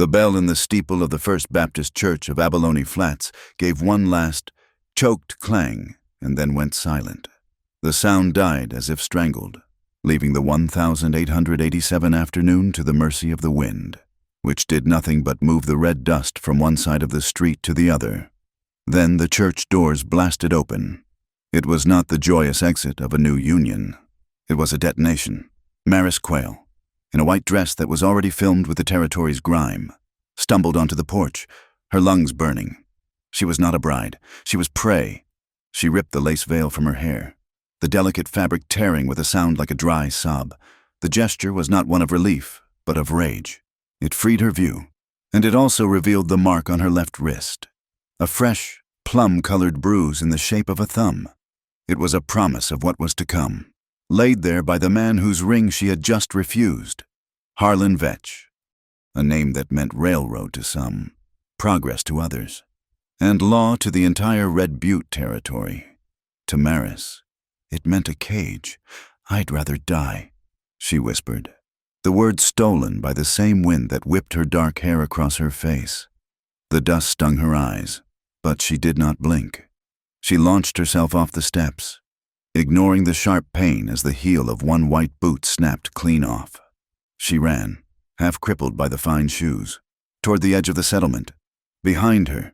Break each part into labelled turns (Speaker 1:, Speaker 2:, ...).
Speaker 1: The bell in the steeple of the First Baptist Church of Abalone Flats gave one last, choked clang and then went silent. The sound died as if strangled, leaving the 1887 afternoon to the mercy of the wind, which did nothing but move the red dust from one side of the street to the other. Then the church doors blasted open. It was not the joyous exit of a new union. It was a detonation. Maris Quayle, in a white dress that was already filmed with the territory's grime, stumbled onto the porch, her lungs burning. She was not a bride. She was prey. She ripped the lace veil from her hair, the delicate fabric tearing with a sound like a dry sob. The gesture was not one of relief, but of rage. It freed her view, and it also revealed the mark on her left wrist, a fresh, plum-colored bruise in the shape of a thumb. It was a promise of what was to come, laid there by the man whose ring she had just refused, Harlan Vetch, a name that meant railroad to some, progress to others, and law to the entire Red Butte territory. To Maris, it meant a cage. "I'd rather die," she whispered, the words stolen by the same wind that whipped her dark hair across her face. The dust stung her eyes, but she did not blink. She launched herself off the steps, ignoring the sharp pain as the heel of one white boot snapped clean off. She ran, half crippled by the fine shoes, toward the edge of the settlement. Behind her,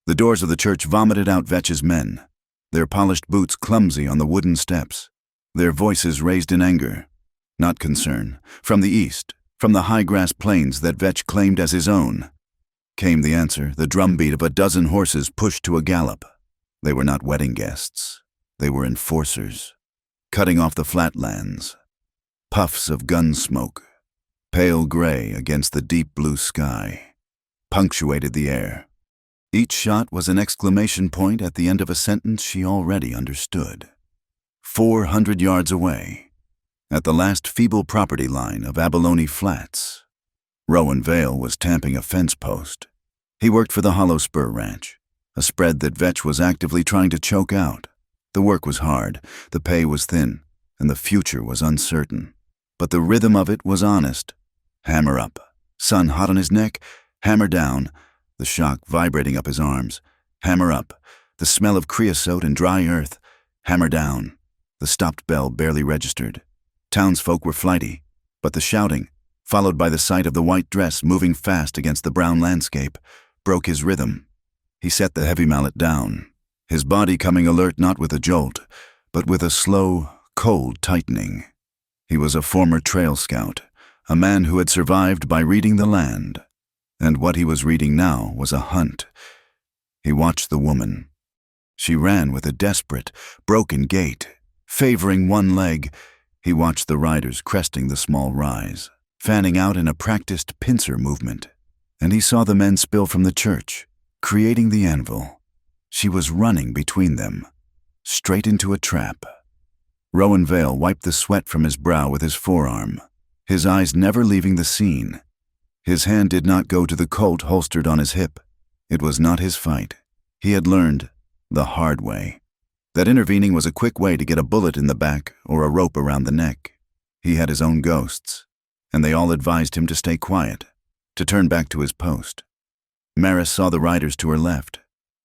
Speaker 1: the doors of the church vomited out Vetch's men, their polished boots clumsy on the wooden steps, their voices raised in anger, not concern. From the east, from the high-grass plains that Vetch claimed as his own, came the answer, the drumbeat of a dozen horses pushed to a gallop. They were not wedding guests. They were enforcers, cutting off the flatlands. Puffs of gun smoke, pale gray against the deep blue sky, punctuated the air. Each shot was an exclamation point at the end of a sentence she already understood. 400 yards away, at the last feeble property line of Abalone Flats, Rowan Vale was tamping a fence post. He worked for the Hollow Spur Ranch, a spread that Vetch was actively trying to choke out. The work was hard, the pay was thin, and the future was uncertain. But the rhythm of it was honest. Hammer up, sun hot on his neck, hammer down, the shock vibrating up his arms. Hammer up, the smell of creosote and dry earth. Hammer down, the stopped bell barely registered. Townsfolk were flighty, but the shouting, followed by the sight of the white dress moving fast against the brown landscape, broke his rhythm. He set the heavy mallet down, his body coming alert not with a jolt, but with a slow, cold tightening. He was a former trail scout, a man who had survived by reading the land, and what he was reading now was a hunt. He watched the woman. She ran with a desperate, broken gait, favoring one leg. He watched the riders cresting the small rise, fanning out in a practiced pincer movement, and he saw the men spill from the church, creating the anvil. She was running between them, straight into a trap. Rowan Vale wiped the sweat from his brow with his forearm, his eyes never leaving the scene. His hand did not go to the Colt holstered on his hip. It was not his fight. He had learned, the hard way, that intervening was a quick way to get a bullet in the back or a rope around the neck. He had his own ghosts, and they all advised him to stay quiet, to turn back to his post. Maris saw the riders to her left.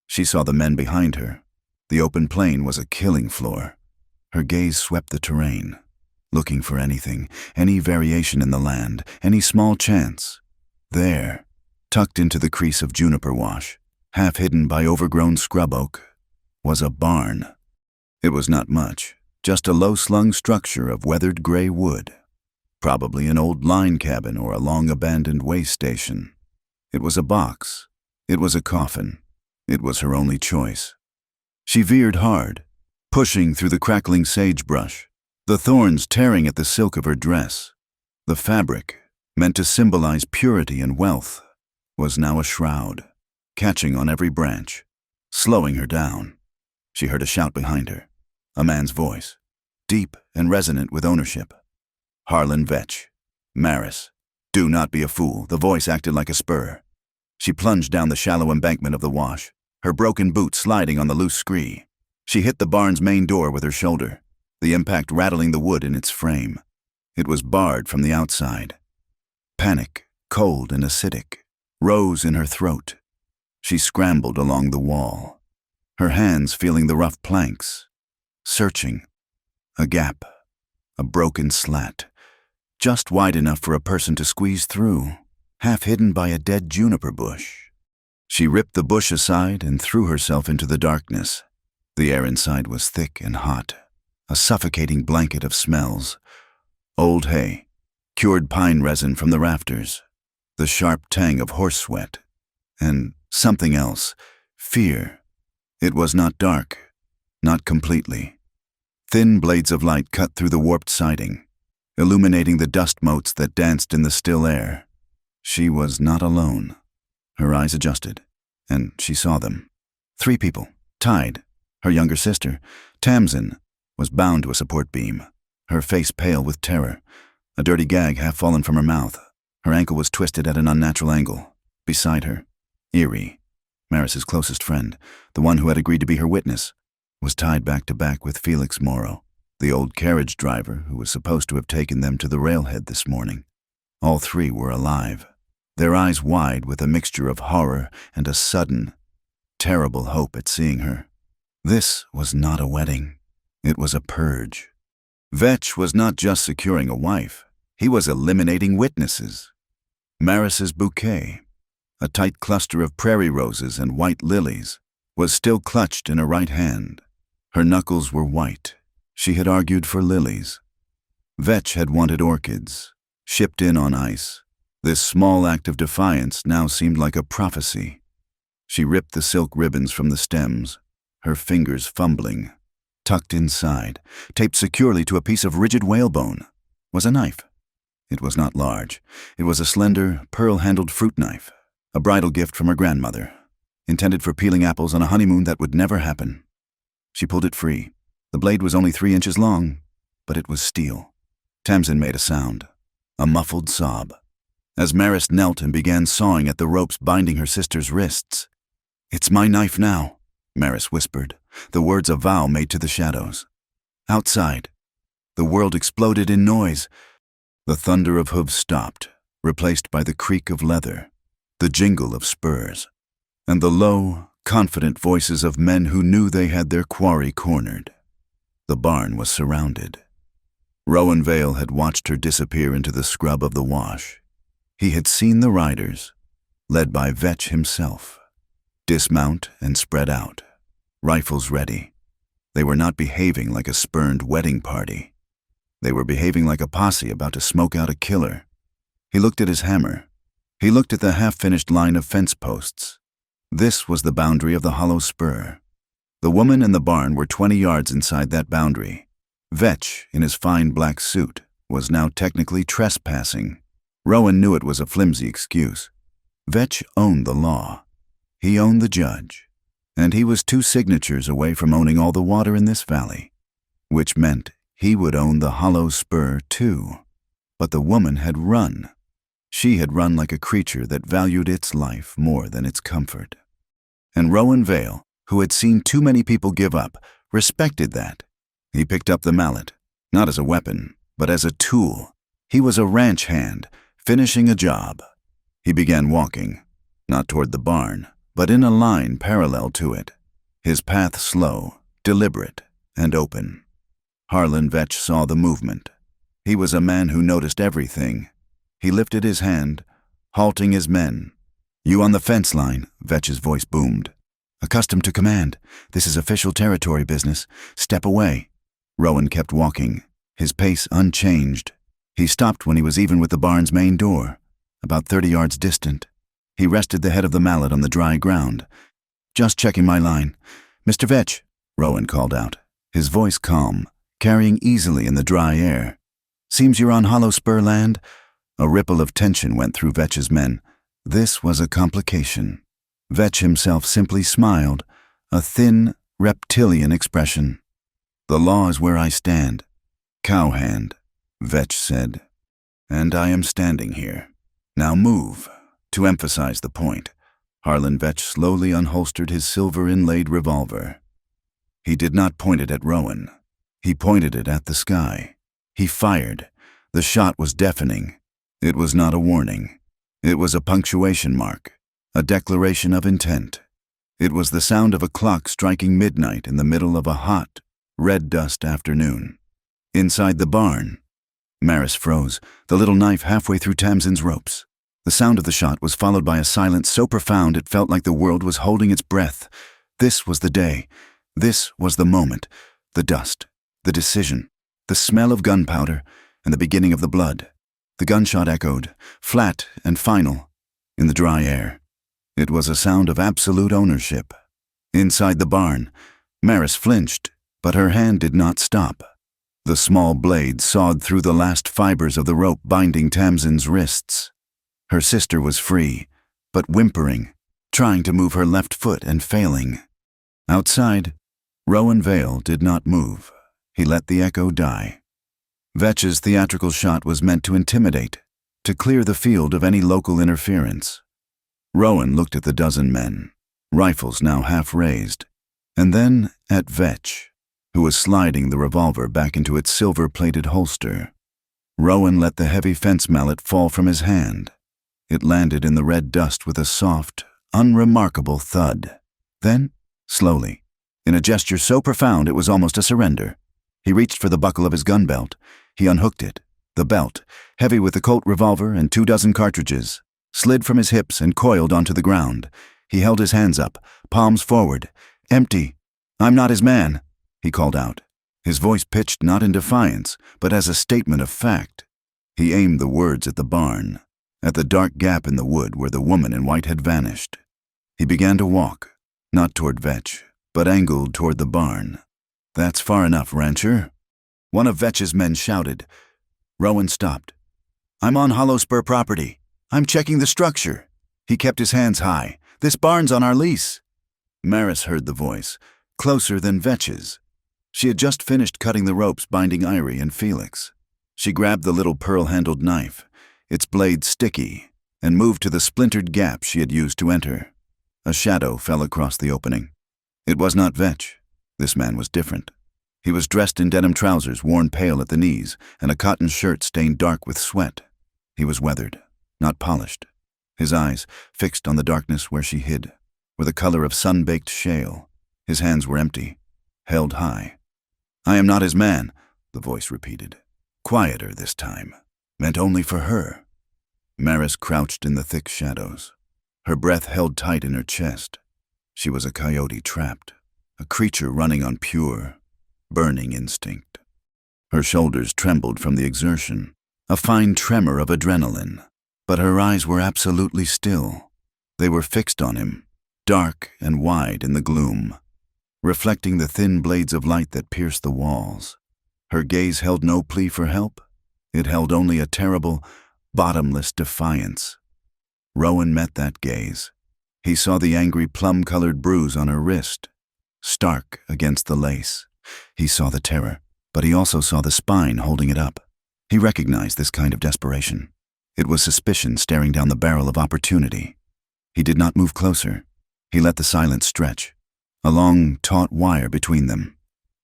Speaker 1: She saw the men behind her. The open plain was a killing floor. Her gaze swept the terrain, looking for anything, any variation in the land, any small chance. There, tucked into the crease of juniper wash, half hidden by overgrown scrub oak, was a barn. It was not much, just a low-slung structure of weathered gray wood, probably an old line cabin or a long-abandoned way station. It was a box. It was a coffin. It was her only choice. She veered hard, pushing through the crackling sagebrush, the thorns tearing at the silk of her dress. The fabric, meant to symbolize purity and wealth, was now a shroud, catching on every branch, slowing her down. She heard a shout behind her, a man's voice, deep and resonant with ownership. "Harlan Vetch. Maris. Do not be a fool." The voice acted like a spur. She plunged down the shallow embankment of the wash, her broken boot sliding on the loose scree. She hit the barn's main door with her shoulder, the impact rattling the wood in its frame. It was barred from the outside. Panic, cold and acidic, rose in her throat. She scrambled along the wall, her hands feeling the rough planks, searching. A gap, a broken slat, just wide enough for a person to squeeze through, half hidden by a dead juniper bush. She ripped the bush aside and threw herself into the darkness. The air inside was thick and hot, a suffocating blanket of smells. Old hay, cured pine resin from the rafters, the sharp tang of horse sweat, and something else, fear. It was not dark, not completely. Thin blades of light cut through the warped siding, illuminating the dust motes that danced in the still air. She was not alone. Her eyes adjusted, and she saw them. 3 people, tied. Her younger sister, Tamsin, was bound to a support beam, her face pale with terror, a dirty gag half fallen from her mouth. Her ankle was twisted at an unnatural angle. Beside her, Erie, Maris's closest friend, the one who had agreed to be her witness, was tied back to back with Felix Morrow, the old carriage driver who was supposed to have taken them to the railhead this morning. All 3 were alive, their eyes wide with a mixture of horror and a sudden, terrible hope at seeing her. This was not a wedding. It was a purge. Vetch was not just securing a wife. He was eliminating witnesses. Maris's bouquet, a tight cluster of prairie roses and white lilies, was still clutched in her right hand. Her knuckles were white. She had argued for lilies. Vetch had wanted orchids, shipped in on ice. This small act of defiance now seemed like a prophecy. She ripped the silk ribbons from the stems, her fingers fumbling. Tucked inside, taped securely to a piece of rigid whalebone, was a knife. It was not large. It was a slender, pearl-handled fruit knife, a bridal gift from her grandmother, intended for peeling apples on a honeymoon that would never happen. She pulled it free. The blade was only 3 inches long, but it was steel. Tamsin made a sound, a muffled sob, as Maris knelt and began sawing at the ropes binding her sister's wrists. "It's my knife now," Maris whispered, the words a vow made to the shadows. Outside, the world exploded in noise. The thunder of hooves stopped, replaced by the creak of leather, the jingle of spurs, and the low, confident voices of men who knew they had their quarry cornered. The barn was surrounded. Rowan Vale had watched her disappear into the scrub of the wash. He had seen the riders, led by Vetch himself, dismount and spread out, rifles ready. They were not behaving like a spurned wedding party. They were behaving like a posse about to smoke out a killer. He looked at his hammer. He looked at the half-finished line of fence posts. This was the boundary of the hollow spur. The woman and the barn were 20 yards inside that boundary. Vetch, in his fine black suit, was now technically trespassing. Rowan knew it was a flimsy excuse. Vetch owned the law. He owned the judge. And he was 2 signatures away from owning all the water in this valley, which meant he would own the hollow spur too. But the woman had run. She had run like a creature that valued its life more than its comfort. And Rowan Vale, who had seen too many people give up, respected that. He picked up the mallet, not as a weapon, but as a tool. He was a ranch hand, finishing a job. He began walking, not toward the barn, but in a line parallel to it, his path slow, deliberate, and open. Harlan Vetch saw the movement. He was a man who noticed everything. He lifted his hand, halting his men. "You on the fence line," Vetch's voice boomed. "Accustomed to command. This is official territory business. Step away." Rowan kept walking, his pace unchanged. He stopped when he was even with the barn's main door, about 30 yards distant. He rested the head of the mallet on the dry ground. "Just checking my line. Mr. Vetch," Rowan called out, his voice calm, carrying easily in the dry air. "Seems you're on hollow spur land." A ripple of tension went through Vetch's men. This was a complication. Vetch himself simply smiled, a thin, reptilian expression. "The law is where I stand. Cowhand," Vetch said. "And I am standing here. Now move." To emphasize the point, Harlan Vetch slowly unholstered his silver-inlaid revolver. He did not point it at Rowan. He pointed it at the sky. He fired. The shot was deafening. It was not a warning. It was a punctuation mark, a declaration of intent. It was the sound of a clock striking midnight in the middle of a hot, red dust afternoon. Inside the barn, Maris froze, the little knife halfway through Tamsin's ropes. The sound of the shot was followed by a silence so profound it felt like the world was holding its breath. This was the day. This was the moment. The dust, the decision, the smell of gunpowder, and the beginning of the blood. The gunshot echoed, flat and final, in the dry air. It was a sound of absolute ownership. Inside the barn, Maris flinched, but her hand did not stop. The small blade sawed through the last fibers of the rope binding Tamsin's wrists. Her sister was free, but whimpering, trying to move her left foot and failing. Outside, Rowan Vale did not move. He let the echo die. Vetch's theatrical shot was meant to intimidate, to clear the field of any local interference. Rowan looked at the dozen men, rifles now half raised, and then at Vetch, who was sliding the revolver back into its silver-plated holster. Rowan let the heavy fence mallet fall from his hand. It landed in the red dust with a soft, unremarkable thud. Then, slowly, in a gesture so profound it was almost a surrender, he reached for the buckle of his gun belt. He unhooked it. The belt, heavy with the Colt revolver and 24 cartridges, slid from his hips and coiled onto the ground. He held his hands up, palms forward. "Empty. I'm not his man," he called out, his voice pitched not in defiance, but as a statement of fact. He aimed the words at the barn, at the dark gap in the wood where the woman in white had vanished. He began to walk, not toward Vetch, but angled toward the barn. "That's far enough, rancher," one of Vetch's men shouted. Rowan stopped. "I'm on Hollow Spur property. I'm checking the structure." He kept his hands high. "This barn's on our lease." Maris heard the voice, closer than Vetch's. She had just finished cutting the ropes binding Irie and Felix. She grabbed the little pearl-handled knife, its blade sticky, and moved to the splintered gap she had used to enter. A shadow fell across the opening. It was not Vetch. This man was different. He was dressed in denim trousers worn pale at the knees and a cotton shirt stained dark with sweat. He was weathered, not polished. His eyes, fixed on the darkness where she hid, were the color of sun-baked shale. His hands were empty, held high. "I am not his man," the voice repeated. Quieter this time, meant only for her. Maris crouched in the thick shadows, her breath held tight in her chest. She was a coyote trapped, a creature running on pure, burning instinct. Her shoulders trembled from the exertion, a fine tremor of adrenaline, but her eyes were absolutely still. They were fixed on him, dark and wide in the gloom, reflecting the thin blades of light that pierced the walls. Her gaze held no plea for help. It held only a terrible, bottomless defiance. Rowan met that gaze. He saw the angry plum-colored bruise on her wrist, stark against the lace. He saw the terror, but he also saw the spine holding it up. He recognized this kind of desperation. It was suspicion staring down the barrel of opportunity. He did not move closer. He let the silence stretch, a long, taut wire between them.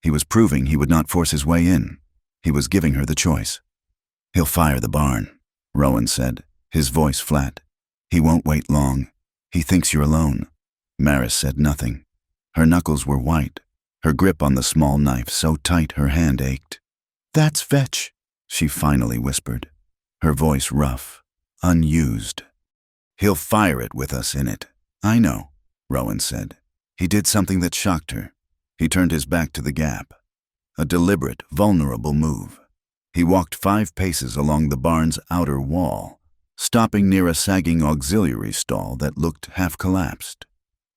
Speaker 1: He was proving he would not force his way in. He was giving her the choice. "He'll fire the barn," Rowan said, his voice flat. "He won't wait long. He thinks you're alone." Maris said nothing. Her knuckles were white, her grip on the small knife so tight her hand ached. "That's Vetch," she finally whispered, her voice rough, unused. "He'll fire it with us in it." "I know," Rowan said. He did something that shocked her. He turned his back to the gap. A deliberate, vulnerable move. He walked 5 paces along the barn's outer wall, stopping near a sagging auxiliary stall that looked half-collapsed.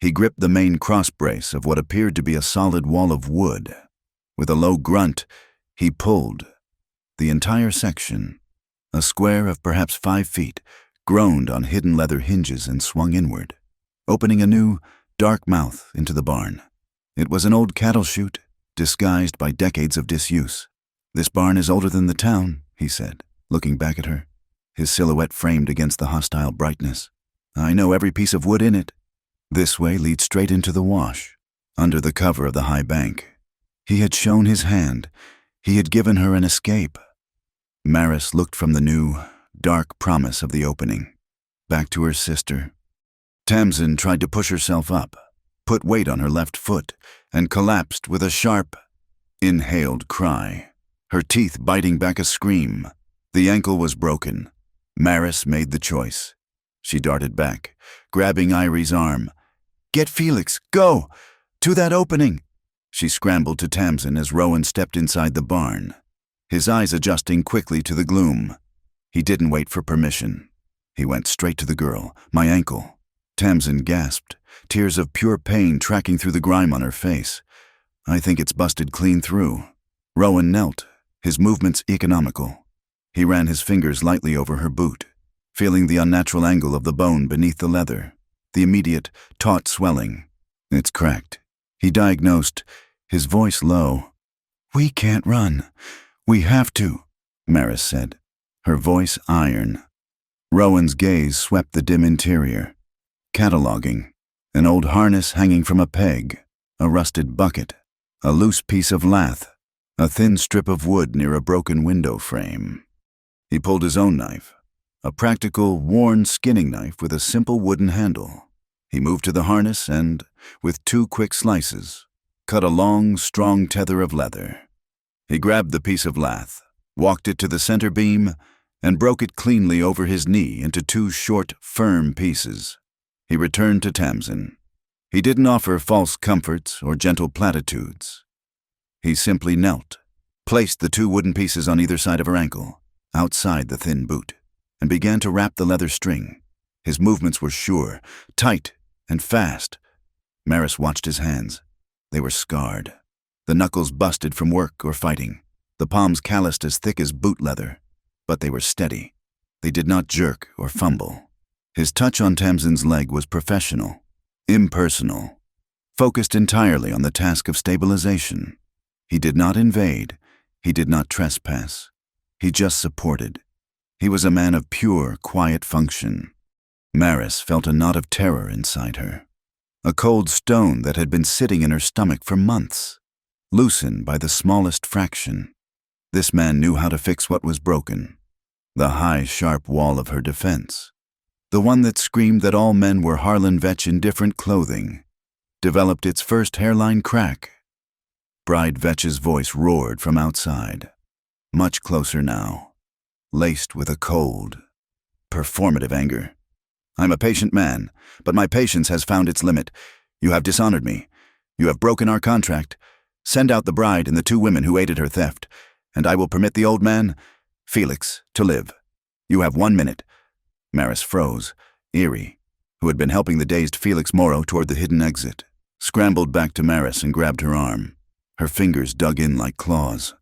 Speaker 1: He gripped the main cross brace of what appeared to be a solid wall of wood. With a low grunt, he pulled. The entire section, a square of perhaps 5 feet, groaned on hidden leather hinges and swung inward, opening a new, dark mouth into the barn. It was an old cattle chute, disguised by decades of disuse. "This barn is older than the town," he said, looking back at her, his silhouette framed against the hostile brightness. "I know every piece of wood in it. This way leads straight into the wash, under the cover of the high bank." He had shown his hand. He had given her an escape. Maris looked from the new, dark promise of the opening. back to her sister. Tamsin tried to push herself up, put weight on her left foot, and collapsed with a sharp, inhaled cry, her teeth biting back a scream. The ankle was broken. Maris made the choice. She darted back, grabbing Irie's arm. "Get Felix! Go! To that opening!" She scrambled to Tamsin as Rowan stepped inside the barn, his eyes adjusting quickly to the gloom. He didn't wait for permission. He went straight to the girl. "My ankle." Tamsin gasped, tears of pure pain tracking through the grime on her face. "I think it's busted clean through." Rowan knelt, his movements economical. He ran his fingers lightly over her boot, feeling the unnatural angle of the bone beneath the leather, the immediate, taut swelling. "It's cracked," he diagnosed, his voice low. "We can't run. We have to," Maris said, her voice iron. Rowan's gaze swept the dim interior. Cataloging, an old harness hanging from a peg, a rusted bucket, a loose piece of lath, a thin strip of wood near a broken window frame. He pulled his own knife, a practical, worn skinning knife with a simple wooden handle. He moved to the harness and, with 2 quick slices, cut a long, strong tether of leather. He grabbed the piece of lath, walked it to the center beam, and broke it cleanly over his knee into 2 short, firm pieces. He returned to Tamsin. He didn't offer false comforts or gentle platitudes. He simply knelt, placed the 2 wooden pieces on either side of her ankle, outside the thin boot, and began to wrap the leather string. His movements were sure, tight, and fast. Maris watched his hands. They were scarred, the knuckles busted from work or fighting, the palms calloused as thick as boot leather. But they were steady. They did not jerk or fumble. His touch on Tamsin's leg was professional, impersonal, focused entirely on the task of stabilization. He did not invade. He did not trespass. He just supported. He was a man of pure, quiet function. Maris felt a knot of terror inside her, a cold stone that had been sitting in her stomach for months, loosened by the smallest fraction. This man knew how to fix what was broken. The high, sharp wall of her defense, the one that screamed that all men were Harlan Vetch in different clothing, developed its first hairline crack. Bride Vetch's voice roared from outside, much closer now, laced with a cold, performative anger. "I'm a patient man, but my patience has found its limit. You have dishonored me. You have broken our contract. Send out the bride and the 2 women who aided her theft, and I will permit the old man, Felix, to live. You have 1 minute." Maris froze. Irie, who had been helping the dazed Felix Morrow toward the hidden exit, scrambled back to Maris and grabbed her arm. Her fingers dug in like claws.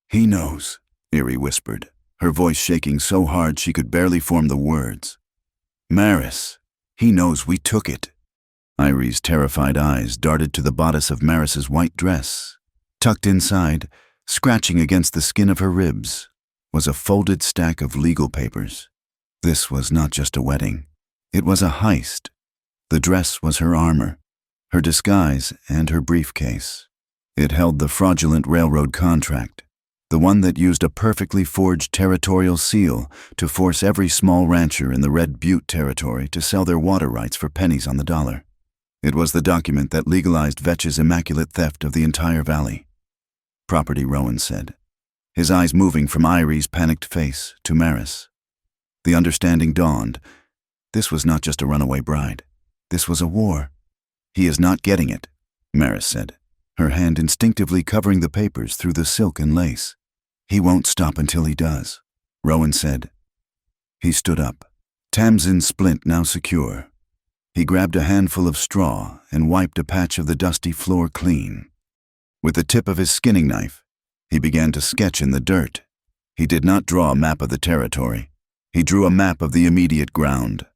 Speaker 1: "He knows," Irie whispered, her voice shaking so hard she could barely form the words. "Maris, he knows we took it." Irie's terrified eyes darted to the bodice of Maris's white dress. Tucked inside, scratching against the skin of her ribs, was a folded stack of legal papers. This was not just a wedding. It was a heist. The dress was her armor, her disguise, and her briefcase. It held the fraudulent railroad contract, the one that used a perfectly forged territorial seal to force every small rancher in the Red Butte territory to sell their water rights for pennies on the dollar. It was the document that legalized Vetch's immaculate theft of the entire valley. "Property," Rowan said, his eyes moving from Irie's panicked face to Maris. The understanding dawned. This was not just a runaway bride. This was a war. "He is not getting it," Maris said, her hand instinctively covering the papers through the silk and lace. "He won't stop until he does," Rowan said. He stood up, Tamsin's splint now secure. He grabbed a handful of straw and wiped a patch of the dusty floor clean. With the tip of his skinning knife, he began to sketch in the dirt. He did not draw a map of the territory. He drew a map of the immediate ground.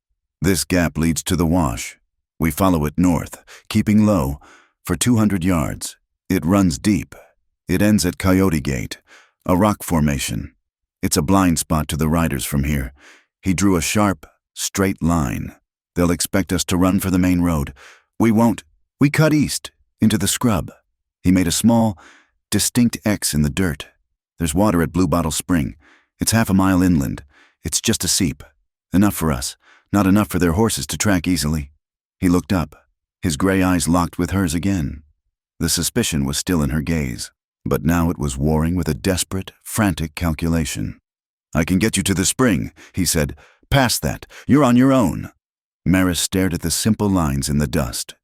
Speaker 1: "This gap leads to the wash. We follow it north, keeping low, for 200 yards. It runs deep. It ends at Coyote Gate, a rock formation. It's a blind spot to the riders from here." He drew a sharp, straight line. "They'll expect us to run for the main road. We won't. We cut east, into the scrub." He made a small, distinct X in the dirt. "There's water at Blue Bottle Spring. It's half a mile inland. It's just a seep. Enough for us. not enough for their horses to track easily. He looked up, his gray eyes locked with hers again. The suspicion was still in her gaze, but now it was warring with a desperate, frantic calculation. "I can get you to the spring," he said. "Past that. You're on your own." Maris stared at the simple lines in the dust.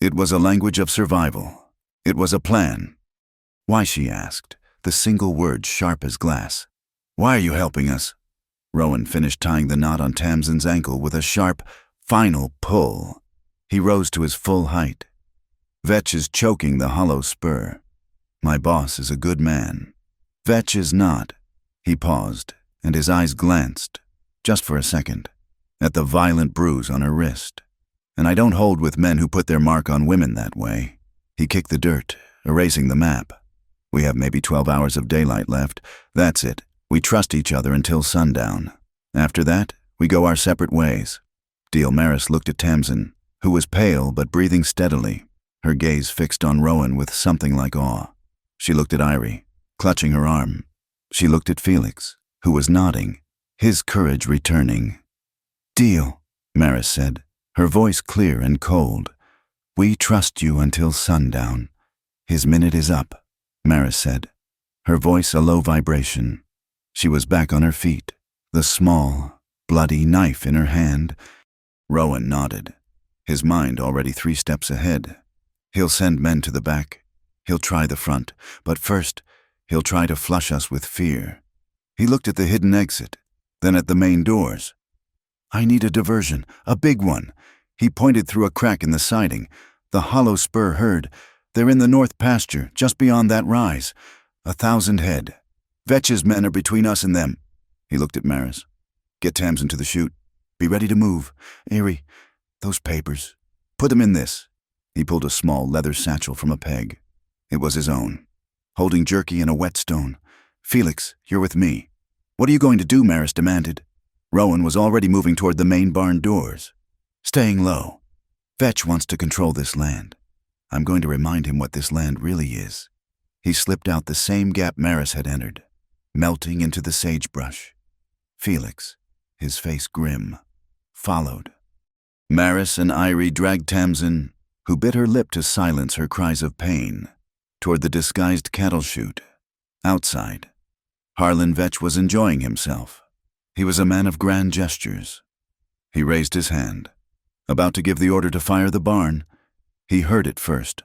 Speaker 1: It was a language of survival. It was a plan. "Why?" she asked, the single word sharp as glass. "Why are you helping us?" Rowan finished tying the knot on Tamsin's ankle with a sharp, final pull. He rose to his full height. "Vetch is choking the hollow spur. My boss is a good man. Vetch is not." He paused, and his eyes glanced, just for a second, at the violent bruise on her wrist. "And I don't hold with men who put their mark on women that way." He kicked the dirt, erasing the map. "We have maybe 12 hours of daylight left. That's it. We trust each other until sundown. After that, we go our separate ways." Deal. Maris looked at Tamsin, who was pale but breathing steadily, her gaze fixed on Rowan with something like awe. She looked at Irie, clutching her arm. She looked at Felix, who was nodding, his courage returning. "Deal," Maris said, her voice clear and cold. "We trust you until sundown." "His minute is up," Maris said, her voice a low vibration. She was back on her feet, the small, bloody knife in her hand. Rowan nodded, his mind already 3 steps ahead. He'll send men to the back. He'll try the front, but first, he'll try to flush us with fear. He looked at the hidden exit, then at the main doors. "I need a diversion, a big one." He pointed through a crack in the siding. "The hollow spur herd. They're in the north pasture, just beyond that rise. 1,000 head. Vetch's men are between us and them." He looked at Maris. "Get Tamsin to the chute. Be ready to move. Irie, those papers. Put them in this." He pulled a small leather satchel from a peg. It was his own, holding jerky and a whetstone. "Felix, you're with me." "What are you going to do?" Maris demanded. Rowan was already moving toward the main barn doors. "Staying low. Vetch wants to control this land. I'm going to remind him what this land really is." He slipped out the same gap Maris had entered, melting into the sagebrush. Felix, his face grim, followed. Maris and Irie dragged Tamsin, who bit her lip to silence her cries of pain, toward the disguised cattle chute. Outside, Harlan Vetch was enjoying himself. He was a man of grand gestures. He raised his hand, about to give the order to fire the barn. He heard it first,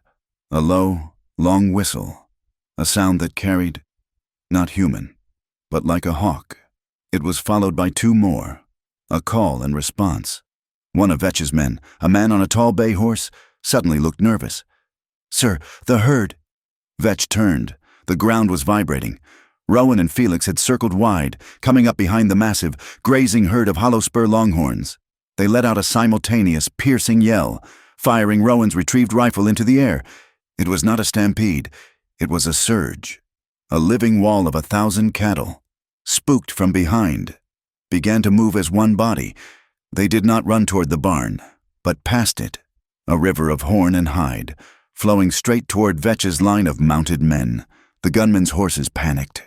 Speaker 1: a low, long whistle, a sound that carried, not human, but like a hawk. It was followed by 2 more, a call and response. One of Vetch's men, a man on a tall bay horse, suddenly looked nervous. "Sir, the herd." Vetch turned. The ground was vibrating. Rowan and Felix had circled wide, coming up behind the massive, grazing herd of hollow spur longhorns. They let out a simultaneous, piercing yell, firing Rowan's retrieved rifle into the air. It was not a stampede. It was a surge. A living wall of 1,000 cattle, spooked from behind, began to move as one body. They did not run toward the barn, but past it, a river of horn and hide, flowing straight toward Vetch's line of mounted men. The gunmen's horses panicked.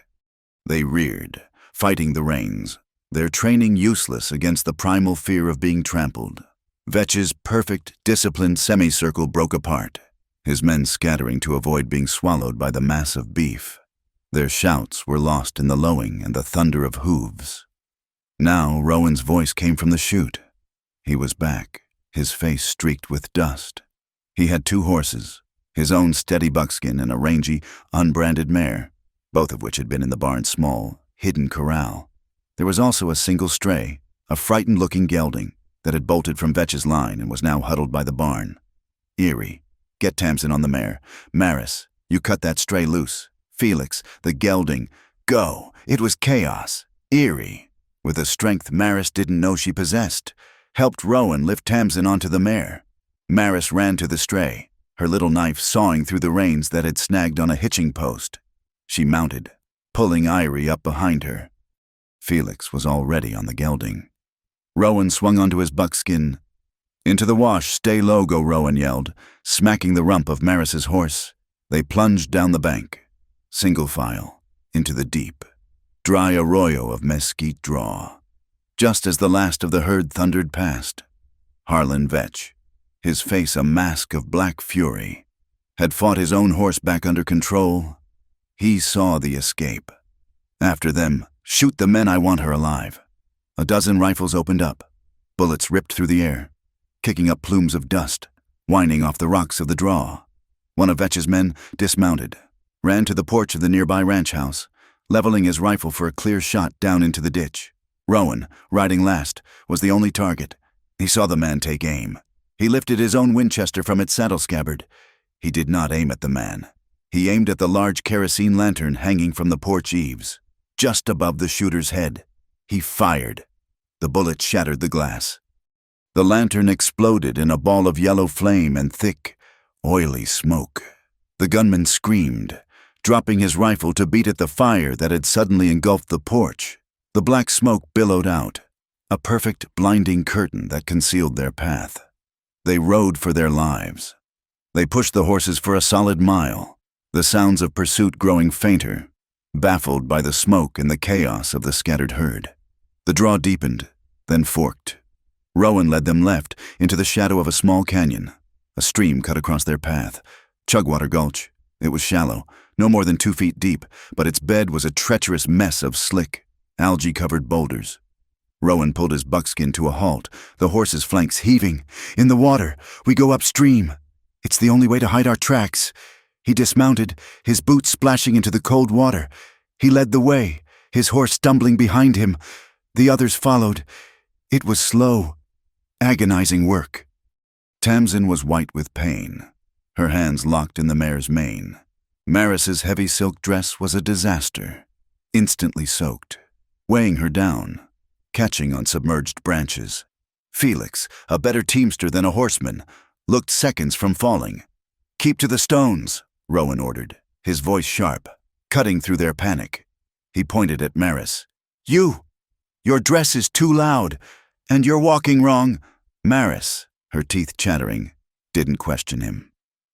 Speaker 1: They reared, fighting the reins, their training useless against the primal fear of being trampled. Vetch's perfect, disciplined semicircle broke apart, his men scattering to avoid being swallowed by the mass of beef. Their shouts were lost in the lowing and the thunder of hooves. Now Rowan's voice came from the chute. He was back, his face streaked with dust. He had 2 horses, his own steady buckskin and a rangy, unbranded mare, both of which had been in the barn's small, hidden corral. There was also a single stray, a frightened-looking gelding, that had bolted from Vetch's line and was now huddled by the barn. "Irie, get Tamsin on the mare. Maris, you cut that stray loose. Felix, the gelding, go." It was chaos. Irie, with a strength Maris didn't know she possessed, helped Rowan lift Tamsin onto the mare. Maris ran to the stray, her little knife sawing through the reins that had snagged on a hitching post. She mounted, pulling Irie up behind her. Felix was already on the gelding. Rowan swung onto his buckskin. "Into the wash, stay low, go," Rowan yelled, smacking the rump of Maris's horse. They plunged down the bank, single file, into the deep, dry arroyo of mesquite draw. just as the last of the herd thundered past. Harlan Vetch, his face a mask of black fury, had fought his own horse back under control. He saw the escape. After them, shoot the men, I want her alive. A dozen rifles opened up. Bullets ripped through the air, kicking up plumes of dust, whining off the rocks of the draw. One of Vetch's men dismounted, ran to the porch of the nearby ranch house, leveling his rifle for a clear shot down into the ditch. Rowan, riding last, was the only target. He saw the man take aim. He lifted his own Winchester from its saddle scabbard. He did not aim at the man. He aimed at the large kerosene lantern hanging from the porch eaves, just above the shooter's head. He fired. The bullet shattered the glass. The lantern exploded in a ball of yellow flame and thick, oily smoke. The gunman screamed, dropping his rifle to beat at the fire that had suddenly engulfed the porch. The black smoke billowed out, a perfect, blinding curtain that concealed their path. They rode for their lives. They pushed the horses for a solid mile, the sounds of pursuit growing fainter, baffled by the smoke and the chaos of the scattered herd. The draw deepened, then forked. Rowan led them left into the shadow of a small canyon. A stream cut across their path. Chugwater Gulch. It was shallow, no more than 2 feet deep, but its bed was a treacherous mess of slick, algae-covered boulders. Rowan pulled his buckskin to a halt, the horse's flanks heaving. In the water, we go upstream. It's the only way to hide our tracks. He dismounted, his boots splashing into the cold water. He led the way, his horse stumbling behind him. The others followed. It was slow, agonizing work. Tamsin was white with pain, her hands locked in the mare's mane. Maris's heavy silk dress was a disaster, instantly soaked, weighing her down, catching on submerged branches. Felix, a better teamster than a horseman, looked seconds from falling. "Keep to the stones," Rowan ordered, his voice sharp, cutting through their panic. He pointed at Maris. Your dress is too loud, and you're walking wrong." Maris, her teeth chattering, didn't question him.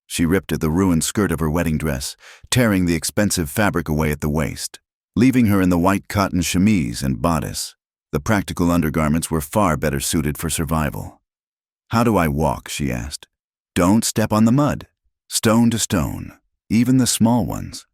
Speaker 1: She ripped at the ruined skirt of her wedding dress, tearing the expensive fabric away at the waist, leaving her in the white cotton chemise and bodice. The practical undergarments were far better suited for survival. "How do I walk?" she asked. "Don't step on the mud. Stone to stone, even the small ones.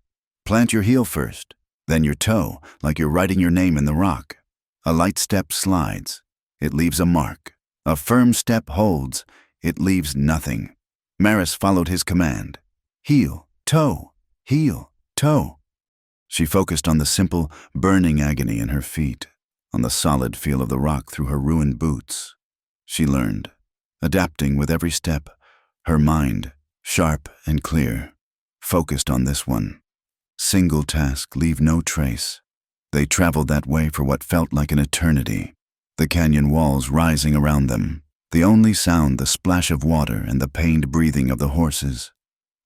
Speaker 1: Plant your heel first, then your toe, like you're writing your name in the rock. A light step slides. It leaves a mark. A firm step holds. It leaves nothing." Maris followed his command. Heel, toe, heel, toe. She focused on the simple, burning agony in her feet, on the solid feel of the rock through her ruined boots. She learned, adapting with every step, her mind, sharp and clear, focused on this one. Single task, leave no trace. They traveled that way for what felt like an eternity, the canyon walls rising around them, the only sound the splash of water and the pained breathing of the horses.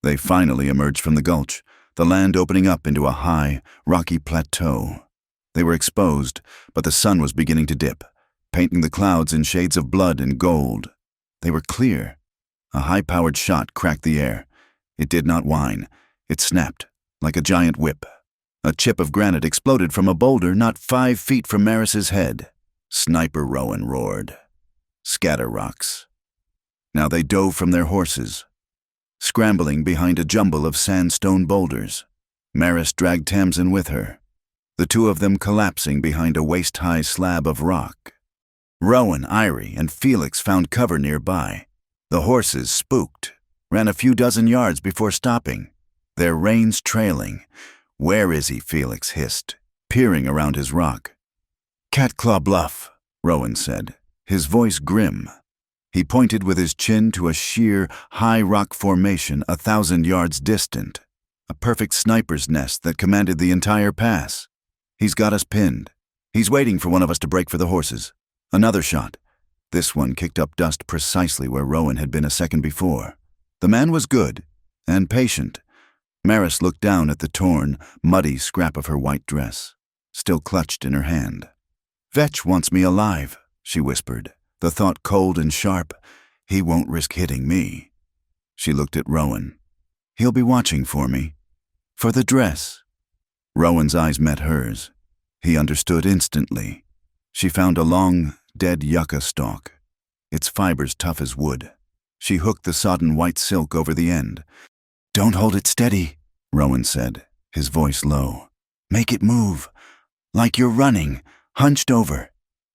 Speaker 1: They finally emerged from the gulch, the land opening up into a high, rocky plateau. They were exposed, but the sun was beginning to dip, painting the clouds in shades of blood and gold. They were clear. A high-powered shot cracked the air. It did not whine. It snapped, like a giant whip. A chip of granite exploded from a boulder not 5 feet from Maris's head. Sniper Rowan roared. "Scatter rocks." Now they dove from their horses, scrambling behind a jumble of sandstone boulders. Maris dragged Tamsin with her, the two of them collapsing behind a waist-high slab of rock. Rowan, Irie, and Felix found cover nearby. The horses, spooked, ran a few dozen yards before stopping, their reins trailing. "Where is he?" Felix hissed, peering around his rock. "Catclaw Bluff," Rowan said, his voice grim. He pointed with his chin to a sheer, high rock formation 1,000 yards distant, a perfect sniper's nest that commanded the entire pass. "He's got us pinned. He's waiting for one of us to break for the horses." Another shot. This one kicked up dust precisely where Rowan had been a second before. The man was good and patient. Maris looked down at the torn, muddy scrap of her white dress, still clutched in her hand. "Vetch wants me alive," she whispered, the thought cold and sharp. "He won't risk hitting me." She looked at Rowan. "He'll be watching for me. For the dress." Rowan's eyes met hers. He understood instantly. She found a long, dead yucca stalk, its fibers tough as wood. She hooked the sodden white silk over the end. "Don't hold it steady," Rowan said, his voice low. "Make it move, like you're running, hunched over."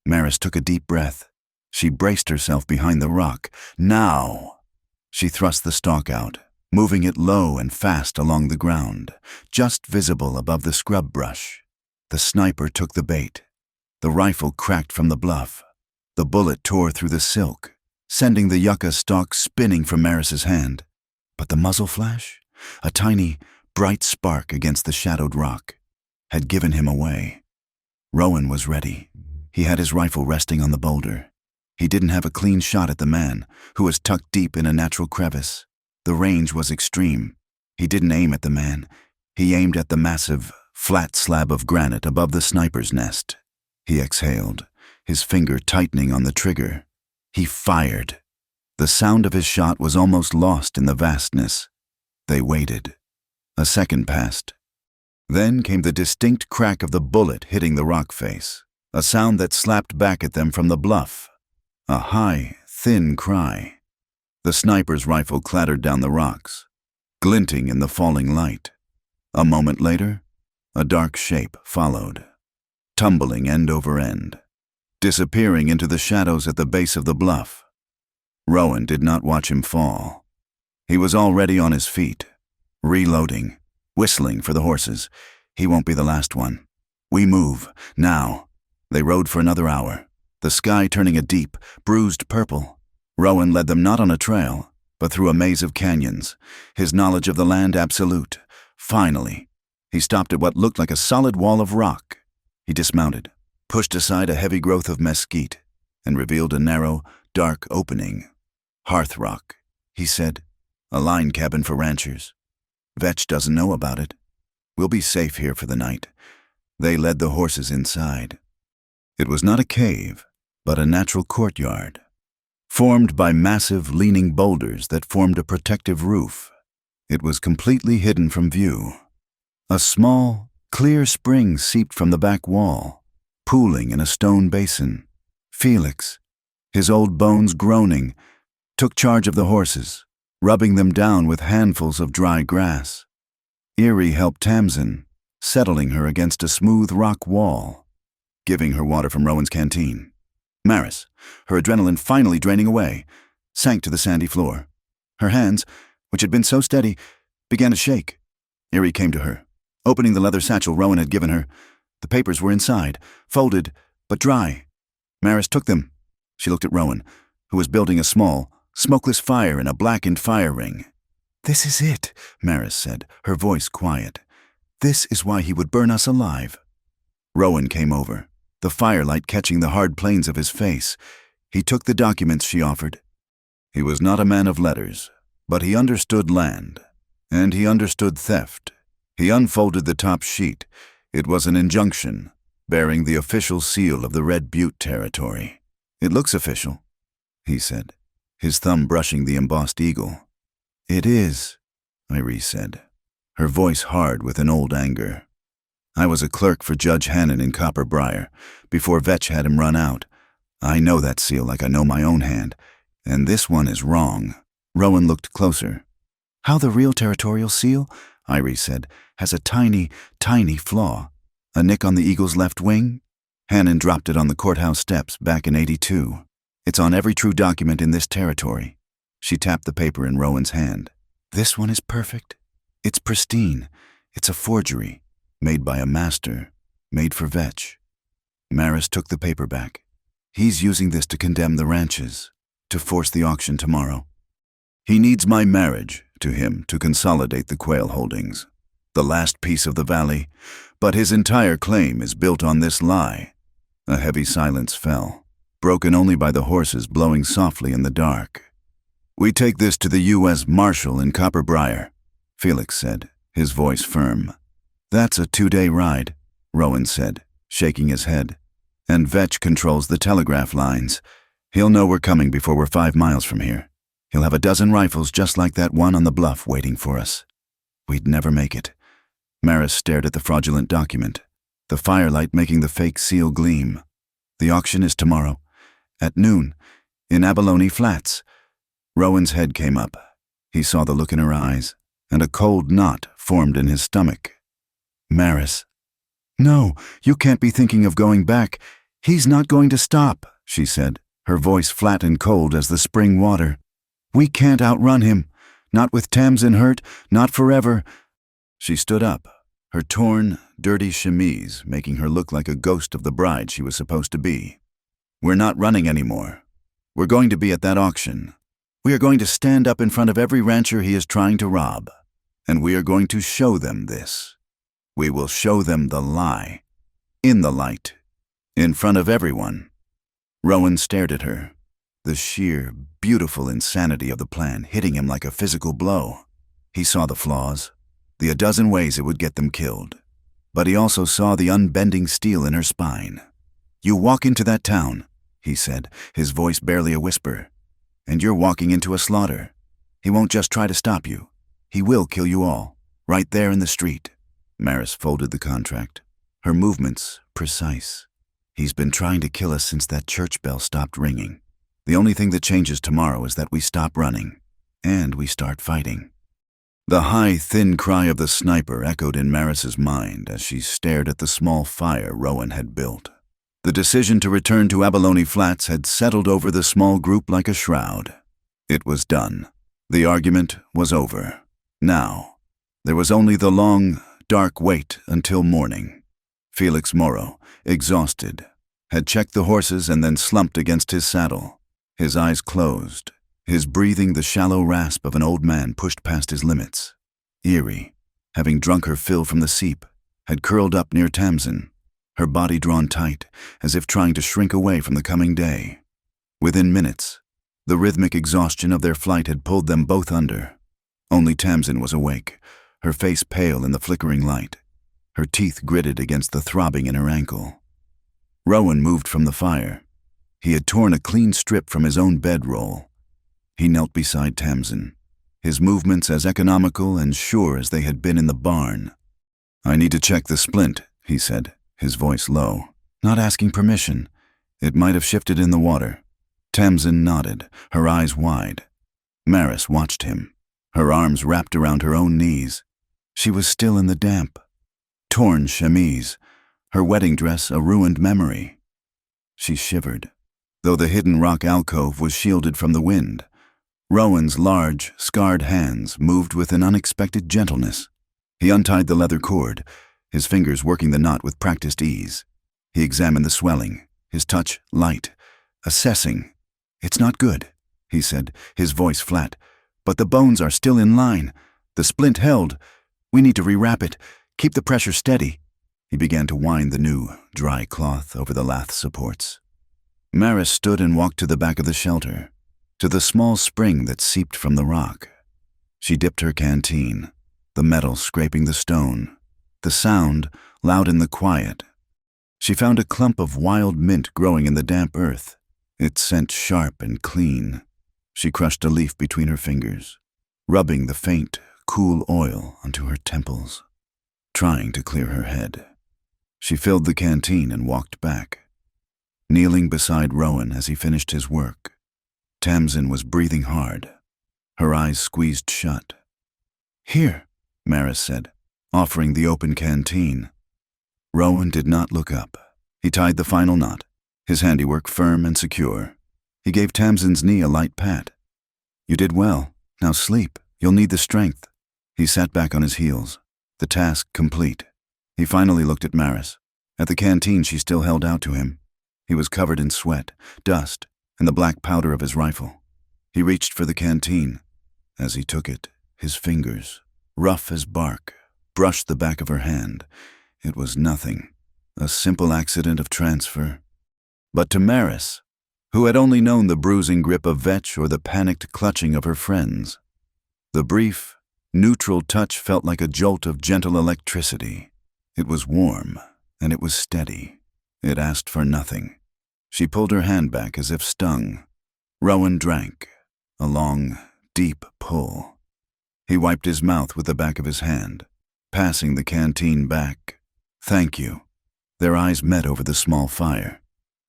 Speaker 1: Maris took a deep breath. She braced herself behind the rock. "Now!" She thrust the stalk out, moving it low and fast along the ground, just visible above the scrub brush. The sniper took the bait. The rifle cracked from the bluff. The bullet tore through the silk, sending the yucca stalk spinning from Maris's hand. But the muzzle flash, a tiny, bright spark against the shadowed rock, had given him away. Rowan was ready. He had his rifle resting on the boulder. He didn't have a clean shot at the man, who was tucked deep in a natural crevice. The range was extreme. He didn't aim at the man. He aimed at the massive, flat slab of granite above the sniper's nest. He exhaled, his finger tightening on the trigger. He fired. The sound of his shot was almost lost in the vastness. They waited. A second passed. Then came the distinct crack of the bullet hitting the rock face, a sound that slapped back at them from the bluff. A high, thin cry. The sniper's rifle clattered down the rocks, glinting in the falling light. A moment later, a dark shape followed, tumbling end over end, disappearing into the shadows at the base of the bluff. Rowan did not watch him fall. He was already on his feet, reloading, whistling for the horses. He won't be the last one. We move, now. They rode for another hour, the sky turning a deep, bruised purple. Rowan led them not on a trail, but through a maze of canyons, his knowledge of the land absolute. Finally, he stopped at what looked like a solid wall of rock. He dismounted, pushed aside a heavy growth of mesquite, and revealed a narrow, dark opening. "Hearth rock," he said. "A line cabin for ranchers. Vetch doesn't know about it. We'll be safe here for the night." They led the horses inside. It was not a cave, but a natural courtyard, formed by massive, leaning boulders that formed a protective roof. It was completely hidden from view. A small, clear spring seeped from the back wall, pooling in a stone basin. Felix, his old bones groaning, took charge of the horses, rubbing them down with handfuls of dry grass. Erie helped Tamsin, settling her against a smooth rock wall, giving her water from Rowan's canteen. Maris, her adrenaline finally draining away, sank to the sandy floor. Her hands, which had been so steady, began to shake. Erie came to her, opening the leather satchel Rowan had given her. The papers were inside, folded, but dry. Maris took them. She looked at Rowan, who was building a small, smokeless fire in a blackened fire ring. "This is it," Maris said, her voice quiet. "This is why he would burn us alive." Rowan came over, the firelight catching the hard planes of his face. He took the documents she offered. He was not a man of letters, but he understood land, and he understood theft. He unfolded the top sheet. It was an injunction, bearing the official seal of the Red Butte territory. "It looks official," he said, his thumb brushing the embossed eagle. "It is," Iris said, her voice hard with an old anger. "I was a clerk for Judge Hannon in Copper Briar, before Vetch had him run out. I know that seal like I know my own hand, and this one is wrong." Rowan looked closer. "How the real territorial seal," Iris said, "has a tiny, tiny flaw. A nick on the eagle's left wing? Hannon dropped it on the courthouse steps back in '82. It's on every true document in this territory." She tapped the paper in Rowan's hand. "This one is perfect. It's pristine. It's a forgery, made by a master, made for Vetch." Maris took the paper back. "He's using this to condemn the ranches, to force the auction tomorrow. He needs my marriage to him to consolidate the quail holdings, the last piece of the valley, but his entire claim is built on this lie." A heavy silence fell, broken only by the horses blowing softly in the dark. "We take this to the U.S. Marshal in Copper Briar," Felix said, his voice firm. "That's a 2-day ride," Rowan said, shaking his head. "And Vetch controls the telegraph lines. He'll know we're coming before we're 5 miles from here. He'll have a dozen rifles just like that one on the bluff waiting for us. We'd never make it." Maris stared at the fraudulent document, the firelight making the fake seal gleam. The auction is tomorrow, at noon, in Abalone Flats. Rowan's head came up. He saw the look in her eyes, and a cold knot formed in his stomach. Maris. No, you can't be thinking of going back. He's not going to stop, she said, her voice flat and cold as the spring water. We can't outrun him. Not with Tamsin hurt, not forever. She stood up, her torn, dirty chemise making her look like a ghost of the bride she was supposed to be. We're not running anymore. We're going to be at that auction. We are going to stand up in front of every rancher he is trying to rob, and we are going to show them this. We will show them the lie, in the light, in front of everyone. Rowan stared at her, the sheer, beautiful insanity of the plan hitting him like a physical blow. He saw the flaws, a dozen ways it would get them killed, but he also saw the unbending steel in her spine. You walk into that town, he said, his voice barely a whisper, and you're walking into a slaughter. He won't just try to stop you. He will kill you all, right there in the street. Maris folded the contract, her movements precise. He's been trying to kill us since that church bell stopped ringing. The only thing that changes tomorrow is that we stop running, and we start fighting. The high, thin cry of the sniper echoed in Maris's mind as she stared at the small fire Rowan had built. The decision to return to Abalone Flats had settled over the small group like a shroud. It was done. The argument was over. Now, there was only the long, dark wait until morning. Felix Morrow, exhausted, had checked the horses and then slumped against his saddle, his eyes closed, his breathing the shallow rasp of an old man pushed past his limits. Eerie, having drunk her fill from the seep, had curled up near Tamsin, her body drawn tight, as if trying to shrink away from the coming day. Within minutes, the rhythmic exhaustion of their flight had pulled them both under. Only Tamsin was awake, her face pale in the flickering light, her teeth gritted against the throbbing in her ankle. Rowan moved from the fire. He had torn a clean strip from his own bedroll. He knelt beside Tamsin, his movements as economical and sure as they had been in the barn. I need to check the splint, he said, his voice low, not asking permission. It might have shifted in the water. Tamsin nodded, her eyes wide. Maris watched him, her arms wrapped around her own knees. She was still in the damp. Torn chemise, her wedding dress a ruined memory. She shivered, though the hidden rock alcove was shielded from the wind. Rowan's large, scarred hands moved with an unexpected gentleness. He untied the leather cord, his fingers working the knot with practiced ease. He examined the swelling, his touch light, assessing. It's not good, he said, his voice flat, but the bones are still in line. The splint held. We need to rewrap it. Keep the pressure steady. He began to wind the new, dry cloth over the lath supports. Maris stood and walked to the back of the shelter, to the small spring that seeped from the rock. She dipped her canteen, the metal scraping the stone, the sound loud in the quiet. She found a clump of wild mint growing in the damp earth, its scent sharp and clean. She crushed a leaf between her fingers, rubbing the faint, cool oil onto her temples, trying to clear her head. She filled the canteen and walked back, kneeling beside Rowan as he finished his work. Tamsin was breathing hard, her eyes squeezed shut. Here, Maris said, offering the open canteen. Rowan did not look up. He tied the final knot, his handiwork firm and secure. He gave Tamsin's knee a light pat. You did well. Now sleep. You'll need the strength. He sat back on his heels, the task complete. He finally looked at Maris. At the canteen she still held out to him. He was covered in sweat, dust, and the black powder of his rifle. He reached for the canteen. As he took it, his fingers, rough as bark, brushed the back of her hand. It was nothing, a simple accident of transfer. But to Maris, who had only known the bruising grip of Vetch or the panicked clutching of her friends, the brief, neutral touch felt like a jolt of gentle electricity. It was warm, and it was steady. It asked for nothing. She pulled her hand back as if stung. Rowan drank, a long, deep pull. He wiped his mouth with the back of his hand, passing the canteen back. Thank you. Their eyes met over the small fire.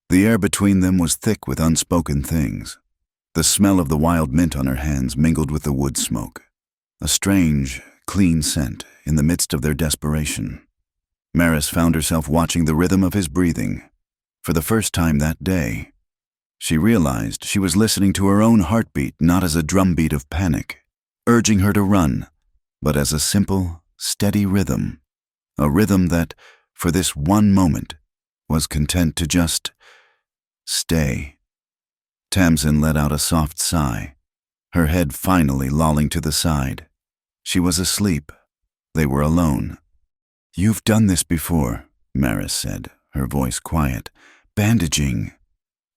Speaker 1: The air between them was thick with unspoken things. The smell of the wild mint on her hands mingled with the wood smoke. A strange, clean scent in the midst of their desperation. Maris found herself watching the rhythm of his breathing. For the first time that day, she realized she was listening to her own heartbeat not as a drumbeat of panic, urging her to run, but as a simple, steady rhythm. A rhythm that, for this one moment, was content to just stay. Tamsin let out a soft sigh, her head finally lolling to the side. She was asleep. They were alone. "You've done this before," Maris said, her voice quiet. "Bandaging."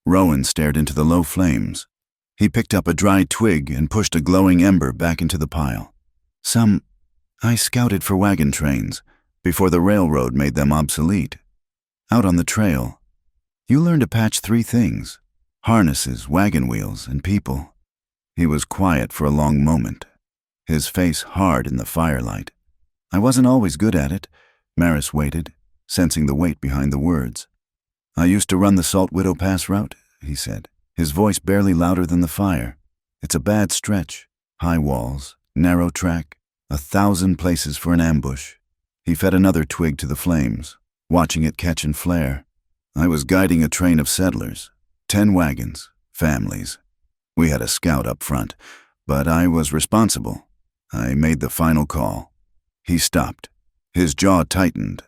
Speaker 1: Rowan stared into the low flames. He picked up a dry twig and pushed a glowing ember back into the pile. I scouted for wagon trains before the railroad made them obsolete. Out on the trail, you learn to patch 3 things: harnesses, wagon wheels, and people. He was quiet for a long moment, his face hard in the firelight. "I wasn't always good at it." Maris waited, sensing the weight behind the words. "I used to run the Salt Widow Pass route," he said, his voice barely louder than the fire. "It's a bad stretch. High walls, narrow track, 1,000 places for an ambush." He fed another twig to the flames, watching it catch and flare. "I was guiding a train of settlers, 10 wagons, families. We had a scout up front, but I was responsible. I made the final call." He stopped. His jaw tightened.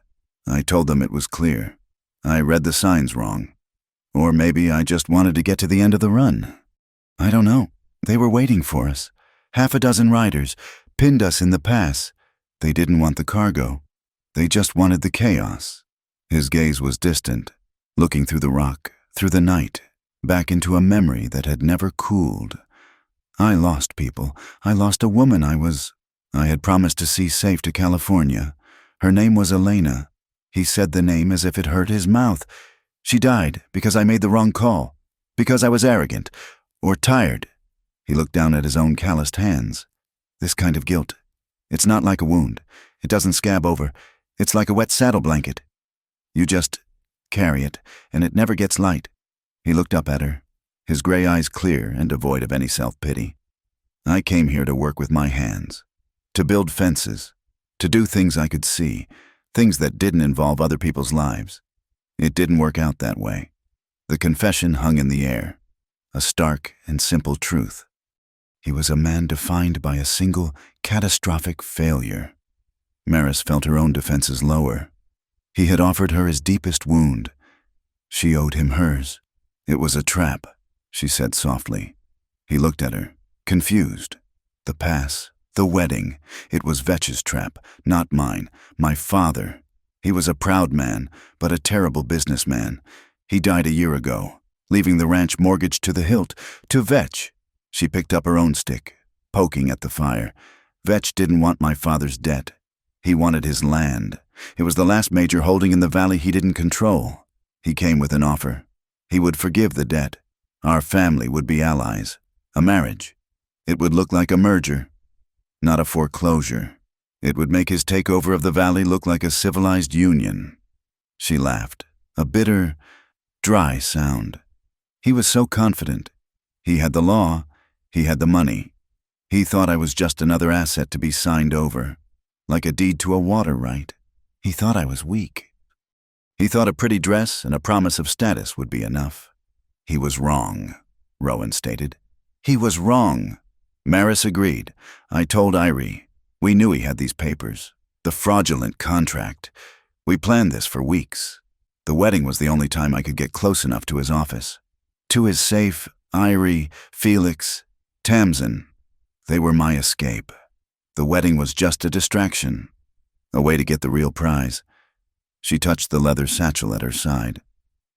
Speaker 1: "I told them it was clear. I read the signs wrong. Or maybe I just wanted to get to the end of the run. I don't know. They were waiting for us. 6 riders, pinned us in the pass. They didn't want the cargo. They just wanted the chaos." His gaze was distant, looking through the rock, through the night, back into a memory that had never cooled. "I lost people. I lost a woman I had promised to see safe to California. Her name was Elena." He said the name as if it hurt his mouth. "She died because I made the wrong call, because I was arrogant, or tired." He looked down at his own calloused hands. "This kind of guilt, it's not like a wound. It doesn't scab over. It's like a wet saddle blanket. You just carry it, and it never gets light." He looked up at her, his gray eyes clear and devoid of any self-pity. "I came here to work with my hands, to build fences, to do things I could see, things that didn't involve other people's lives. It didn't work out that way." The confession hung in the air, a stark and simple truth. He was a man defined by a single, catastrophic failure. Maris felt her own defenses lower. He had offered her his deepest wound. She owed him hers. "It was a trap," she said softly. He looked at her, confused. The pass, the wedding, it was Vetch's trap, not mine, my father. He was a proud man, but a terrible businessman. He died a year ago, leaving the ranch mortgaged to the hilt, to Vetch. She picked up her own stick, poking at the fire. "Vetch didn't want my father's debt. He wanted his land. It was the last major holding in the valley he didn't control. He came with an offer. He would forgive the debt. Our family would be allies. A marriage. It would look like a merger, not a foreclosure. It would make his takeover of the valley look like a civilized union." She laughed, a bitter, dry sound. He was so confident. He had the law. He had the money. He thought I was just another asset to be signed over, like a deed to a water right. He thought I was weak. He thought a pretty dress and a promise of status would be enough. "He was wrong," Rowan stated. "He was wrong." Maris agreed. "I told Irie. We knew he had these papers. The fraudulent contract. We planned this for weeks. The wedding was the only time I could get close enough to his office. To his safe, Irie, Felix, Tamsin. They were my escape. The wedding was just a distraction, a way to get the real prize." She touched the leather satchel at her side,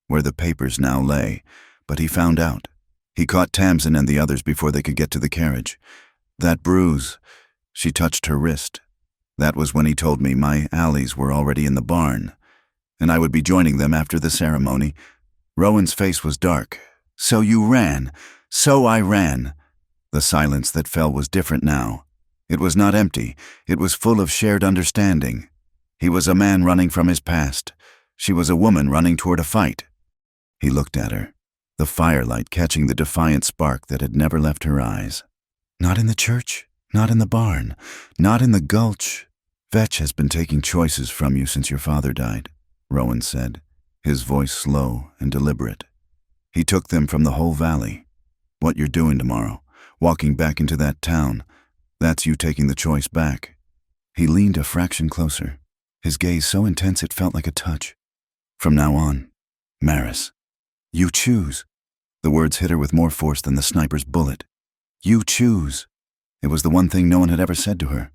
Speaker 1: where the papers now lay, but he found out. He caught Tamsin and the others before they could get to the carriage. "That bruise," she touched her wrist. "That was when he told me my allies were already in the barn, and I would be joining them after the ceremony." Rowan's face was dark. "So you ran. So I ran." The silence that fell was different now. It was not empty. It was full of shared understanding. He was a man running from his past. She was a woman running toward a fight. He looked at her, the firelight catching the defiant spark that had never left her eyes. Not in the church, not in the barn, not in the gulch. Vetch has been taking choices from you since your father died, Rowan said, his voice slow and deliberate. He took them from the whole valley. What you're doing tomorrow, walking back into that town, that's you taking the choice back. He leaned a fraction closer, his gaze so intense it felt like a touch. From now on, Maris, you choose. The words hit her with more force than the sniper's bullet. You choose. It was the one thing no one had ever said to her.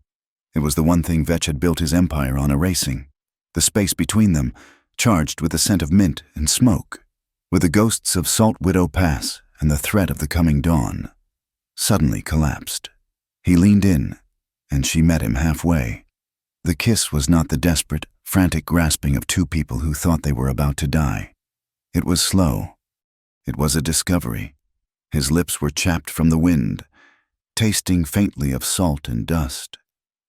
Speaker 1: It was the one thing Vetch had built his empire on erasing. The space between them, charged with the scent of mint and smoke, with the ghosts of Salt Widow Pass and the threat of the coming dawn, suddenly collapsed. He leaned in, and she met him halfway. The kiss was not the desperate, frantic grasping of two people who thought they were about to die. It was slow. It was a discovery. His lips were chapped from the wind, tasting faintly of salt and dust.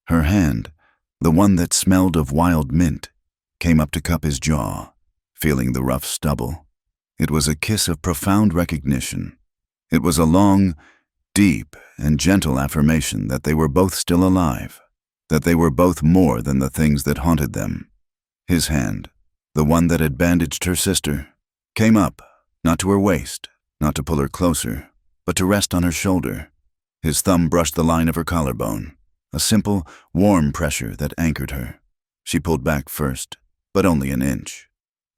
Speaker 1: Her hand, the one that smelled of wild mint, came up to cup his jaw, feeling the rough stubble. It was a kiss of profound recognition. It was a long, deep, and gentle affirmation that they were both still alive, that they were both more than the things that haunted them. His hand, the one that had bandaged her sister, came up, not to her waist, not to pull her closer, but to rest on her shoulder. His thumb brushed the line of her collarbone, a simple, warm pressure that anchored her. She pulled back first, but only an inch.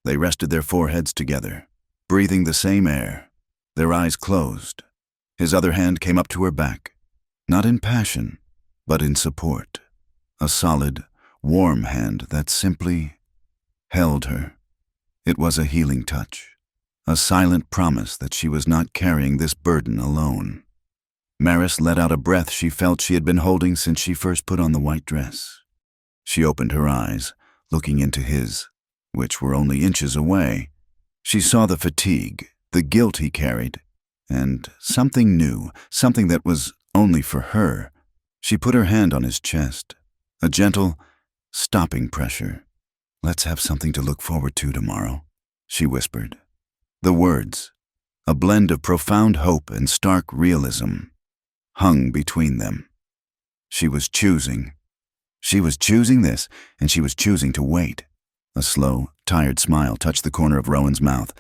Speaker 1: They rested their foreheads together, breathing the same air, their eyes closed. His other hand came up to her back, not in passion, but in support. A solid, warm hand that simply held her. It was a healing touch, a silent promise that she was not carrying this burden alone. Maris let out a breath she felt she had been holding since she first put on the white dress. She opened her eyes, looking into his, which were only inches away. She saw the fatigue, the guilt he carried, and something new, something that was only for her. She put her hand on his chest, a gentle, stopping pressure. "Let's have something to look forward to tomorrow," she whispered. The words, a blend of profound hope and stark realism, hung between them. She was choosing. She was choosing this, and she was choosing to wait. A slow, tired smile touched the corner of Rowan's mouth.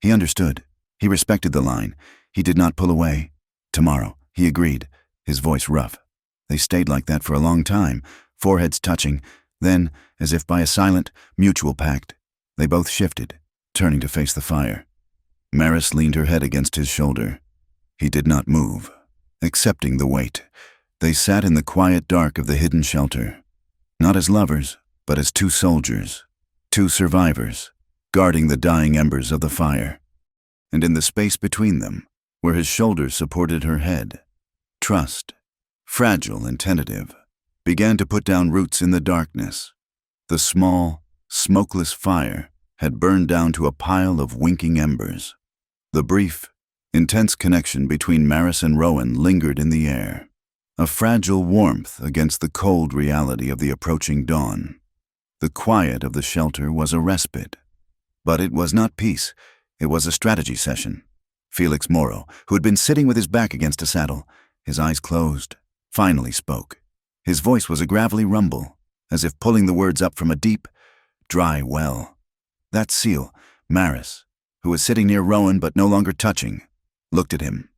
Speaker 1: He understood. He respected the line. He did not pull away. Tomorrow, he agreed, his voice rough. They stayed like that for a long time, foreheads touching. Then, as if by a silent, mutual pact, they both shifted, turning to face the fire. Maris leaned her head against his shoulder. He did not move, accepting the weight. They sat in the quiet dark of the hidden shelter, not as lovers, but as two soldiers, two survivors, guarding the dying embers of the fire. And in the space between them, where his shoulders supported her head, trust, fragile and tentative, began to put down roots in the darkness. The small, smokeless fire had burned down to a pile of winking embers. The brief, intense connection between Maris and Rowan lingered in the air, a fragile warmth against the cold reality of the approaching dawn. The quiet of the shelter was a respite. But it was not peace. It was a strategy session. Felix Morrow, who had been sitting with his back against a saddle, his eyes closed, finally spoke. His voice was a gravelly rumble, as if pulling the words up from a deep, dry well. That seal, Maris, who was sitting near Rowan but no longer touching, looked at him.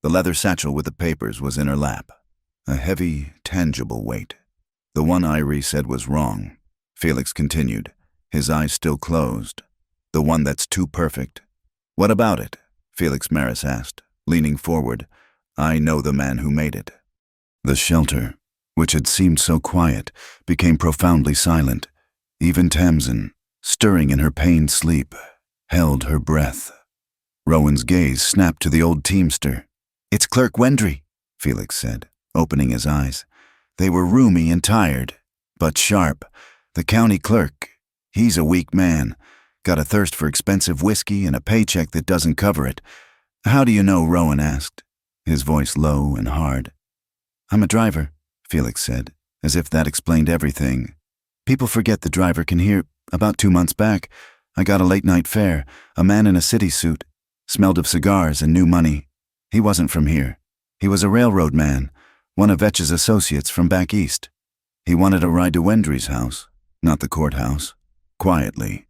Speaker 1: The leather satchel with the papers was in her lap, a heavy, tangible weight. The one Irie said was wrong, Felix continued, his eyes still closed. The one that's too perfect. "What about it?" Felix Maris asked, leaning forward. "I know the man who made it." The shelter, which had seemed so quiet, became profoundly silent. Even Tamsin, stirring in her pained sleep, held her breath. Rowan's gaze snapped to the old teamster. "It's Clerk Wendry," Felix said, opening his eyes. They were roomy and tired, but sharp. The county clerk, he's a weak man. Got a thirst for expensive whiskey and a paycheck that doesn't cover it. "How do you know?" Rowan asked, his voice low and hard. "I'm a driver," Felix said, as if that explained everything. "People forget the driver can hear. About 2 months back, I got a late-night fare, a man in a city suit, smelled of cigars and new money. He wasn't from here. He was a railroad man, one of Vetch's associates from back east. He wanted a ride to Wendry's house, not the courthouse. Quietly.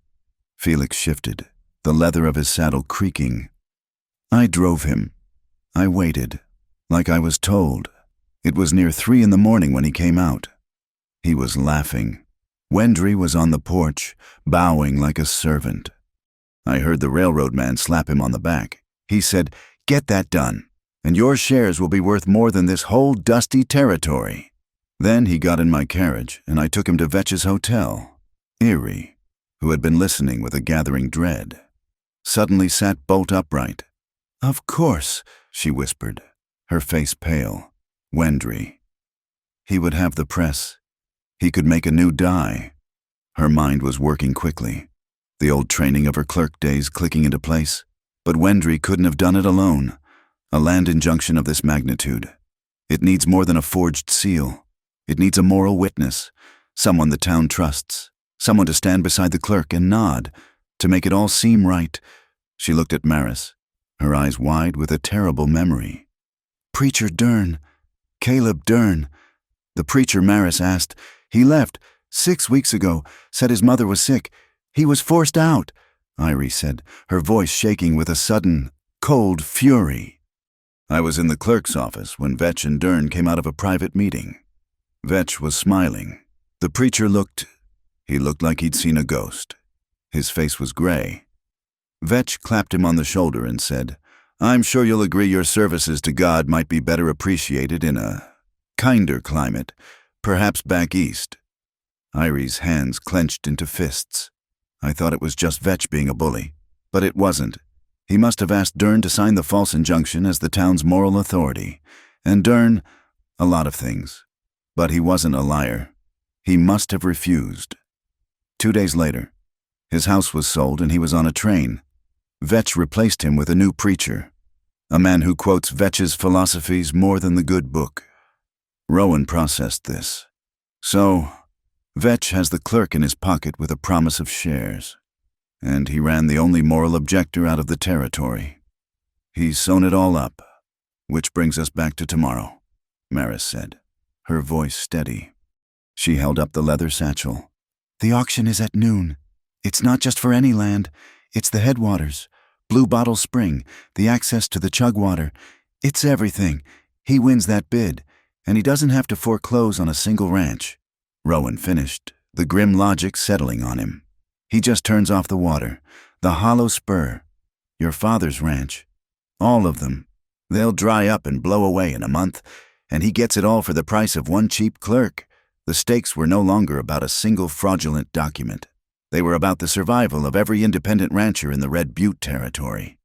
Speaker 1: Felix shifted, the leather of his saddle creaking. I drove him. I waited, like I was told. It was near 3 in the morning when he came out. He was laughing. Wendry was on the porch, bowing like a servant. I heard the railroad man slap him on the back. He said, "Get that done, and your shares will be worth more than this whole dusty territory." Then he got in my carriage, and I took him to Vetch's hotel. Erie, who had been listening with a gathering dread, suddenly sat bolt upright. "Of course," she whispered, her face pale. Wendry. He would have the press. He could make a new die. Her mind was working quickly, the old training of her clerk days clicking into place. But Wendry couldn't have done it alone. A land injunction of this magnitude. It needs more than a forged seal. It needs a moral witness, someone the town trusts, someone to stand beside the clerk and nod, to make it all seem right. She looked at Maris, her eyes wide with a terrible memory. "Preacher Dern, Caleb Dern." The preacher Maris asked. "He left 6 weeks ago, said his mother was sick. He was forced out," Irie said, her voice shaking with a sudden, cold fury. I was in the clerk's office when Vetch and Dern came out of a private meeting. Vetch was smiling. The preacher looked like he'd seen a ghost. His face was gray. Vetch clapped him on the shoulder and said, "I'm sure you'll agree your services to God might be better appreciated in a kinder climate, perhaps back east." Irie's hands clenched into fists. I thought it was just Vetch being a bully, but it wasn't. He must have asked Dern to sign the false injunction as the town's moral authority. And Dern, a lot of things. But he wasn't a liar. He must have refused. 2 days later, his house was sold and he was on a train. Vetch replaced him with a new preacher, a man who quotes Vetch's philosophies more than the good book. Rowan processed this. So, Vetch has the clerk in his pocket with a promise of shares. And he ran the only moral objector out of the territory. He's sewn it all up. Which brings us back to tomorrow, Maris said, her voice steady. She held up the leather satchel. "The auction is at noon. It's not just for any land. It's the headwaters, Blue Bottle Spring, the access to the Chugwater. It's everything. He wins that bid, and he doesn't have to foreclose on a single ranch." Rowan finished, the grim logic settling on him. "He just turns off the water, the hollow spur. Your father's ranch. All of them. They'll dry up and blow away in a month, and he gets it all for the price of one cheap clerk." The stakes were no longer about a single fraudulent document. They were about the survival of every independent rancher in the Red Butte territory.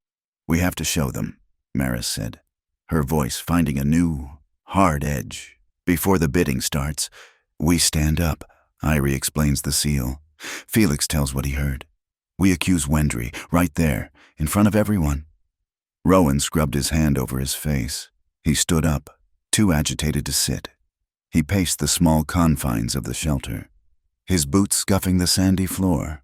Speaker 1: "We have to show them," Maris said, her voice finding a new, hard edge. "Before the bidding starts, we stand up." Irie explains the seal. Felix tells what he heard. "We accuse Wendry, right there, in front of everyone." Rowan scrubbed his hand over his face. He stood up, too agitated to sit. He paced the small confines of the shelter, his boots scuffing the sandy floor.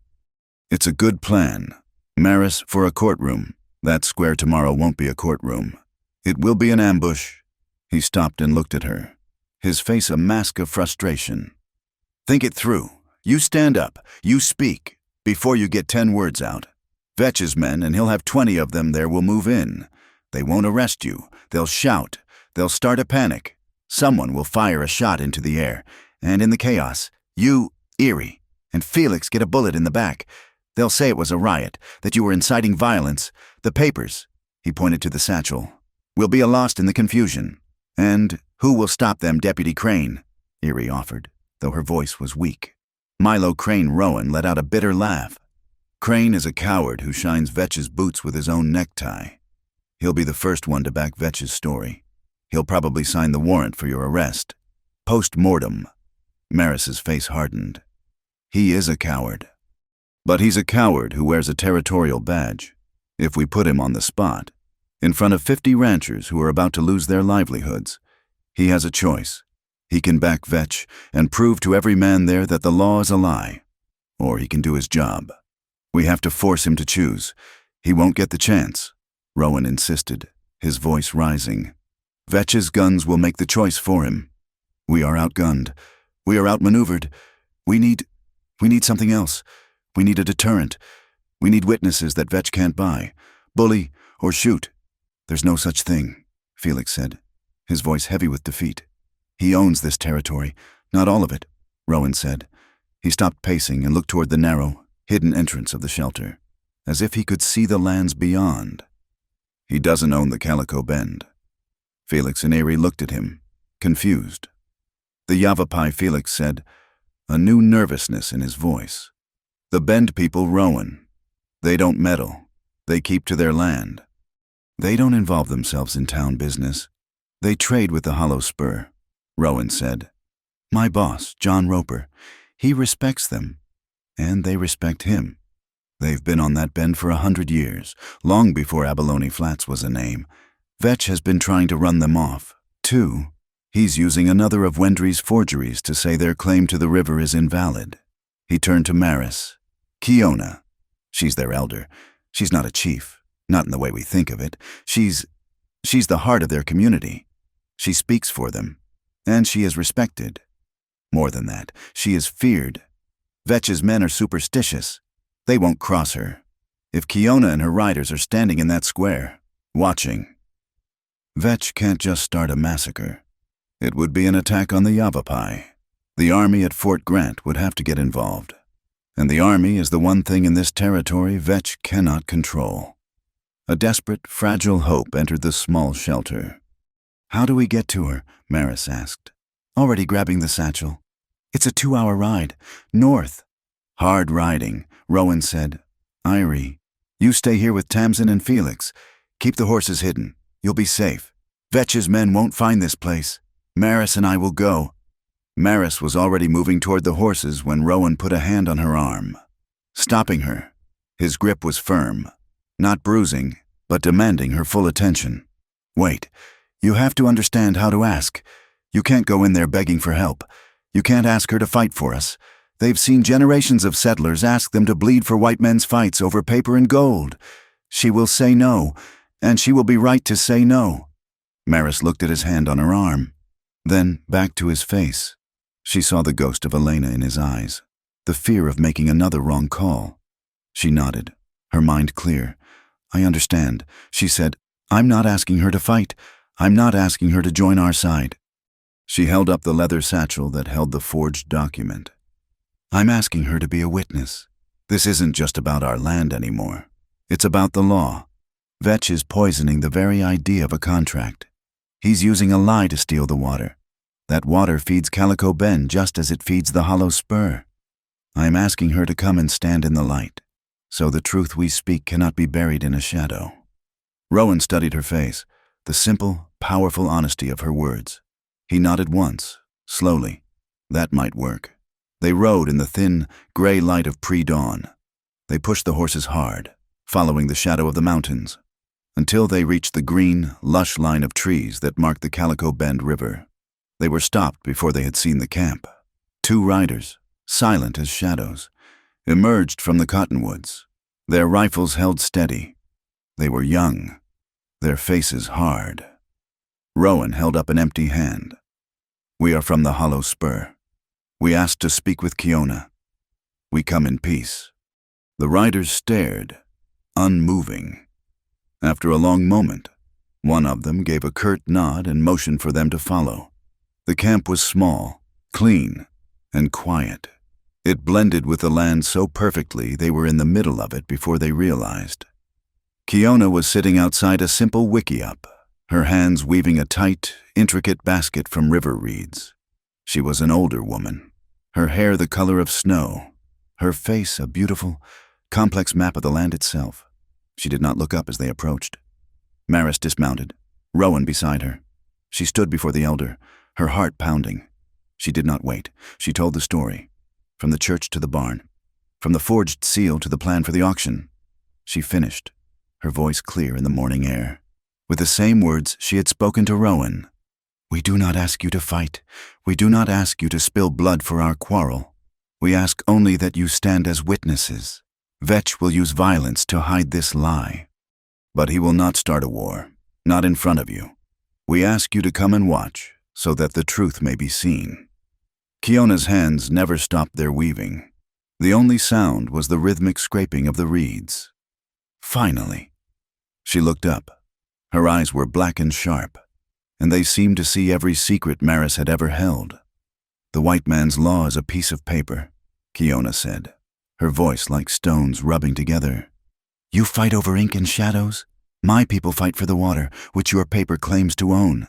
Speaker 1: "It's a good plan. Maris, for a courtroom. That square tomorrow won't be a courtroom. It will be an ambush." He stopped and looked at her, his face a mask of frustration. "Think it through. You stand up. You speak. Before you get 10 words out. Vetch's men, and he'll have 20 of them there, will move in. They won't arrest you. They'll shout. They'll start a panic. Someone will fire a shot into the air, and in the chaos, you, Erie, and Felix get a bullet in the back. They'll say it was a riot, that you were inciting violence. The papers," he pointed to the satchel, "will be lost in the confusion. And who will stop them, Deputy Crane?" Erie offered, though her voice was weak. Milo Crane Rowan let out a bitter laugh. "Crane is a coward who shines Vetch's boots with his own necktie. He'll be the first one to back Vetch's story. He'll probably sign the warrant for your arrest. Post-mortem." Maris's face hardened. "He is a coward. But he's a coward who wears a territorial badge. If we put him on the spot, in front of 50 ranchers who are about to lose their livelihoods, he has a choice. He can back Vetch and prove to every man there that the law is a lie. Or he can do his job. We have to force him to choose. He won't get the chance, Rowan insisted, his voice rising. Vetch's guns will make the choice for him. We are outgunned. We are outmaneuvered. We need something else. We need a deterrent. We need witnesses that Vetch can't buy. Bully or shoot. There's no such thing, Felix said, his voice heavy with defeat. He owns this territory, not all of it, Rowan said. He stopped pacing and looked toward the narrow, hidden entrance of the shelter, as if he could see the lands beyond. He doesn't own the Calico Bend. Felix and Ari looked at him, confused. The Yavapai, Felix said, a new nervousness in his voice. The Bend people, Rowan. They don't meddle. They keep to their land. They don't involve themselves in town business. They trade with the Hollow Spur, Rowan said. My boss, John Roper, he respects them, and they respect him. They've been on that bend for 100 years, long before Abalone Flats was a name. Vetch has been trying to run them off, too. He's using another of Wendry's forgeries to say their claim to the river is invalid. He turned to Maris. Kiona. She's their elder. She's not a chief, not in the way we think of it. She's the heart of their community. She speaks for them, and she is respected. More than that, she is feared. Vetch's men are superstitious. They won't cross her. If Kiona and her riders are standing in that square, watching. Vetch can't just start a massacre. It would be an attack on the Yavapai. The army at Fort Grant would have to get involved. And the army is the one thing in this territory Vetch cannot control. A desperate, fragile hope entered the small shelter. How do we get to her? Maris asked, already grabbing the satchel. It's a 2-hour ride, north. Hard riding, Rowan said. Irie, you stay here with Tamsin and Felix. Keep the horses hidden. You'll be safe. Vetch's men won't find this place. Maris and I will go. Maris was already moving toward the horses when Rowan put a hand on her arm, stopping her. His grip was firm, not bruising, but demanding her full attention. Wait, you have to understand how to ask. You can't go in there begging for help. You can't ask her to fight for us. They've seen generations of settlers ask them to bleed for white men's fights over paper and gold. She will say no, and she will be right to say no. Maris looked at his hand on her arm, then back to his face. She saw the ghost of Elena in his eyes, the fear of making another wrong call. She nodded, her mind clear. I understand, she said. I'm not asking her to fight. I'm not asking her to join our side. She held up the leather satchel that held the forged document. I'm asking her to be a witness. This isn't just about our land anymore. It's about the law. Vetch is poisoning the very idea of a contract. He's using a lie to steal the water. That water feeds Calico Bend just as it feeds the Hollow Spur. I'm asking her to come and stand in the light, so the truth we speak cannot be buried in a shadow. Rowan studied her face, the simple, powerful honesty of her words. He nodded once, slowly. That might work. They rode in the thin, gray light of pre-dawn. They pushed the horses hard, following the shadow of the mountains, until they reached the green, lush line of trees that marked the Calico Bend River. They were stopped before they had seen the camp. 2 riders, silent as shadows, emerged from the cottonwoods, their rifles held steady. They were young, their faces hard. Rowan held up an empty hand. We are from the Hollow Spur. We asked to speak with Kiona. We come in peace. The riders stared, unmoving. After a long moment, one of them gave a curt nod and motioned for them to follow. The camp was small, clean, and quiet. It blended with the land so perfectly they were in the middle of it before they realized. Kiona was sitting outside a simple wickiup, her hands weaving a tight, intricate basket from river reeds. She was an older woman, her hair the color of snow, her face a beautiful, complex map of the land itself. She did not look up as they approached. Maris dismounted, Rowan beside her. She stood before the elder, her heart pounding. She did not wait. She told the story, from the church to the barn, from the forged seal to the plan for the auction. She finished, her voice clear in the morning air, with the same words she had spoken to Rowan. We do not ask you to fight. We do not ask you to spill blood for our quarrel. We ask only that you stand as witnesses. Vetch will use violence to hide this lie. But he will not start a war, not in front of you. We ask you to come and watch, so that the truth may be seen." Kiona's hands never stopped their weaving. The only sound was the rhythmic scraping of the reeds. Finally, she looked up. Her eyes were black and sharp, and they seemed to see every secret Maris had ever held. "The white man's law is a piece of paper," Kiona said, her voice like stones rubbing together. "You fight over ink and shadows? My people fight for the water, which your paper claims to own.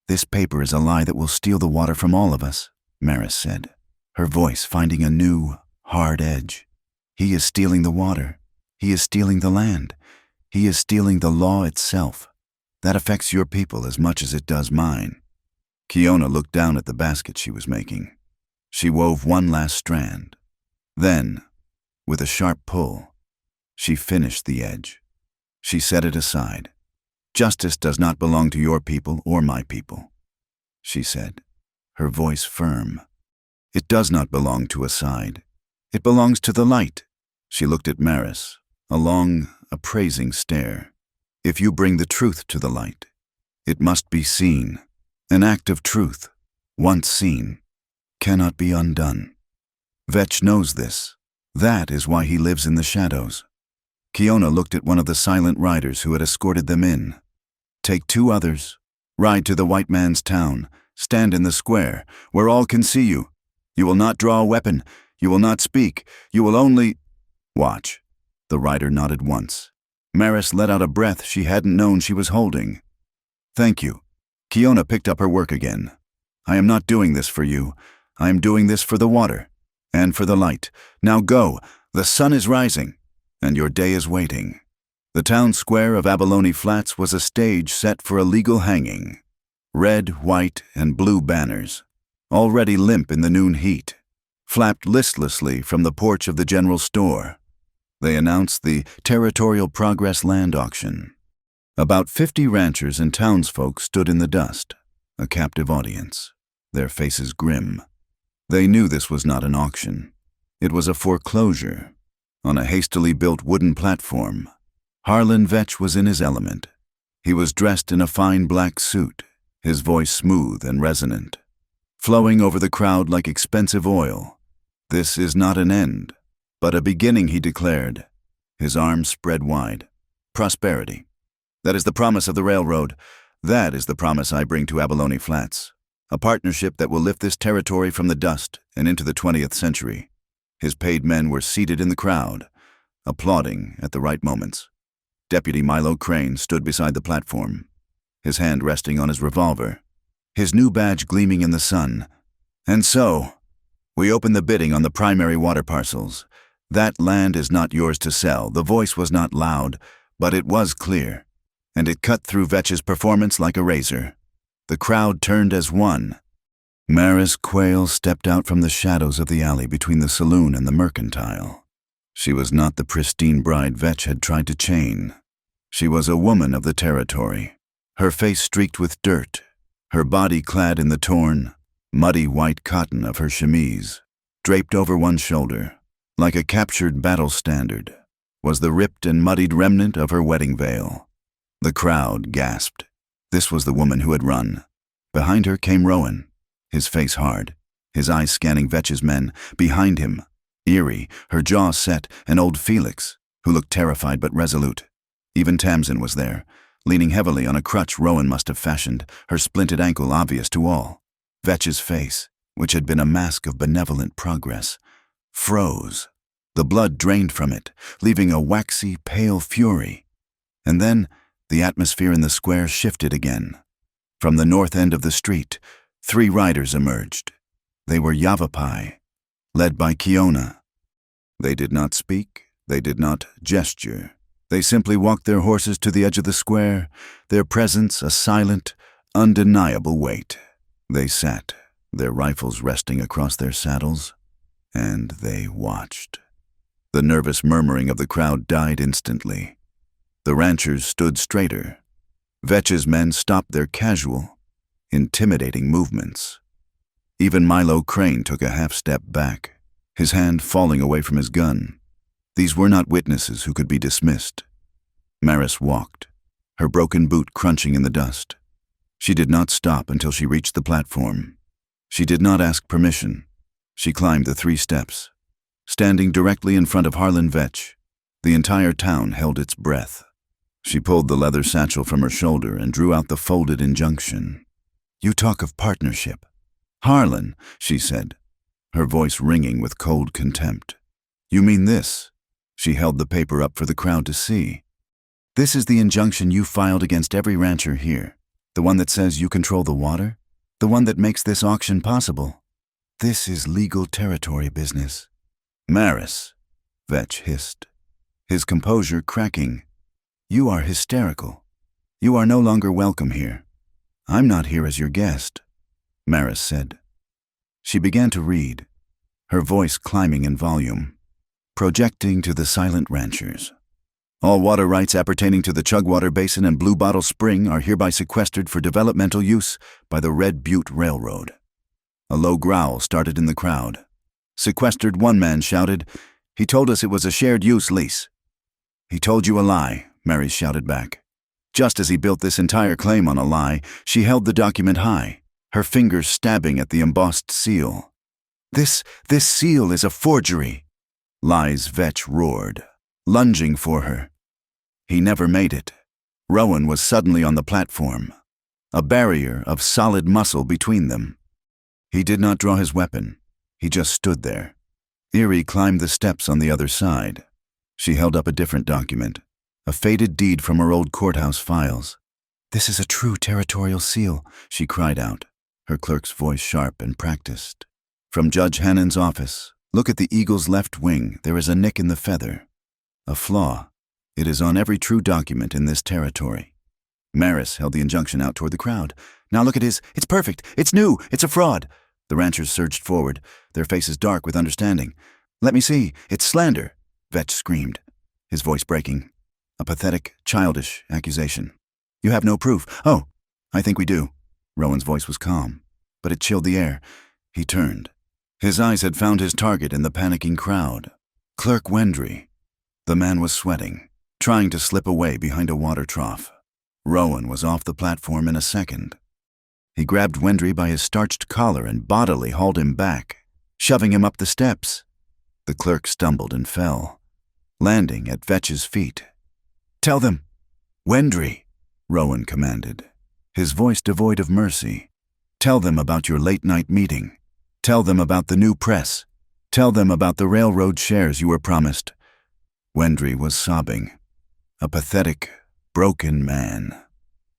Speaker 1: This paper is a lie that will steal the water from all of us," Maris said, her voice finding a new, hard edge. "He is stealing the water. He is stealing the land. He is stealing the law itself. That affects your people as much as it does mine." Kiona looked down at the basket she was making. She wove one last strand. Then, with a sharp pull, she finished the edge. She set it aside. "Justice does not belong to your people or my people," she said, her voice firm. "It does not belong to a side. It belongs to the light." She looked at Maris, a long, appraising stare. "If you bring the truth to the light, it must be seen. An act of truth, once seen, cannot be undone. Vetch knows this. That is why he lives in the shadows." Kiona looked at one of the silent riders who had escorted them in. "Take 2 others. Ride to the white man's town. Stand in the square, where all can see you. You will not draw a weapon. You will not speak. You will only watch." The rider nodded once. Maris let out a breath she hadn't known she was holding. "Thank you." Kiona picked up her work again. "I am not doing this for you. I am doing this for the water and for the light. Now go. The sun is rising, and your day is waiting." The town square of Abalone Flats was a stage set for a legal hanging. Red, white, and blue banners, already limp in the noon heat, flapped listlessly from the porch of the general store. They announced the Territorial Progress Land Auction. About 50 ranchers and townsfolk stood in the dust, a captive audience, their faces grim. They knew this was not an auction. It was a foreclosure. On a hastily built wooden platform, Harlan Vetch was in his element. He was dressed in a fine black suit, his voice smooth and resonant, flowing over the crowd like expensive oil. "This is not an end, but a beginning," he declared, his arms spread wide. "Prosperity. That is the promise of the railroad. That is the promise I bring to Abalone Flats. A partnership that will lift this territory from the dust and into the 20th century." His paid men were seated in the crowd, applauding at the right moments. Deputy Milo Crane stood beside the platform, his hand resting on his revolver, his new badge gleaming in the sun. "And so, we open the bidding on the primary water parcels. That land is not yours to sell." The voice was not loud, but it was clear, and it cut through Vetch's performance like a razor. The crowd turned as one. Maris Quayle stepped out from the shadows of the alley between the saloon and the mercantile. She was not the pristine bride Vetch had tried to chain. She was a woman of the territory, her face streaked with dirt, her body clad in the torn, muddy white cotton of her chemise. Draped over one shoulder, like a captured battle standard, was the ripped and muddied remnant of her wedding veil. The crowd gasped. This was the woman who had run. Behind her came Rowan, his face hard, his eyes scanning Vetch's men. Behind him, eerie, her jaw set, and old Felix, who looked terrified but resolute. Even Tamsin was there, leaning heavily on a crutch Rowan must have fashioned, her splinted ankle obvious to all. Vetch's face, which had been a mask of benevolent progress, froze. The blood drained from it, leaving a waxy, pale fury. And then the atmosphere in the square shifted again. From the north end of the street, 3 riders emerged. They were Yavapai, led by Kiona. They did not speak, they did not gesture. They simply walked their horses to the edge of the square, their presence a silent, undeniable weight. They sat, their rifles resting across their saddles, and they watched. The nervous murmuring of the crowd died instantly. The ranchers stood straighter. Vetch's men stopped their casual, intimidating movements. Even Milo Crane took a half-step back, his hand falling away from his gun. These were not witnesses who could be dismissed. Maris walked, her broken boot crunching in the dust. She did not stop until she reached the platform. She did not ask permission. She climbed the 3 steps. Standing directly in front of Harlan Vetch, the entire town held its breath. She pulled the leather satchel from her shoulder and drew out the folded injunction. "You talk of partnership." "Harlan," she said, her voice ringing with cold contempt. "You mean this?" She held the paper up for the crowd to see. "This is the injunction you filed against every rancher here. The one that says you control the water? The one that makes this auction possible? This is legal territory business." "Maris," Vetch hissed, his composure cracking. "You are hysterical. You are no longer welcome here." "I'm not here as your guest," Maris said. She began to read, her voice climbing in volume, projecting to the silent ranchers. "All water rights appertaining to the Chugwater Basin and Blue Bottle Spring are hereby sequestered for developmental use by the Red Butte Railroad." A low growl started in the crowd. "Sequestered," one man shouted. "He told us it was a shared-use lease." "He told you a lie," Mary shouted back. Just as he built this entire claim on a lie, she held the document high, her fingers stabbing at the embossed seal. This seal is a forgery," Lies Vetch roared, lunging for her. He never made it. Rowan was suddenly on the platform, a barrier of solid muscle between them. He did not draw his weapon. He just stood there. Erie climbed the steps on the other side. She held up a different document, a faded deed from her old courthouse files. "This is a true territorial seal," she cried out, her clerk's voice sharp and practiced. "From Judge Hannon's office. Look at the eagle's left wing. There is a nick in the feather. A flaw. It is on every true document in this territory." Maris held the injunction out toward the crowd. "Now look at his. It's perfect. It's new. It's a fraud." The ranchers surged forward, their faces dark with understanding. "Let me see. It's slander," Vetch screamed, his voice breaking. A pathetic, childish accusation. "You have no proof." "Oh, I think we do." Rowan's voice was calm, but it chilled the air. He turned. His eyes had found his target in the panicking crowd. Clerk Wendry. The man was sweating, trying to slip away behind a water trough. Rowan was off the platform in a second. He grabbed Wendry by his starched collar and bodily hauled him back, shoving him up the steps. The clerk stumbled and fell, landing at Vetch's feet. "Tell them." "Wendry," Rowan commanded, his voice devoid of mercy. "Tell them about your late-night meeting. Tell them about the new press. Tell them about the railroad shares you were promised." Wendry was sobbing, a pathetic, broken man.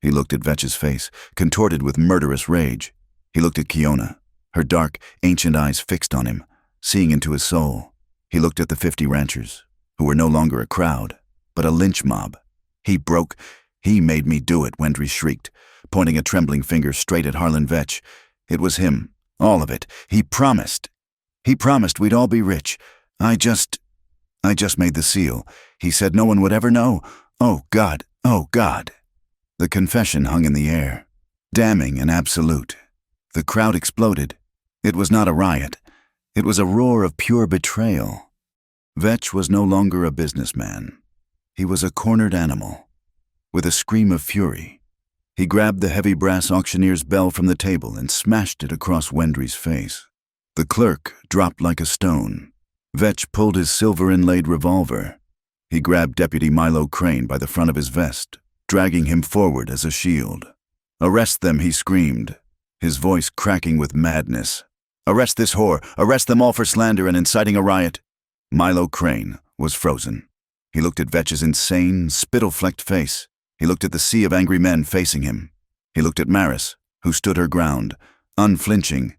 Speaker 1: He looked at Vetch's face, contorted with murderous rage. He looked at Kiona, her dark, ancient eyes fixed on him, seeing into his soul. He looked at the 50 ranchers, who were no longer a crowd, but a lynch mob. He made me do it," Wendry shrieked, pointing a trembling finger straight at Harlan Vetch. "It was him, all of it. He promised we'd all be rich. I just made the seal. He said no one would ever know. Oh, God, oh, God." The confession hung in the air, damning and absolute. The crowd exploded. It was not a riot. It was a roar of pure betrayal. Vetch was no longer a businessman. He was a cornered animal. With a scream of fury, he grabbed the heavy brass auctioneer's bell from the table and smashed it across Wendry's face. The clerk dropped like a stone. Vetch pulled his silver-inlaid revolver. He grabbed Deputy Milo Crane by the front of his vest, dragging him forward as a shield. "Arrest them," he screamed, his voice cracking with madness. "Arrest this whore! Arrest them all for slander and inciting a riot!" Milo Crane was frozen. He looked at Vetch's insane, spittle-flecked face. He looked at the sea of angry men facing him. He looked at Maris, who stood her ground, unflinching.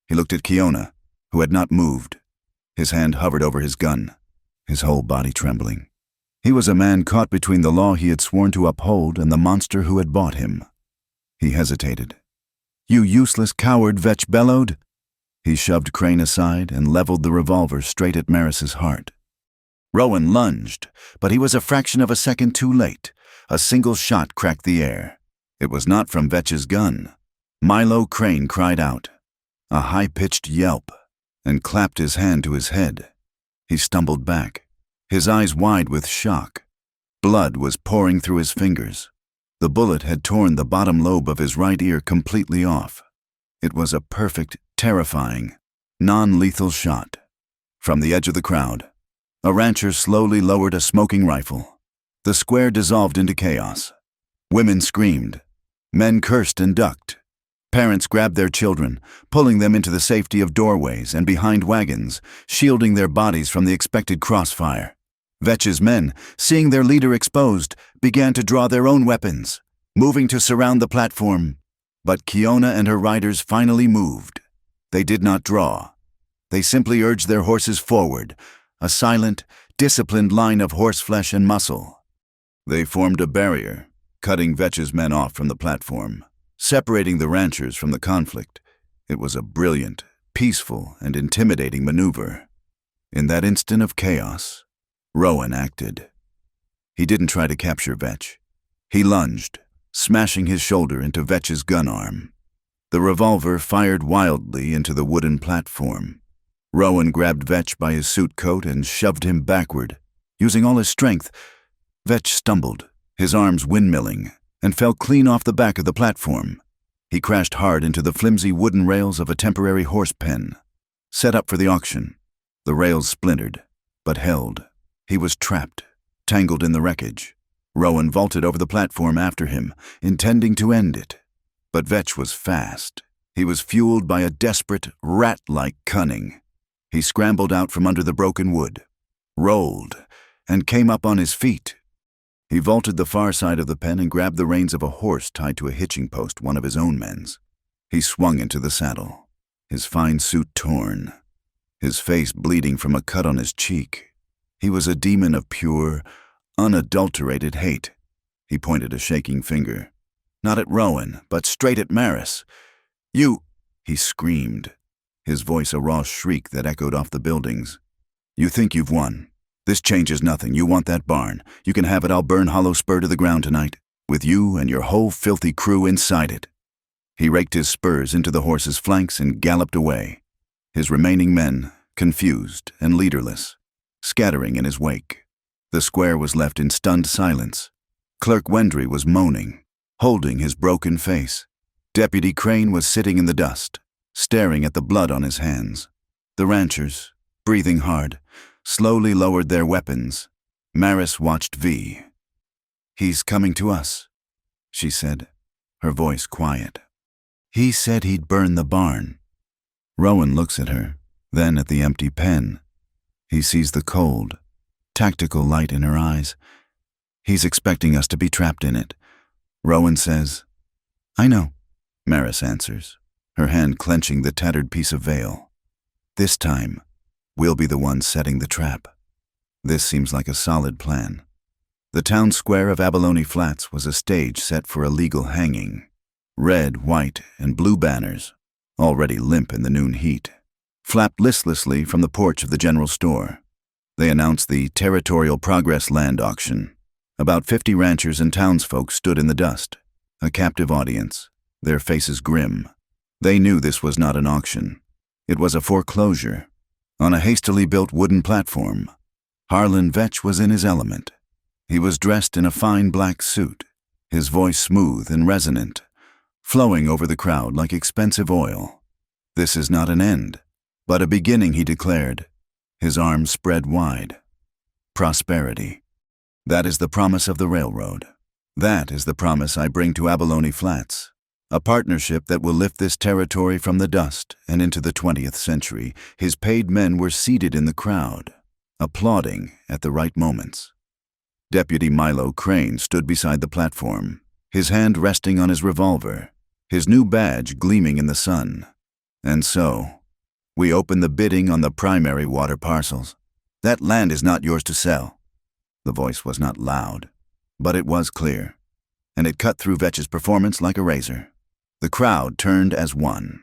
Speaker 1: He looked at Kiona, who had not moved. His hand hovered over his gun, his whole body trembling. He was a man caught between the law he had sworn to uphold and the monster who had bought him. He hesitated. "You useless coward," Vetch bellowed. He shoved Crane aside and leveled the revolver straight at Maris's heart. Rowan lunged, but he was a fraction of a second too late. A single shot cracked the air. It was not from Vetch's gun. Milo Crane cried out, a high-pitched yelp, and clapped his hand to his head. He stumbled back, his eyes wide with shock. Blood was pouring through his fingers. The bullet had torn the bottom lobe of his right ear completely off. It was a perfect, terrifying, non-lethal shot. From the edge of the crowd, a rancher slowly lowered a smoking rifle. The square dissolved into chaos. Women screamed. Men cursed and ducked. Parents grabbed their children, pulling them into the safety of doorways and behind wagons, shielding their bodies from the expected crossfire. Vetch's men, seeing their leader exposed, began to draw their own weapons, moving to surround the platform. But Kiona and her riders finally moved. They did not draw. They simply urged their horses forward, a silent, disciplined line of horseflesh and muscle. They formed a barrier, cutting Vetch's men off from the platform, separating the ranchers from the conflict. It was a brilliant, peaceful, and intimidating maneuver. In that instant of chaos, Rowan acted. He didn't try to capture Vetch. He lunged, smashing his shoulder into Vetch's gun arm. The revolver fired wildly into the wooden platform. Rowan grabbed Vetch by his suit coat and shoved him backward. Using all his strength, Vetch stumbled, his arms windmilling, and fell clean off the back of the platform. He crashed hard into the flimsy wooden rails of a temporary horse pen, set up for the auction. The rails splintered, but held. He was trapped, tangled in the wreckage. Rowan vaulted over the platform after him, intending to end it. But Vetch was fast. He was fueled by a desperate, rat-like cunning. He scrambled out from under the broken wood, rolled, and came up on his feet. He vaulted the far side of the pen and grabbed the reins of a horse tied to a hitching post, one of his own men's. He swung into the saddle, his fine suit torn, his face bleeding from a cut on his cheek. He was a demon of pure, unadulterated hate. He pointed a shaking finger, not at Rowan, but straight at Maris. "You," he screamed, his voice a raw shriek that echoed off the buildings. "You think you've won. This changes nothing. You want that barn. You can have it. I'll burn Hollow Spur to the ground tonight, with you and your whole filthy crew inside it." He raked his spurs into the horse's flanks and galloped away, his remaining men, confused and leaderless, scattering in his wake. The square was left in stunned silence. Clerk Wendry was moaning, holding his broken face. Deputy Crane was sitting in the dust, staring at the blood on his hands. The ranchers, breathing hard, slowly lowered their weapons. Maris watched V. "He's coming to us," she said, her voice quiet. "He said he'd burn the barn." Rowan looks at her, then at the empty pen. He sees the cold, tactical light in her eyes. He's expecting us to be trapped in it. Rowan says, "I know," Maris answers, her hand clenching the tattered piece of veil. "This time, we'll be the ones setting the trap." This seems like a solid plan. The town square of Abalone Flats was a stage set for a legal hanging. Red, white, and blue banners, already limp in the noon heat, flapped listlessly from the porch of the general store. They announced the Territorial Progress Land Auction. About 50 ranchers and townsfolk stood in the dust, a captive audience, their faces grim. They knew this was not an auction. It was a foreclosure. On a hastily built wooden platform, Harlan Vetch was in his element. He was dressed in a fine black suit, his voice smooth and resonant, flowing over the crowd like expensive oil. "This is not an end, but a beginning," he declared, his arms spread wide. "Prosperity. That is the promise of the railroad. That is the promise I bring to Abalone Flats. A partnership that will lift this territory from the dust and into the 20th century." His paid men were seated in the crowd, applauding at the right moments. Deputy Milo Crane stood beside the platform, his hand resting on his revolver, his new badge gleaming in the sun. "And so, we open the bidding on the primary water parcels. That land is not yours to sell." The voice was not loud, but it was clear, and it cut through Vetch's performance like a razor. The crowd turned as one.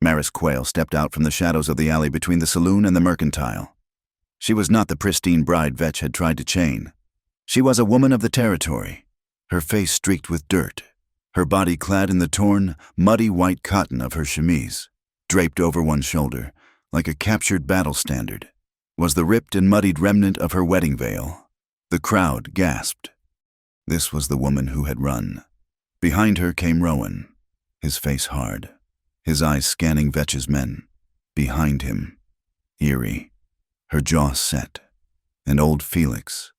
Speaker 1: Maris Quayle stepped out from the shadows of the alley between the saloon and the mercantile. She was not the pristine bride Vetch had tried to chain. She was a woman of the territory, her face streaked with dirt, her body clad in the torn, muddy white cotton of her chemise, draped over one shoulder, like a captured battle standard. was the ripped and muddied remnant of her wedding veil. The crowd gasped. This was the woman who had run. Behind her came Rowan, his face hard, his eyes scanning Vetch's men. Behind him, eerie, her jaw set, and old Felix,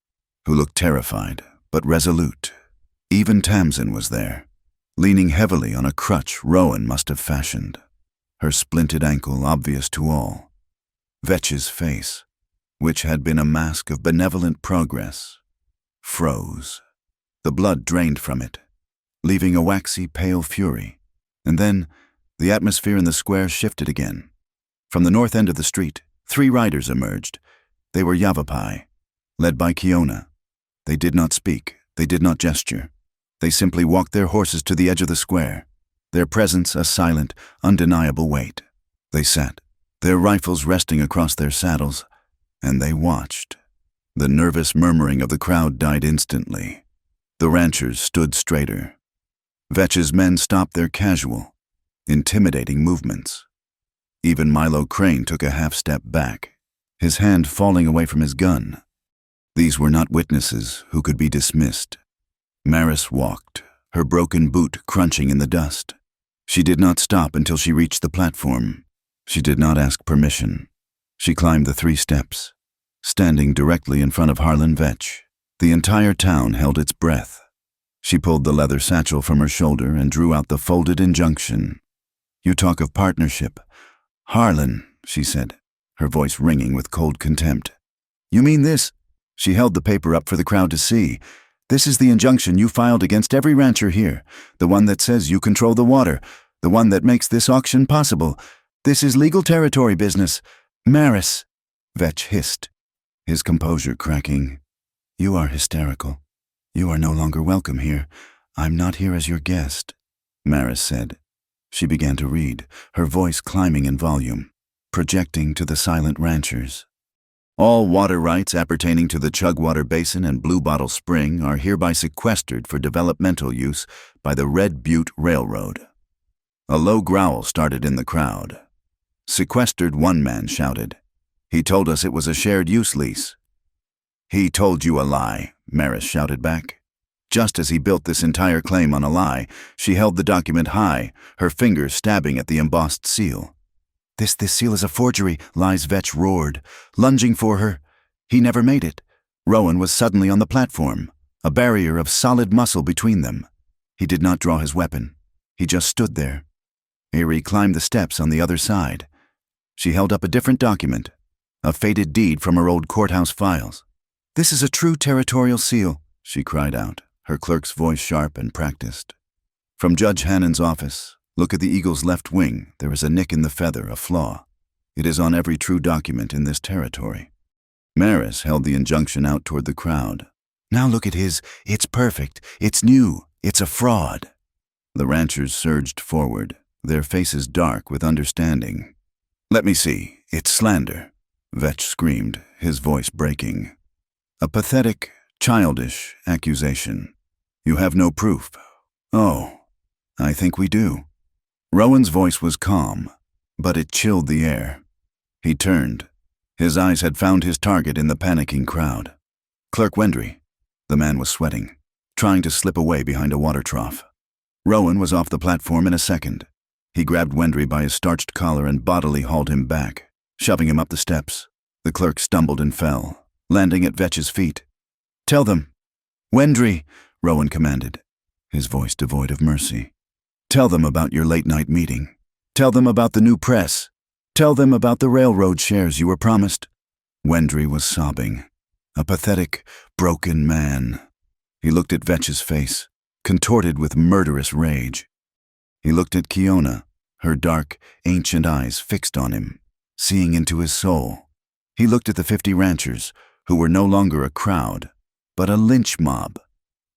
Speaker 1: who looked terrified but resolute. Even Tamsin was there, leaning heavily on a crutch Rowan must have fashioned, her splinted ankle obvious to all. Vetch's face, which had been a mask of benevolent progress, froze. The blood drained from it, leaving a waxy pale fury. And then, the atmosphere in the square shifted again. From the north end of the street, 3 riders emerged. They were Yavapai, led by Kiona. They did not speak, they did not gesture. They simply walked their horses to the edge of the square, their presence a silent, undeniable weight. They sat, their rifles resting across their saddles, and they watched. The nervous murmuring of the crowd died instantly. The ranchers stood straighter. Vetch's men stopped their casual, intimidating movements. Even Milo Crane took a half-step back, his hand falling away from his gun. These were not witnesses who could be dismissed. Maris walked, her broken boot crunching in the dust. She did not stop until she reached the platform. She did not ask permission. She climbed the 3 steps, standing directly in front of Harlan Vetch. The entire town held its breath. She pulled the leather satchel from her shoulder and drew out the folded injunction. "You talk of partnership. Harlan," she said, her voice ringing with cold contempt. "You mean this?" She held the paper up for the crowd to see. "This is the injunction you filed against every rancher here, the one that says you control the water, the one that makes this auction possible. This is legal territory business. Maris," Vetch hissed, his composure cracking. "You are hysterical. You are no longer welcome here. I'm not here as your guest," Maris said. She began to read, her voice climbing in volume, projecting to the silent ranchers. "All water rights appertaining to the Chugwater Basin and Blue Bottle Spring are hereby sequestered for developmental use by the Red Butte Railroad." A low growl started in the crowd. "Sequestered," one man shouted. "He told us it was a shared use lease." "He told you a lie," Maris shouted back. Just as he built this entire claim on a lie, she held the document high, her fingers stabbing at the embossed seal. This seal is a forgery," Lies Vetch roared, lunging for her. He never made it. Rowan was suddenly on the platform, a barrier of solid muscle between them. He did not draw his weapon. He just stood there. Erie climbed the steps on the other side. She held up a different document, a faded deed from her old courthouse files. "This is a true territorial seal," she cried out, her clerk's voice sharp and practiced. "From Judge Hannon's office, look at the eagle's left wing. There is a nick in the feather, a flaw. It is on every true document in this territory." Maris held the injunction out toward the crowd. "Now look at his. It's perfect. It's new. It's a fraud." The ranchers surged forward, their faces dark with understanding. "Let me see. It's slander," Vetch screamed, his voice breaking. "A pathetic, childish accusation. You have no proof." "Oh, I think we do." Rowan's voice was calm, but it chilled the air. He turned. His eyes had found his target in the panicking crowd. "Clerk Wendry." The man was sweating, trying to slip away behind a water trough. Rowan was off the platform in a second. He grabbed Wendry by his starched collar and bodily hauled him back, shoving him up the steps. The clerk stumbled and fell, landing at Vetch's feet. "Tell them." "Wendry," Rowan commanded, his voice devoid of mercy. "Tell them about your late-night meeting. Tell them about the new press. Tell them about the railroad shares you were promised." Wendry was sobbing, a pathetic, broken man. He looked at Vetch's face, contorted with murderous rage. He looked at Kiona, her dark, ancient eyes fixed on him, seeing into his soul. He looked at the 50 ranchers, who were no longer a crowd, but a lynch mob.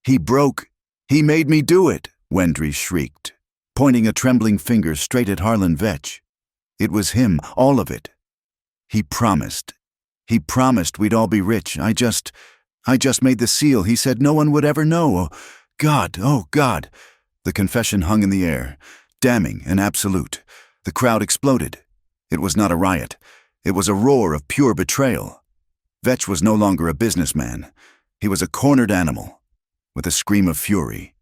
Speaker 1: "He broke. He made me do it," Wendry shrieked, pointing a trembling finger straight at Harlan Vetch. "It was him, all of it. He promised. He promised we'd all be rich. I just made the seal. He said no one would ever know. Oh God. The confession hung in the air, damning and absolute. The crowd exploded. It was not a riot. It was a roar of pure betrayal. Vetch was no longer a businessman. He was a cornered animal. With a scream of fury,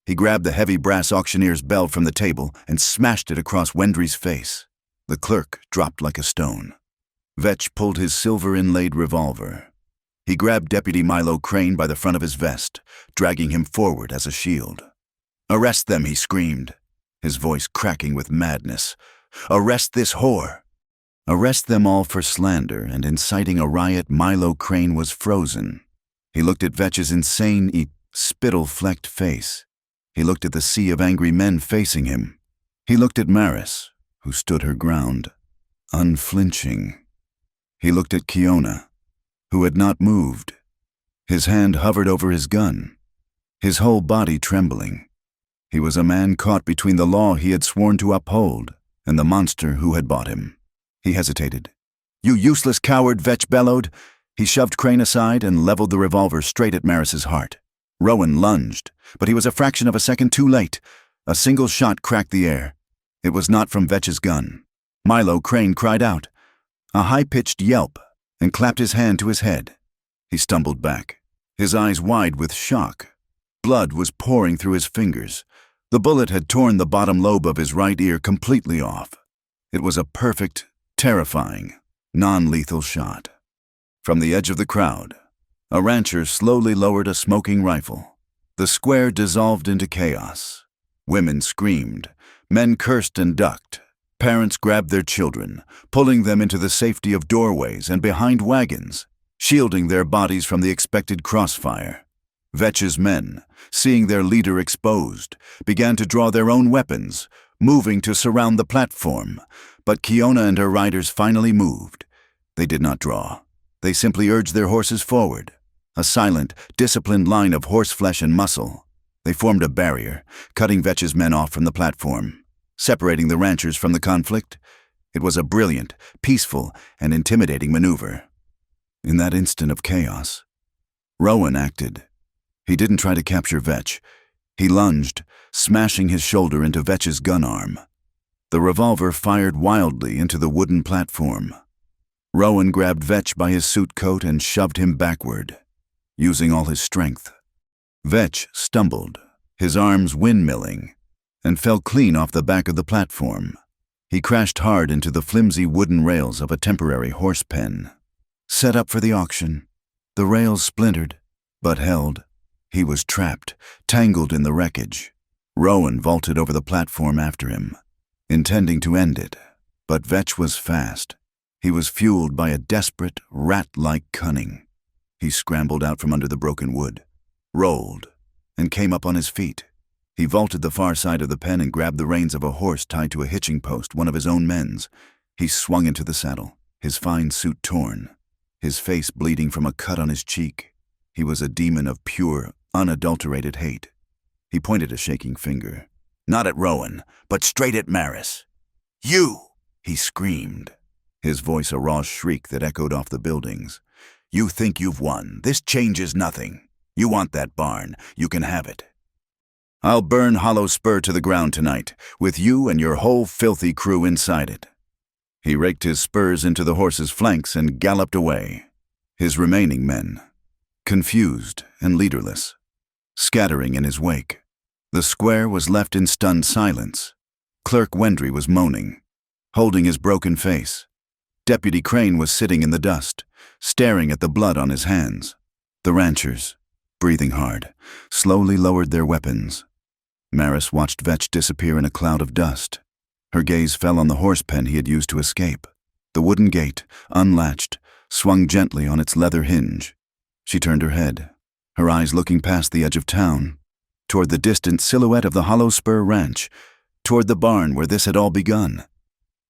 Speaker 1: he grabbed the heavy brass auctioneer's bell from the table and smashed it across Wendry's face. The clerk dropped like a stone. Vetch pulled his silver-inlaid revolver. He grabbed Deputy Milo Crane by the front of his vest, dragging him forward as a shield. "Arrest them," he screamed, his voice cracking with madness. "Arrest this whore." Arrest them all for slander and inciting a riot. Milo Crane was frozen. He looked at Vetch's insane, spittle-flecked face. He looked at the sea of angry men facing him. He looked at Maris, who stood her ground, unflinching. He looked at Kiona, who had not moved. His hand hovered over his gun, his whole body trembling. He was a man caught between the law he had sworn to uphold and the monster who had bought him. He hesitated. "You useless coward," Vetch bellowed. He shoved Crane aside and leveled the revolver straight at Maris's heart. Rowan lunged, but he was a fraction of a second too late. A single shot cracked the air. It was not from Vetch's gun. Milo Crane cried out, a high-pitched yelp, and clapped his hand to his head. He stumbled back, his eyes wide with shock. Blood was pouring through his fingers. The bullet had torn the bottom lobe of his right ear completely off. It was a perfect, terrifying, non-lethal shot. From the edge of the crowd, a rancher slowly lowered a smoking rifle. The square dissolved into chaos. Women screamed, men cursed and ducked. Parents grabbed their children, pulling them into the safety of doorways and behind wagons, shielding their bodies from the expected crossfire. Vetch's men, seeing their leader exposed, began to draw their own weapons, moving to surround the platform. But Kiona and her riders finally moved. They did not draw. They simply urged their horses forward, a silent, disciplined line of horseflesh and muscle. They formed a barrier, cutting Vetch's men off from the platform, separating the ranchers from the conflict. It was a brilliant, peaceful, and intimidating maneuver. In that instant of chaos, Rowan acted. He didn't try to capture Vetch. He lunged, smashing his shoulder into Vetch's gun arm. The revolver fired wildly into the wooden platform. Rowan grabbed Vetch by his suit coat and shoved him backward, using all his strength. Vetch stumbled, his arms windmilling, and fell clean off the back of the platform. He crashed hard into the flimsy wooden rails of a temporary horse pen. Set up for the auction, the rails splintered, but held. He was trapped, tangled in the wreckage. Rowan vaulted over the platform after him, intending to end it, but Vetch was fast. He was fueled by a desperate, rat-like cunning. He scrambled out from under the broken wood, rolled, and came up on his feet. He vaulted the far side of the pen and grabbed the reins of a horse tied to a hitching post, one of his own men's. He swung into the saddle, his fine suit torn, his face bleeding from a cut on his cheek. He was a demon of pure, unadulterated hate. He pointed a shaking finger, not at Rowan, but straight at Maris. "You!" he screamed, his voice a raw shriek that echoed off the buildings. "You think you've won. This changes nothing. You want that barn. You can have it. I'll burn Hollow Spur to the ground tonight, with you and your whole filthy crew inside it." He raked his spurs into the horse's flanks and galloped away, his remaining men, confused and leaderless, scattering in his wake. The square was left in stunned silence. Clerk Wendry was moaning, holding his broken face. Deputy Crane was sitting in the dust, staring at the blood on his hands. The ranchers, breathing hard, slowly lowered their weapons. Maris watched Vetch disappear in a cloud of dust. Her gaze fell on the horse pen he had used to escape. The wooden gate, unlatched, swung gently on its leather hinge. She turned her head, her eyes looking past the edge of town, toward the distant silhouette of the Hollow Spur Ranch, toward the barn where this had all begun.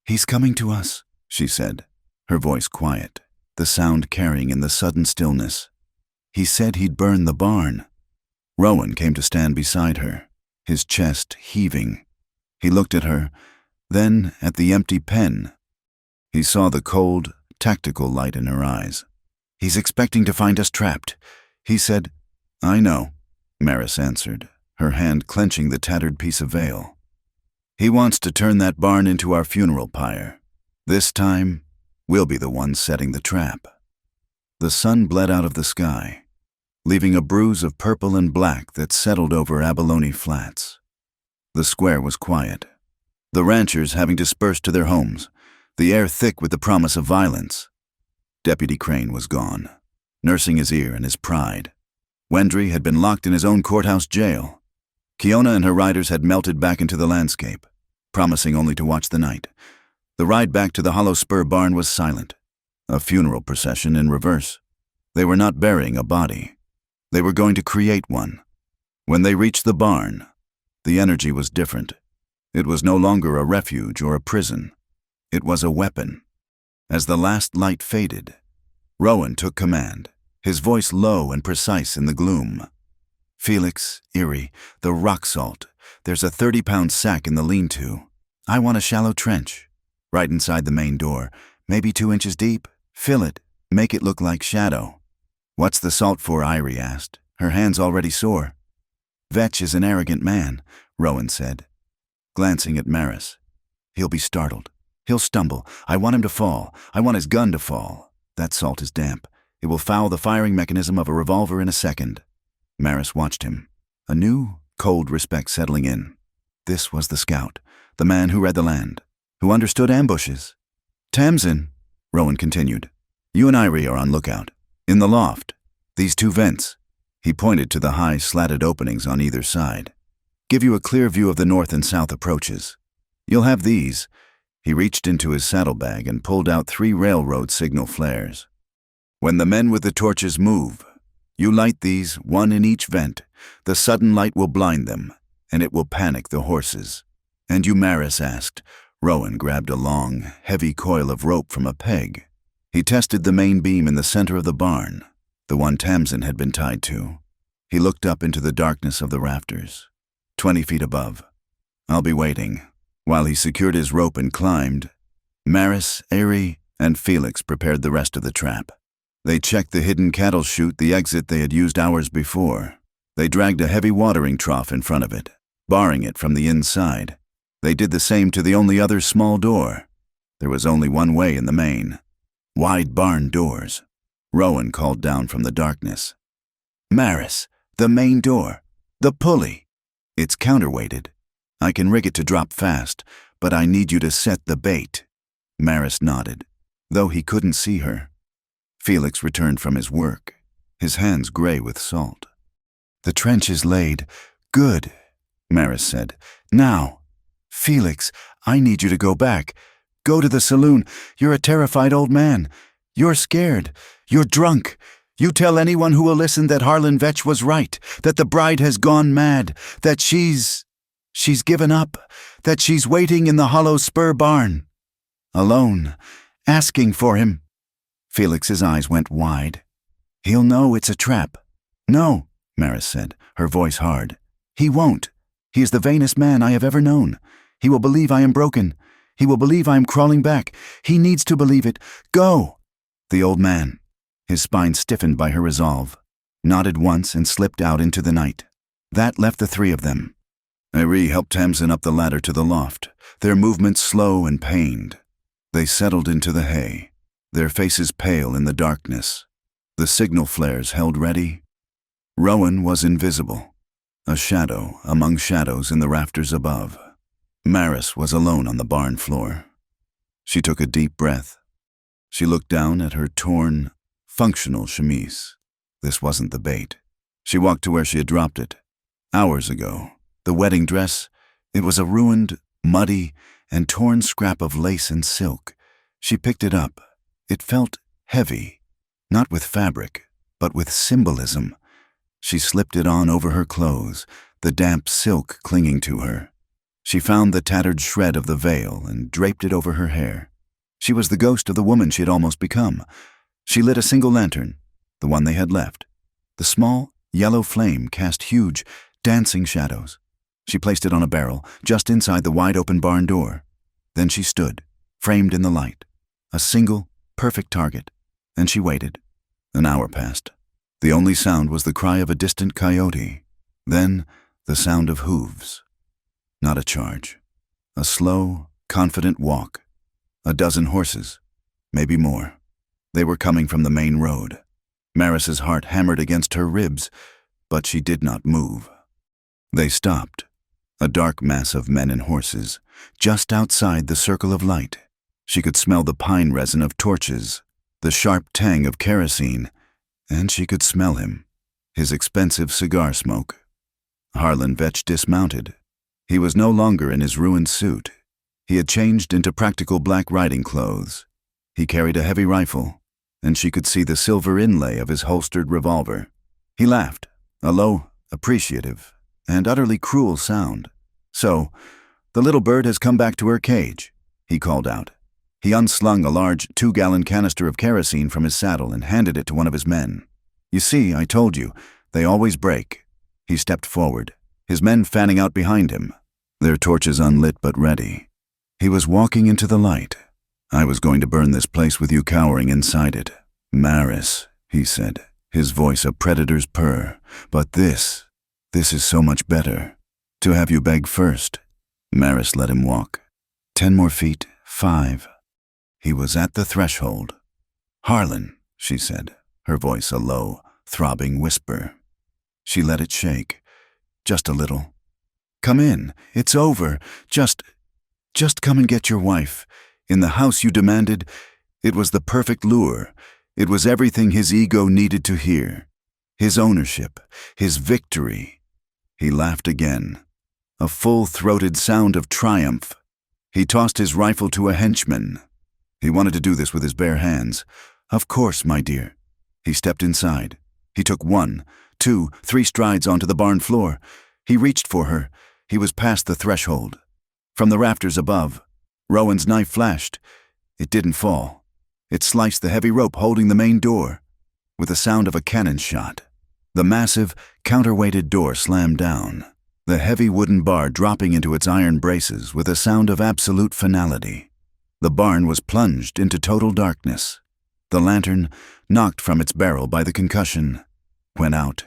Speaker 1: "He's coming to us," she said, her voice quiet, the sound carrying in the sudden stillness. "He said he'd burn the barn." Rowan came to stand beside her, his chest heaving. He looked at her, then at the empty pen. He saw the cold, tactical light in her eyes. "He's expecting to find us trapped," he said. "I know," Maris answered, her hand clenching the tattered piece of veil. "He wants to turn that barn into our funeral pyre. This time, We'll be the ones setting the trap. The sun bled out of the sky, leaving a bruise of purple and black that settled over Abalone Flats. The square was quiet, the ranchers having dispersed to their homes, the air thick with the promise of violence. Deputy Crane was gone, nursing his ear and his pride. Wendry had been locked in his own courthouse jail. Kiona and her riders had melted back into the landscape, promising only to watch the night. The ride back to the Hollow Spur barn was silent, a funeral procession in reverse. They were not burying a body. They were going to create one. When they reached the barn, the energy was different. It was no longer a refuge or a prison. It was a weapon. As the last light faded, Rowan took command, his voice low and precise in the gloom. "Felix, Erie, the rock salt. There's a 30-pound sack in the lean-to. I want a shallow trench, right inside the main door, maybe 2 inches deep. Fill it, make it look like shadow." "What's the salt for?" Irie asked, her hands already sore. "Vetch is an arrogant man," Rowan said, glancing at Maris. "He'll be startled. He'll stumble. I want him to fall. I want his gun to fall. That salt is damp. It will foul the firing mechanism of a revolver in a second." Maris watched him, a new, cold respect settling in. This was the scout, the man who read the land, who understood ambushes. "Tamsin," Rowan continued, "you and Irie are on lookout. In the loft. These 2 vents." He pointed to the high, slatted openings on either side. "Give you a clear view of the north and south approaches. You'll have these." He reached into his saddlebag and pulled out 3 railroad signal flares. "When the men with the torches move, you light these, 1 in each vent. The sudden light will blind them, and it will panic the horses." "And you?" Maris asked. Rowan grabbed a long, heavy coil of rope from a peg. He tested the main beam in the center of the barn, the one Tamsin had been tied to. He looked up into the darkness of the rafters, 20 feet above. "I'll be waiting." While he secured his rope and climbed, Maris, Erie, and Felix prepared the rest of the trap. They checked the hidden cattle chute, the exit they had used hours before. They dragged a heavy watering trough in front of it, barring it from the inside. They did the same to the only other small door. There was only one way in the main. Wide barn doors. Rowan called down from the darkness. "Maris, the main door. The pulley. It's counterweighted. I can rig it to drop fast, but I need you to set the bait." Maris nodded, though he couldn't see her. Felix returned from his work, his hands gray with salt. "The trench is laid. Good," Maris said. "Now, Felix, I need you to go back. Go to the saloon. You're a terrified old man. You're scared. You're drunk. You tell anyone who will listen that Harlan Vetch was right, that the bride has gone mad, that she's given up, that she's waiting in the Hollow Spur barn. Alone, asking for him." Felix's eyes went wide. "He'll know it's a trap." "No," Maris said, her voice hard. "He won't. He is the vainest man I have ever known. He will believe I am broken. He will believe I am crawling back. He needs to believe it. Go!" The old man, his spine stiffened by her resolve, nodded once and slipped out into the night. That left the 3 of them. Irie helped Tamsin up the ladder to the loft, their movements slow and pained. They settled into the hay, their faces pale in the darkness. The signal flares held ready. Rowan was invisible, a shadow among shadows in the rafters above. Maris was alone on the barn floor. She took a deep breath. She looked down at her torn, functional chemise. This wasn't the bait. She walked to where she had dropped it. Hours ago, the wedding dress, it was a ruined, muddy, and torn scrap of lace and silk. She picked it up. It felt heavy, not with fabric, but with symbolism. She slipped it on over her clothes, the damp silk clinging to her. She found the tattered shred of the veil and draped it over her hair. She was the ghost of the woman she had almost become. She lit a single lantern, the one they had left. The small, yellow flame cast huge, dancing shadows. She placed it on a barrel, just inside the wide-open barn door. Then she stood, framed in the light, a single, perfect target, and she waited. An hour passed. The only sound was the cry of a distant coyote. Then, the sound of hooves. Not a charge. A slow, confident walk. A dozen horses. maybe more. They were coming from the main road. Maris's heart hammered against her ribs, but she did not move. They stopped, a dark mass of men and horses, just outside the circle of light. She could smell the pine resin of torches, the sharp tang of kerosene, and she could smell him, his expensive cigar smoke. Harlan Vetch dismounted. He was no longer in his ruined suit. He had changed into practical black riding clothes. He carried a heavy rifle, and she could see the silver inlay of his holstered revolver. He laughed, a low, appreciative, and utterly cruel sound. "So, the little bird has come back to her cage," he called out. He unslung a large 2-gallon canister of kerosene from his saddle and handed it to one of his men. "You see, I told you, they always break." He stepped forward, his men fanning out behind him, their torches unlit but ready. He was walking into the light. "I was going to burn this place with you cowering inside it. Maris," he said, his voice a predator's purr. "But this is so much better. To have you beg first." Maris let him walk. 10 more feet, 5. He was at the threshold. "Harlan," she said, her voice a low, throbbing whisper. She let it shake, just a little. "Come in, it's over. Just come and get your wife. In the house you demanded, it was the perfect lure. It was everything his ego needed to hear. His ownership, his victory." He laughed again, a full-throated sound of triumph. He tossed his rifle to a henchman. He wanted to do this with his bare hands. "Of course, my dear." He stepped inside. He took 1, 2, 3 strides onto the barn floor. He reached for her. He was past the threshold. From the rafters above, Rowan's knife flashed. It didn't fall. It sliced the heavy rope holding the main door. With the sound of a cannon shot, the massive, counterweighted door slammed down, the heavy wooden bar dropping into its iron braces with a sound of absolute finality. The barn was plunged into total darkness. The lantern, knocked from its barrel by the concussion, went out.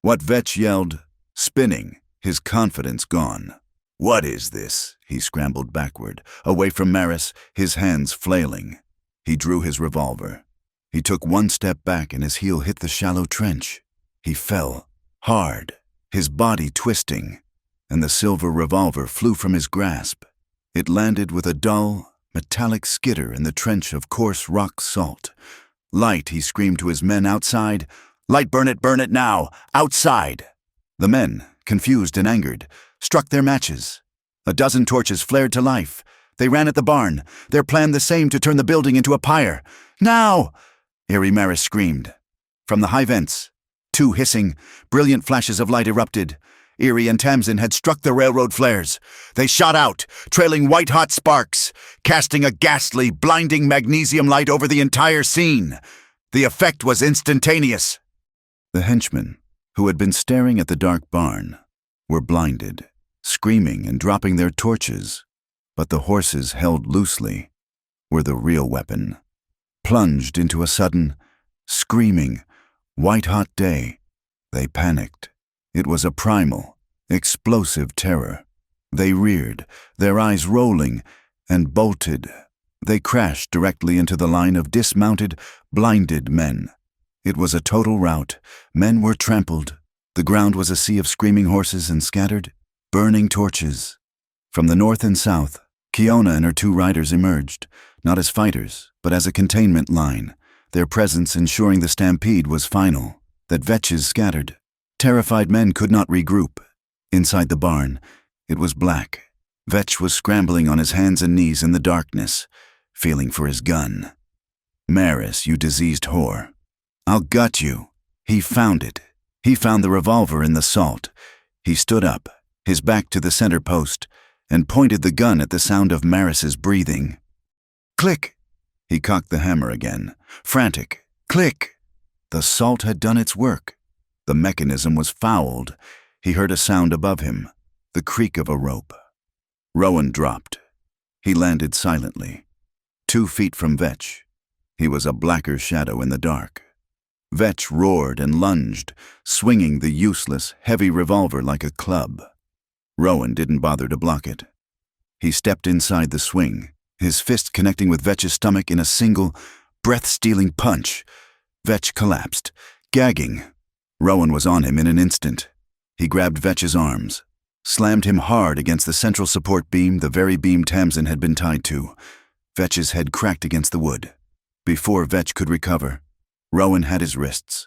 Speaker 1: What Vetch yelled, spinning, his confidence gone. "What is this?" He scrambled backward, away from Maris, his hands flailing. He drew his revolver. He took 1 step back and his heel hit the shallow trench. He fell, hard, his body twisting, and the silver revolver flew from his grasp. It landed with a dull, metallic skitter in the trench of coarse rock salt. "Light," he screamed to his men outside. "Light, burn it now! Outside!" The men, confused and angered, struck their matches. A dozen torches flared to life. They ran at the barn, their plan the same, to turn the building into a pyre. "Now!" Eerie Maris screamed. From the high vents, 2 hissing, brilliant flashes of light erupted. Eerie and Tamsin had struck the railroad flares. They shot out, trailing white-hot sparks, casting a ghastly, blinding magnesium light over the entire scene. The effect was instantaneous. The henchmen, who had been staring at the dark barn, were blinded, screaming and dropping their torches. But the horses, held loosely, were the real weapon. Plunged into a sudden, screaming, white-hot day, they panicked. It was a primal, explosive terror. They reared, their eyes rolling, and bolted. They crashed directly into the line of dismounted, blinded men. It was a total rout. Men were trampled. The ground was a sea of screaming horses and scattered, burning torches. From the north and south, Kiona and her 2 riders emerged, not as fighters, but as a containment line, their presence ensuring the stampede was final, that Vetches scattered. Terrified men could not regroup. Inside the barn, it was black. Vetch was scrambling on his hands and knees in the darkness, feeling for his gun. "Maris, you diseased whore. I'll gut you." He found it. He found the revolver in the salt. He stood up, his back to the center post, and pointed the gun at the sound of Maris's breathing. Click! He cocked the hammer again, frantic. Click! The salt had done its work. The mechanism was fouled. He heard a sound above him, the creak of a rope. Rowan dropped. He landed silently, 2 feet from Vetch. He was a blacker shadow in the dark. Vetch roared and lunged, swinging the useless, heavy revolver like a club. Rowan didn't bother to block it. He stepped inside the swing, his fist connecting with Vetch's stomach in a single, breath-stealing punch. Vetch collapsed, gagging. Rowan was on him in an instant. He grabbed Vetch's arms, slammed him hard against the central support beam, the very beam Tamsin had been tied to. Vetch's head cracked against the wood. Before Vetch could recover, Rowan had his wrists.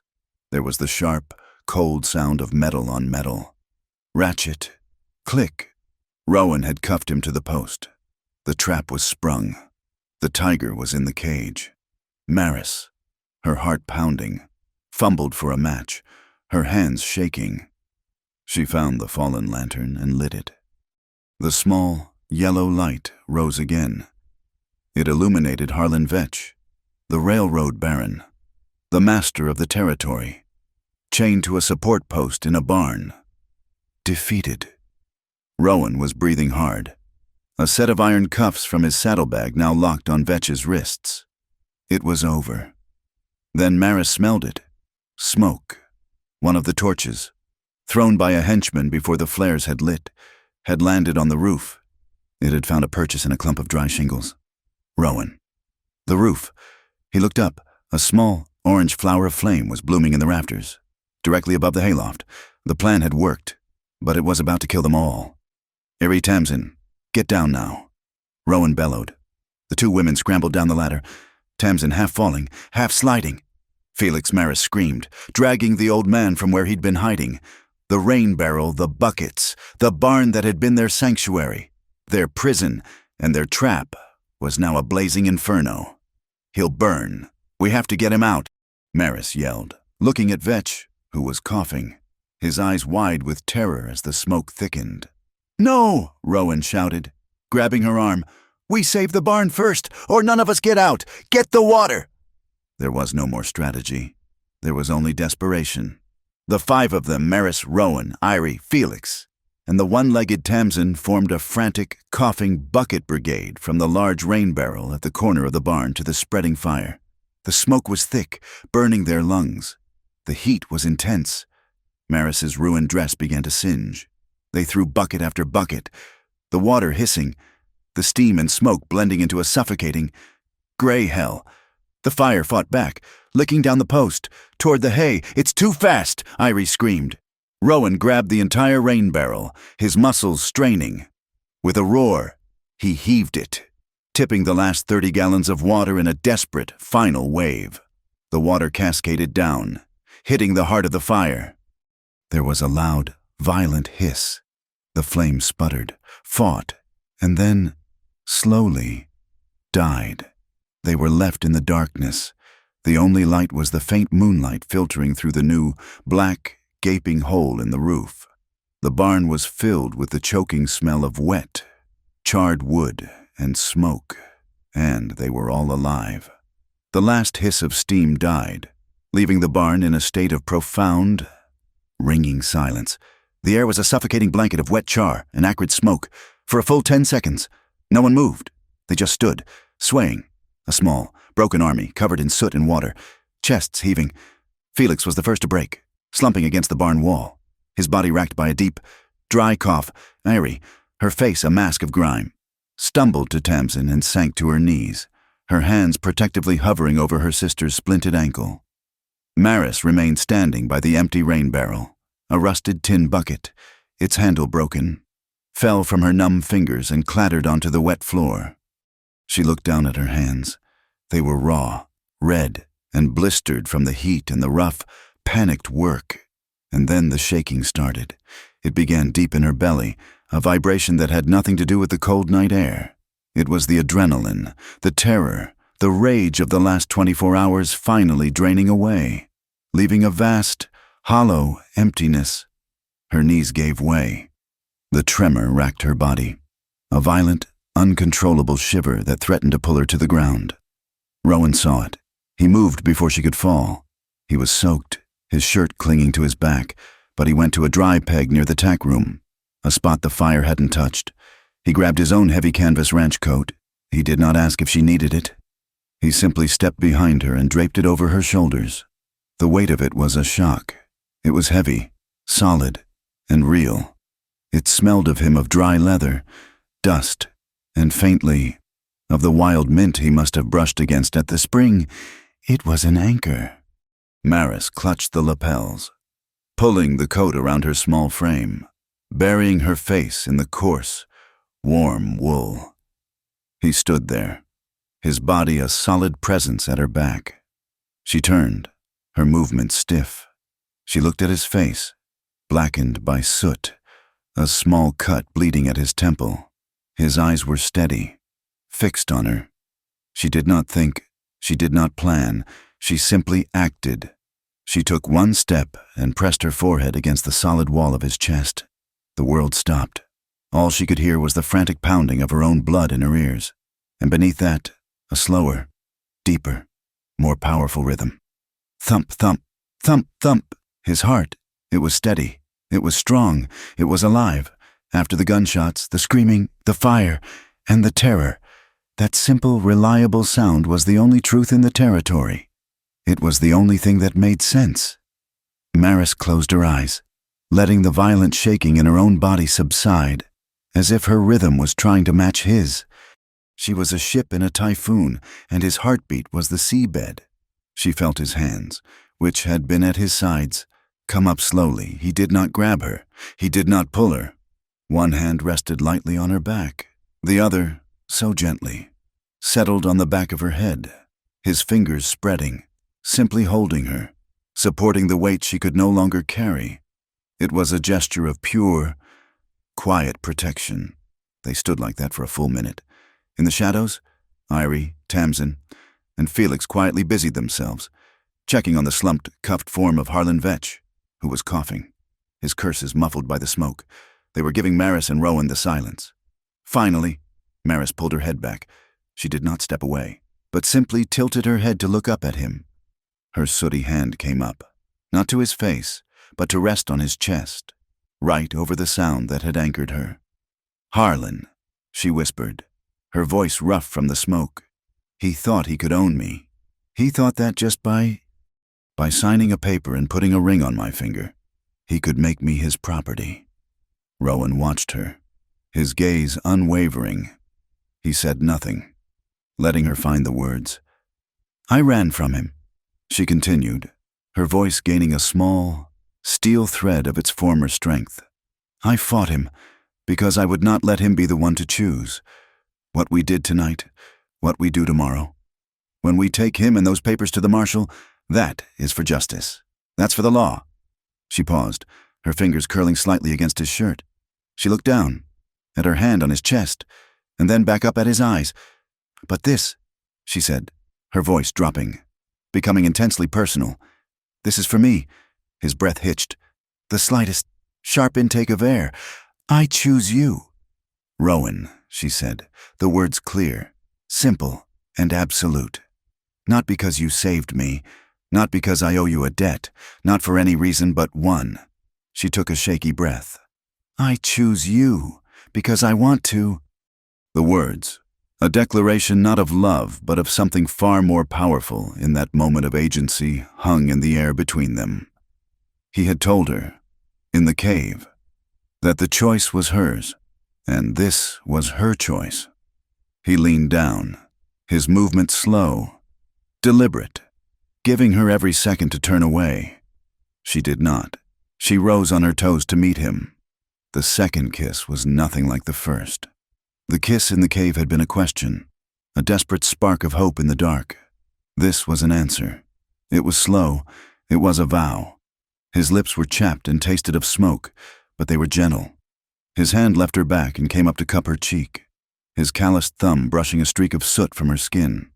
Speaker 1: There was the sharp, cold sound of metal on metal. Ratchet. Click. Rowan had cuffed him to the post. The trap was sprung. The tiger was in the cage. Maris, her heart pounding, fumbled for a match, her hands shaking. She found the fallen lantern and lit it. The small, yellow light rose again. It illuminated Harlan Vetch, the railroad baron, the master of the territory, chained to a support post in a barn. Defeated. Rowan was breathing hard. A set of iron cuffs from his saddlebag now locked on Vetch's wrists. It was over. Then Maris smelled it. Smoke. One of the torches, thrown by a henchman before the flares had lit, had landed on the roof. It had found a purchase in a clump of dry shingles. Rowan. The roof. He looked up. A small, orange flower of flame was blooming in the rafters, directly above the hayloft. The plan had worked, but it was about to kill them all. Erie Tamsin, get down now. Rowan bellowed. The two women scrambled down the ladder, Tamsin half falling, half sliding. Felix Maris screamed, dragging the old man from where he'd been hiding. The rain barrel, the buckets, the barn that had been their sanctuary, their prison, and their trap was now a blazing inferno. He'll burn. We have to get him out, Maris yelled, looking at Vetch, who was coughing, his eyes wide with terror as the smoke thickened. No, Rowan shouted, grabbing her arm. We save the barn first, or none of us get out. Get the water. There was no more strategy. There was only desperation. The five of them, Maris, Rowan, Irie, Felix, and the one-legged Tamsin formed a frantic, coughing bucket brigade from the large rain barrel at the corner of the barn to the spreading fire. The smoke was thick, burning their lungs. The heat was intense. Maris's ruined dress began to singe. They threw bucket after bucket, the water hissing, the steam and smoke blending into a suffocating, gray hell. The fire fought back, licking down the post, toward the hay. It's too fast, Irie screamed. Rowan grabbed the entire rain barrel, his muscles straining. With a roar, he heaved it, tipping the last 30 gallons of water in a desperate, final wave. The water cascaded down, hitting the heart of the fire. There was a loud, violent hiss. The flame sputtered, fought, and then, slowly, died. They were left in the darkness. The only light was the faint moonlight filtering through the new, black, gaping hole in the roof. The barn was filled with the choking smell of wet, charred wood, and smoke, and they were all alive. The last hiss of steam died, leaving the barn in a state of profound, ringing silence. The air was a suffocating blanket of wet char and acrid smoke. For a full 10 seconds, no one moved. They just stood, swaying. A small, broken army covered in soot and water, chests heaving. Felix was the first to break, slumping against the barn wall, his body racked by a deep, dry cough. Irie, her face a mask of grime, stumbled to Tamsin and sank to her knees, her hands protectively hovering over her sister's splinted ankle. Maris remained standing by the empty rain barrel, a rusted tin bucket, its handle broken, fell from her numb fingers and clattered onto the wet floor. She looked down at her hands. They were raw, red, and blistered from the heat and the rough, panicked work. And then the shaking started. It began deep in her belly, a vibration that had nothing to do with the cold night air. It was the adrenaline, the terror, the rage of the last 24 hours finally draining away, leaving a vast, hollow emptiness. Her knees gave way. The tremor racked her body, a violent, uncontrollable shiver that threatened to pull her to the ground. Rowan saw it. He moved before she could fall. He was soaked, his shirt clinging to his back, but he went to a dry peg near the tack room, a spot the fire hadn't touched. He grabbed his own heavy canvas ranch coat. He did not ask if she needed it. He simply stepped behind her and draped it over her shoulders. The weight of it was a shock. It was heavy, solid, and real. It smelled of him of dry leather, dust, and faintly, of the wild mint he must have brushed against at the spring. It was an anchor. Maris clutched the lapels, pulling the coat around her small frame, burying her face in the coarse, warm wool. He stood there, his body a solid presence at her back. She turned, her movements stiff. She looked at his face, blackened by soot, a small cut bleeding at his temple. His eyes were steady, fixed on her. She did not think, she did not plan, she simply acted. She took one step and pressed her forehead against the solid wall of his chest. The world stopped. All she could hear was the frantic pounding of her own blood in her ears, and beneath that, a slower, deeper, more powerful rhythm. Thump, thump, thump, thump. His heart, it was steady, it was strong, it was alive. After the gunshots, the screaming, the fire, and the terror, that simple, reliable sound was the only truth in the territory. It was the only thing that made sense. Maris closed her eyes, letting the violent shaking in her own body subside, as if her rhythm was trying to match his. She was a ship in a typhoon, and his heartbeat was the seabed. She felt his hands, which had been at his sides, come up slowly. He did not grab her. He did not pull her. One hand rested lightly on her back. The other, so gently, settled on the back of her head, his fingers spreading, simply holding her, supporting the weight she could no longer carry. It was a gesture of pure, quiet protection. They stood like that for a full minute. In the shadows, Irie, Tamsin, and Felix quietly busied themselves, checking on the slumped, cuffed form of Harlan Vetch, who was coughing, his curses muffled by the smoke. They were giving Maris and Rowan the silence. Finally, Maris pulled her head back. She did not step away, but simply tilted her head to look up at him. Her sooty hand came up, not to his face, but to rest on his chest, right over the sound that had anchored her. "Harlan," she whispered, her voice rough from the smoke. "He thought he could own me. He thought that just by signing a paper and putting a ring on my finger, he could make me his property." Rowan watched her, his gaze unwavering. He said nothing, letting her find the words. "I ran from him," she continued, her voice gaining a small, steel thread of its former strength. "I fought him because I would not let him be the one to choose. What we did tonight, what we do tomorrow. When we take him and those papers to the marshal, that is for justice. That's for the law." She paused, her fingers curling slightly against his shirt. She looked down, at her hand on his chest, and then back up at his eyes. "But this," she said, her voice dropping, becoming intensely personal. "This is for me." His breath hitched. "The slightest, sharp intake of air. I choose you." "Rowan," she said, the words clear, simple, and absolute. "Not because you saved me, not because I owe you a debt, not for any reason but one." She took a shaky breath. "I choose you because I want to." The words, a declaration not of love but of something far more powerful in that moment of agency, hung in the air between them. He had told her, in the cave, that the choice was hers, and this was her choice. He leaned down, his movement slow, deliberate, giving her every second to turn away. She did not. She rose on her toes to meet him. The second kiss was nothing like the first. The kiss in the cave had been a question, a desperate spark of hope in the dark. This was an answer. It was slow. It was a vow. His lips were chapped and tasted of smoke, but they were gentle. His hand left her back and came up to cup her cheek, his calloused thumb brushing a streak of soot from her skin.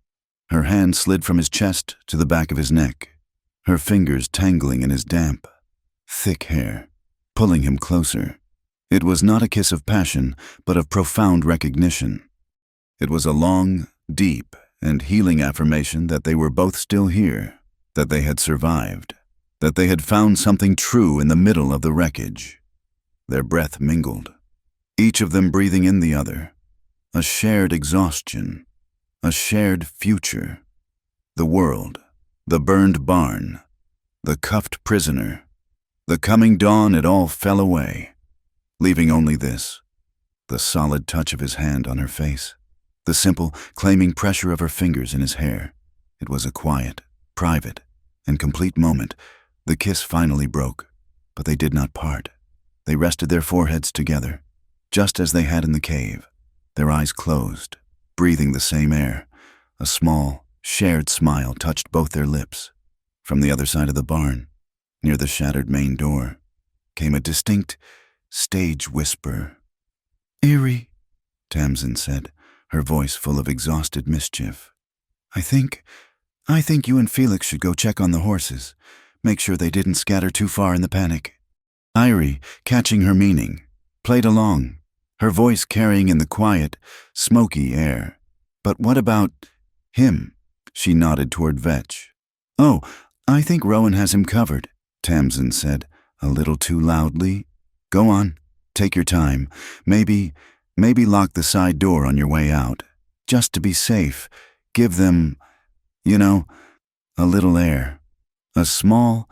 Speaker 1: Her hand slid from his chest to the back of his neck, her fingers tangling in his damp, thick hair, pulling him closer. It was not a kiss of passion, but of profound recognition. It was a long, deep, and healing affirmation that they were both still here, that they had survived, that they had found something true in the middle of the wreckage. Their breath mingled, each of them breathing in the other, a shared exhaustion, a shared future. The world, the burned barn, the cuffed prisoner, the coming dawn, it all fell away, leaving only this, the solid touch of his hand on her face, the simple, claiming pressure of her fingers in his hair. It was a quiet, private, and complete moment. The kiss finally broke, but they did not part. They rested their foreheads together, just as they had in the cave, their eyes closed, breathing the same air. A small, shared smile touched both their lips. From the other side of the barn, near the shattered main door, came a distinct, stage whisper. "Eerie," Tamsin said, her voice full of exhausted mischief. I think you and Felix should go check on the horses. Make sure they didn't scatter too far in the panic." Irie, catching her meaning, played along, her voice carrying in the quiet, smoky air. "But what about him?" She nodded toward Vetch. "Oh, I think Rowan has him covered," Tamsin said, a little too loudly. "Go on, take your time. Maybe lock the side door on your way out. Just to be safe, give them, a little air." A small,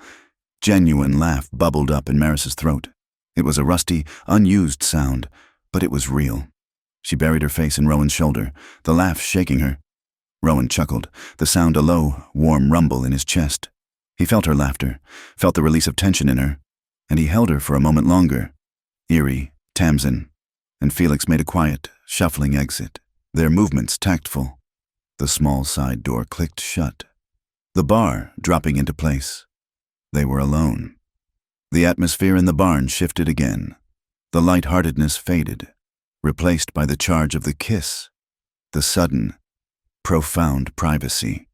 Speaker 1: genuine laugh bubbled up in Maris's throat. It was a rusty, unused sound, but it was real. She buried her face in Rowan's shoulder, the laugh shaking her. Rowan chuckled, the sound a low, warm rumble in his chest. He felt her laughter, felt the release of tension in her, and he held her for a moment longer. Eerie, Tamsin, and Felix made a quiet, shuffling exit, their movements tactful. The small side door clicked shut, the bar dropping into place. They were alone. The atmosphere in the barn shifted again. The lightheartedness faded, replaced by the charge of the kiss, the sudden, profound privacy.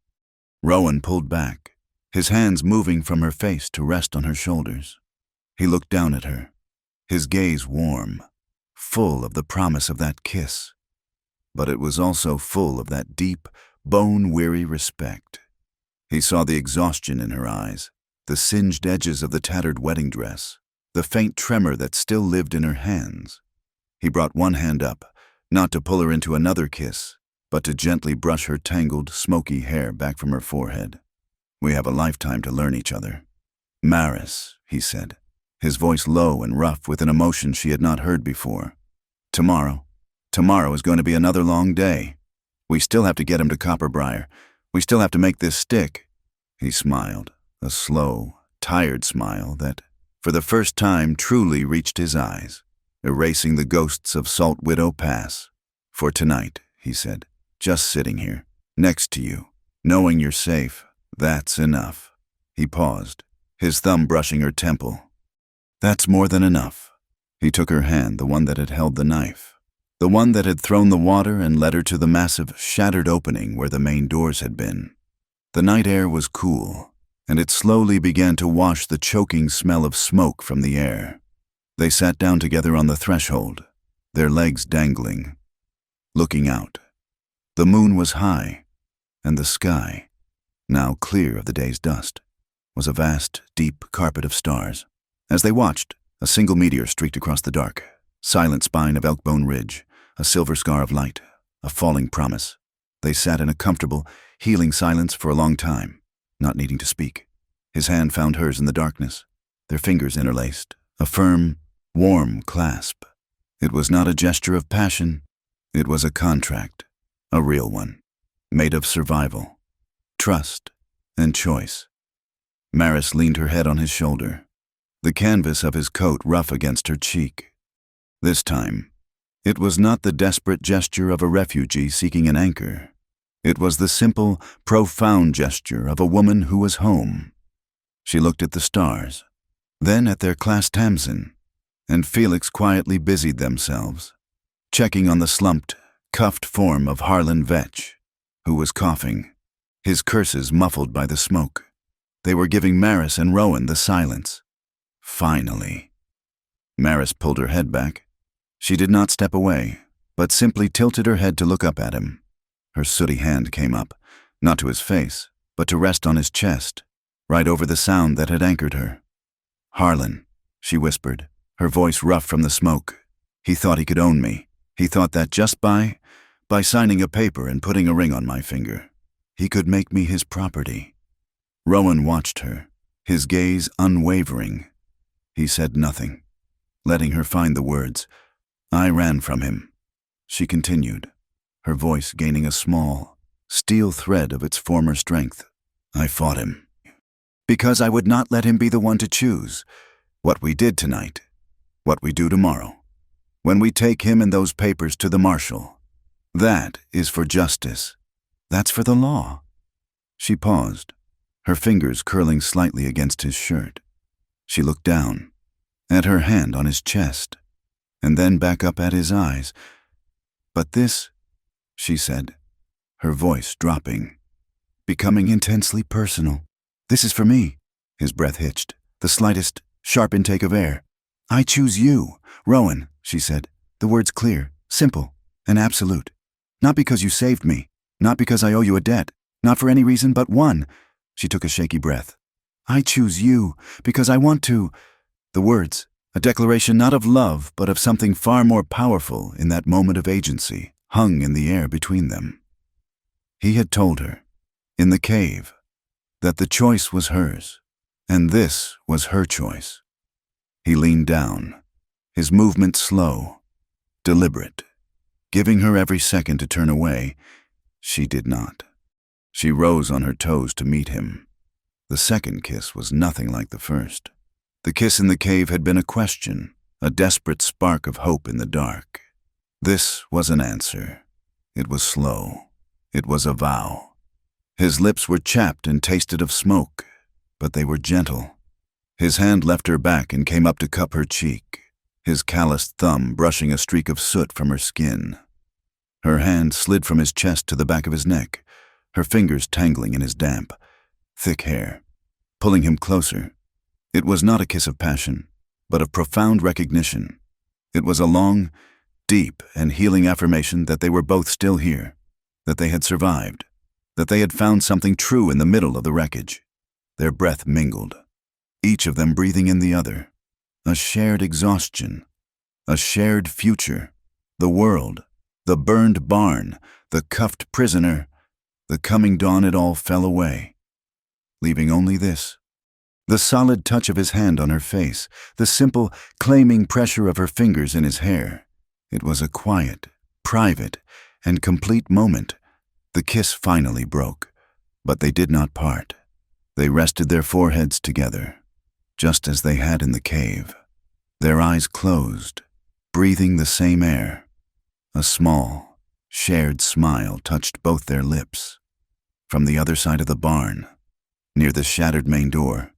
Speaker 1: Rowan pulled back, his hands moving from her face to rest on her shoulders. He looked down at her, his gaze warm, full of the promise of that kiss. But it was also full of that deep, bone-weary respect. He saw the exhaustion in her eyes, the singed edges of the tattered wedding dress, the faint tremor that still lived in her hands. He brought one hand up, not to pull her into another kiss, but to gently brush her tangled, smoky hair back from her forehead. "We have a lifetime to learn each other." "Maris," he said, his voice low and rough with an emotion she had not heard before. Tomorrow is going to be another long day. We still have to get him to Copperbriar. We still have to make this stick." He smiled, a slow, tired smile that, for the first time, truly reached his eyes, erasing the ghosts of Salt Widow Pass. "For tonight," he said, "just sitting here, next to you, knowing you're safe, that's enough." He paused, his thumb brushing her temple. "That's more than enough." He took her hand, the one that had held the knife, the one that had thrown the water and led her to the massive, shattered opening where the main doors had been. The night air was cool, and it slowly began to wash the choking smell of smoke from the air. They sat down together on the threshold, their legs dangling, looking out. The moon was high, and the sky, now clear of the day's dust, was a vast, deep carpet of stars. As they watched, a single meteor streaked across the dark, silent spine of Elkbone Ridge, a silver scar of light, a falling promise. They sat in a comfortable, healing silence for a long time, not needing to speak. His hand found hers in the darkness, their fingers interlaced, a firm, warm clasp. It was not a gesture of passion, it was a contract, a real one, made of survival, trust, and choice. Maris leaned her head on his shoulder, the canvas of his coat rough against her cheek. This time, it was not the desperate gesture of a refugee seeking an anchor. It was the simple, profound gesture of a woman who was home. She looked at the stars, then at their class Tamsin, and Felix quietly busied themselves, checking on the slumped, cuffed form of Harlan Vetch, who was coughing, his curses muffled by the smoke. They were giving Maris and Rowan the silence. Finally. Maris pulled her head back. She did not step away, but simply tilted her head to look up at him. Her sooty hand came up, not to his face, but to rest on his chest, right over the sound that had anchored her. "Harlan," she whispered, her voice rough from the smoke. "He thought he could own me. He thought that just by signing a paper and putting a ring on my finger, he could make me his property." Rowan watched her, his gaze unwavering. He said nothing, letting her find the words. "I ran from him," she continued. her voice gaining a small, steel thread of its former strength. I fought him. Because I would not let him be the one to choose what we did tonight, what we do tomorrow. When we take him and those papers to the marshal, that is for justice. That's for the law. She paused, her fingers curling slightly against his shirt. She looked down, at her hand on his chest, and then back up at his eyes. But this, she said, her voice dropping, becoming intensely personal. This is for me. His breath hitched, the slightest, sharp intake of air. I choose you, Rowan, she said, the words clear, simple, and absolute. Not because you saved me, not because I owe you a debt, not for any reason but one. She took a shaky breath. I choose you because I want to. The words, a declaration not of love but of something far more powerful in that moment of agency, hung in the air between them. He had told her, in the cave, that the choice was hers, and this was her choice. He leaned down, his movement slow, deliberate, giving her every second to turn away. She did not. She rose on her toes to meet him. The second kiss was nothing like the first. The kiss in the cave had been a question, a desperate spark of hope in the dark. This was an answer. It was slow. It was a vow. His lips were chapped and tasted of smoke, but they were gentle. His hand left her back and came up to cup her cheek, his calloused thumb brushing a streak of soot from her skin. Her hand slid from his chest to the back of his neck, her fingers tangling in his damp, thick hair, pulling him closer. It was not a kiss of passion, but of profound recognition. It was a long, deep, and healing affirmation that they were both still here, that they had survived, that they had found something true in the middle of the wreckage. Their breath mingled, each of them breathing in the other. A shared exhaustion, a shared future, the world, the burned barn, the cuffed prisoner, the coming dawn. It all fell away, leaving only this. The solid touch of his hand on her face, the simple, claiming pressure of her fingers in his hair. It was a quiet, private, and complete moment. The kiss finally broke, but they did not part. They rested their foreheads together, just as they had in the cave, their eyes closed, breathing the same air. A small, shared smile touched both their lips. From the other side of the barn, near the shattered main door,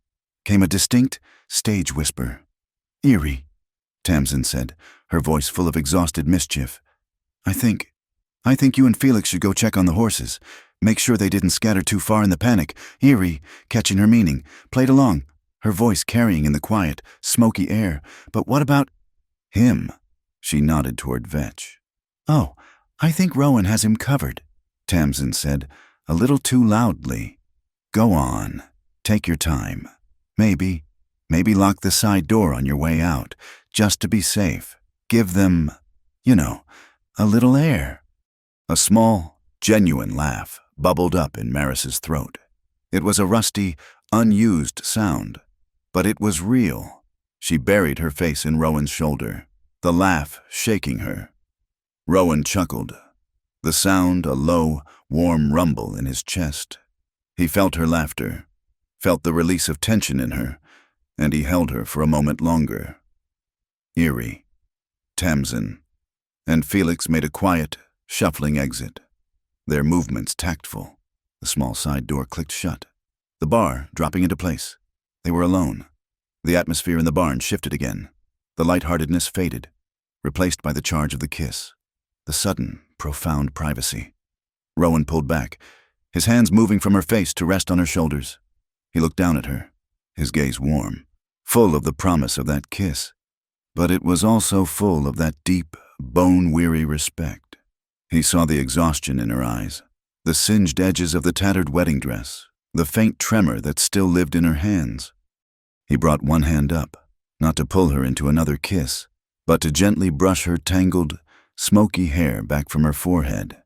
Speaker 1: came a distinct stage whisper. Eerie, Tamsin said, her voice full of exhausted mischief. I think you and Felix should go check on the horses. Make sure they didn't scatter too far in the panic. Eerie, catching her meaning, played along, her voice carrying in the quiet, smoky air. But what about him? She nodded toward Vetch. Oh, I think Rowan has him covered, Tamsin said, a little too loudly. Go on. Take your time. Maybe lock the side door on your way out, just to be safe. Give them, a little air. A small, genuine laugh bubbled up in Maris's throat. It was a rusty, unused sound, but it was real. She buried her face in Rowan's shoulder, the laugh shaking her. Rowan chuckled, the sound a low, warm rumble in his chest. He felt her laughter, felt the release of tension in her, and he held her for a moment longer. Eerie, Tamsin, and Felix made a quiet, shuffling exit, their movements tactful. The small side door clicked shut, the bar dropping into place. They were alone. The atmosphere in the barn shifted again. The lightheartedness faded, replaced by the charge of the kiss, the sudden, profound privacy. Rowan pulled back, his hands moving from her face to rest on her shoulders. He looked down at her, his gaze warm, full of the promise of that kiss. But it was also full of that deep, bone-weary respect. He saw the exhaustion in her eyes, the singed edges of the tattered wedding dress, the faint tremor that still lived in her hands. He brought one hand up, not to pull her into another kiss, but to gently brush her tangled, smoky hair back from her forehead.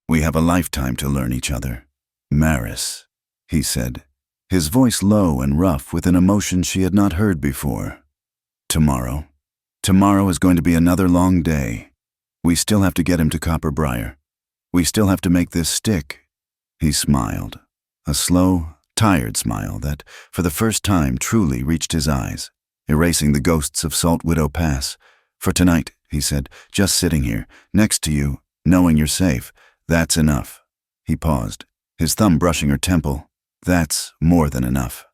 Speaker 1: We have a lifetime to learn each other. Maris, he said, his voice low and rough with an emotion she had not heard before. Tomorrow is going to be another long day. We still have to get him to Copper Briar. We still have to make this stick." He smiled, a slow, tired smile that, for the first time, truly reached his eyes, erasing the ghosts of Salt Widow Pass. "For tonight," he said, "just sitting here, next to you, knowing you're safe, that's enough." He paused, his thumb brushing her temple. "That's more than enough."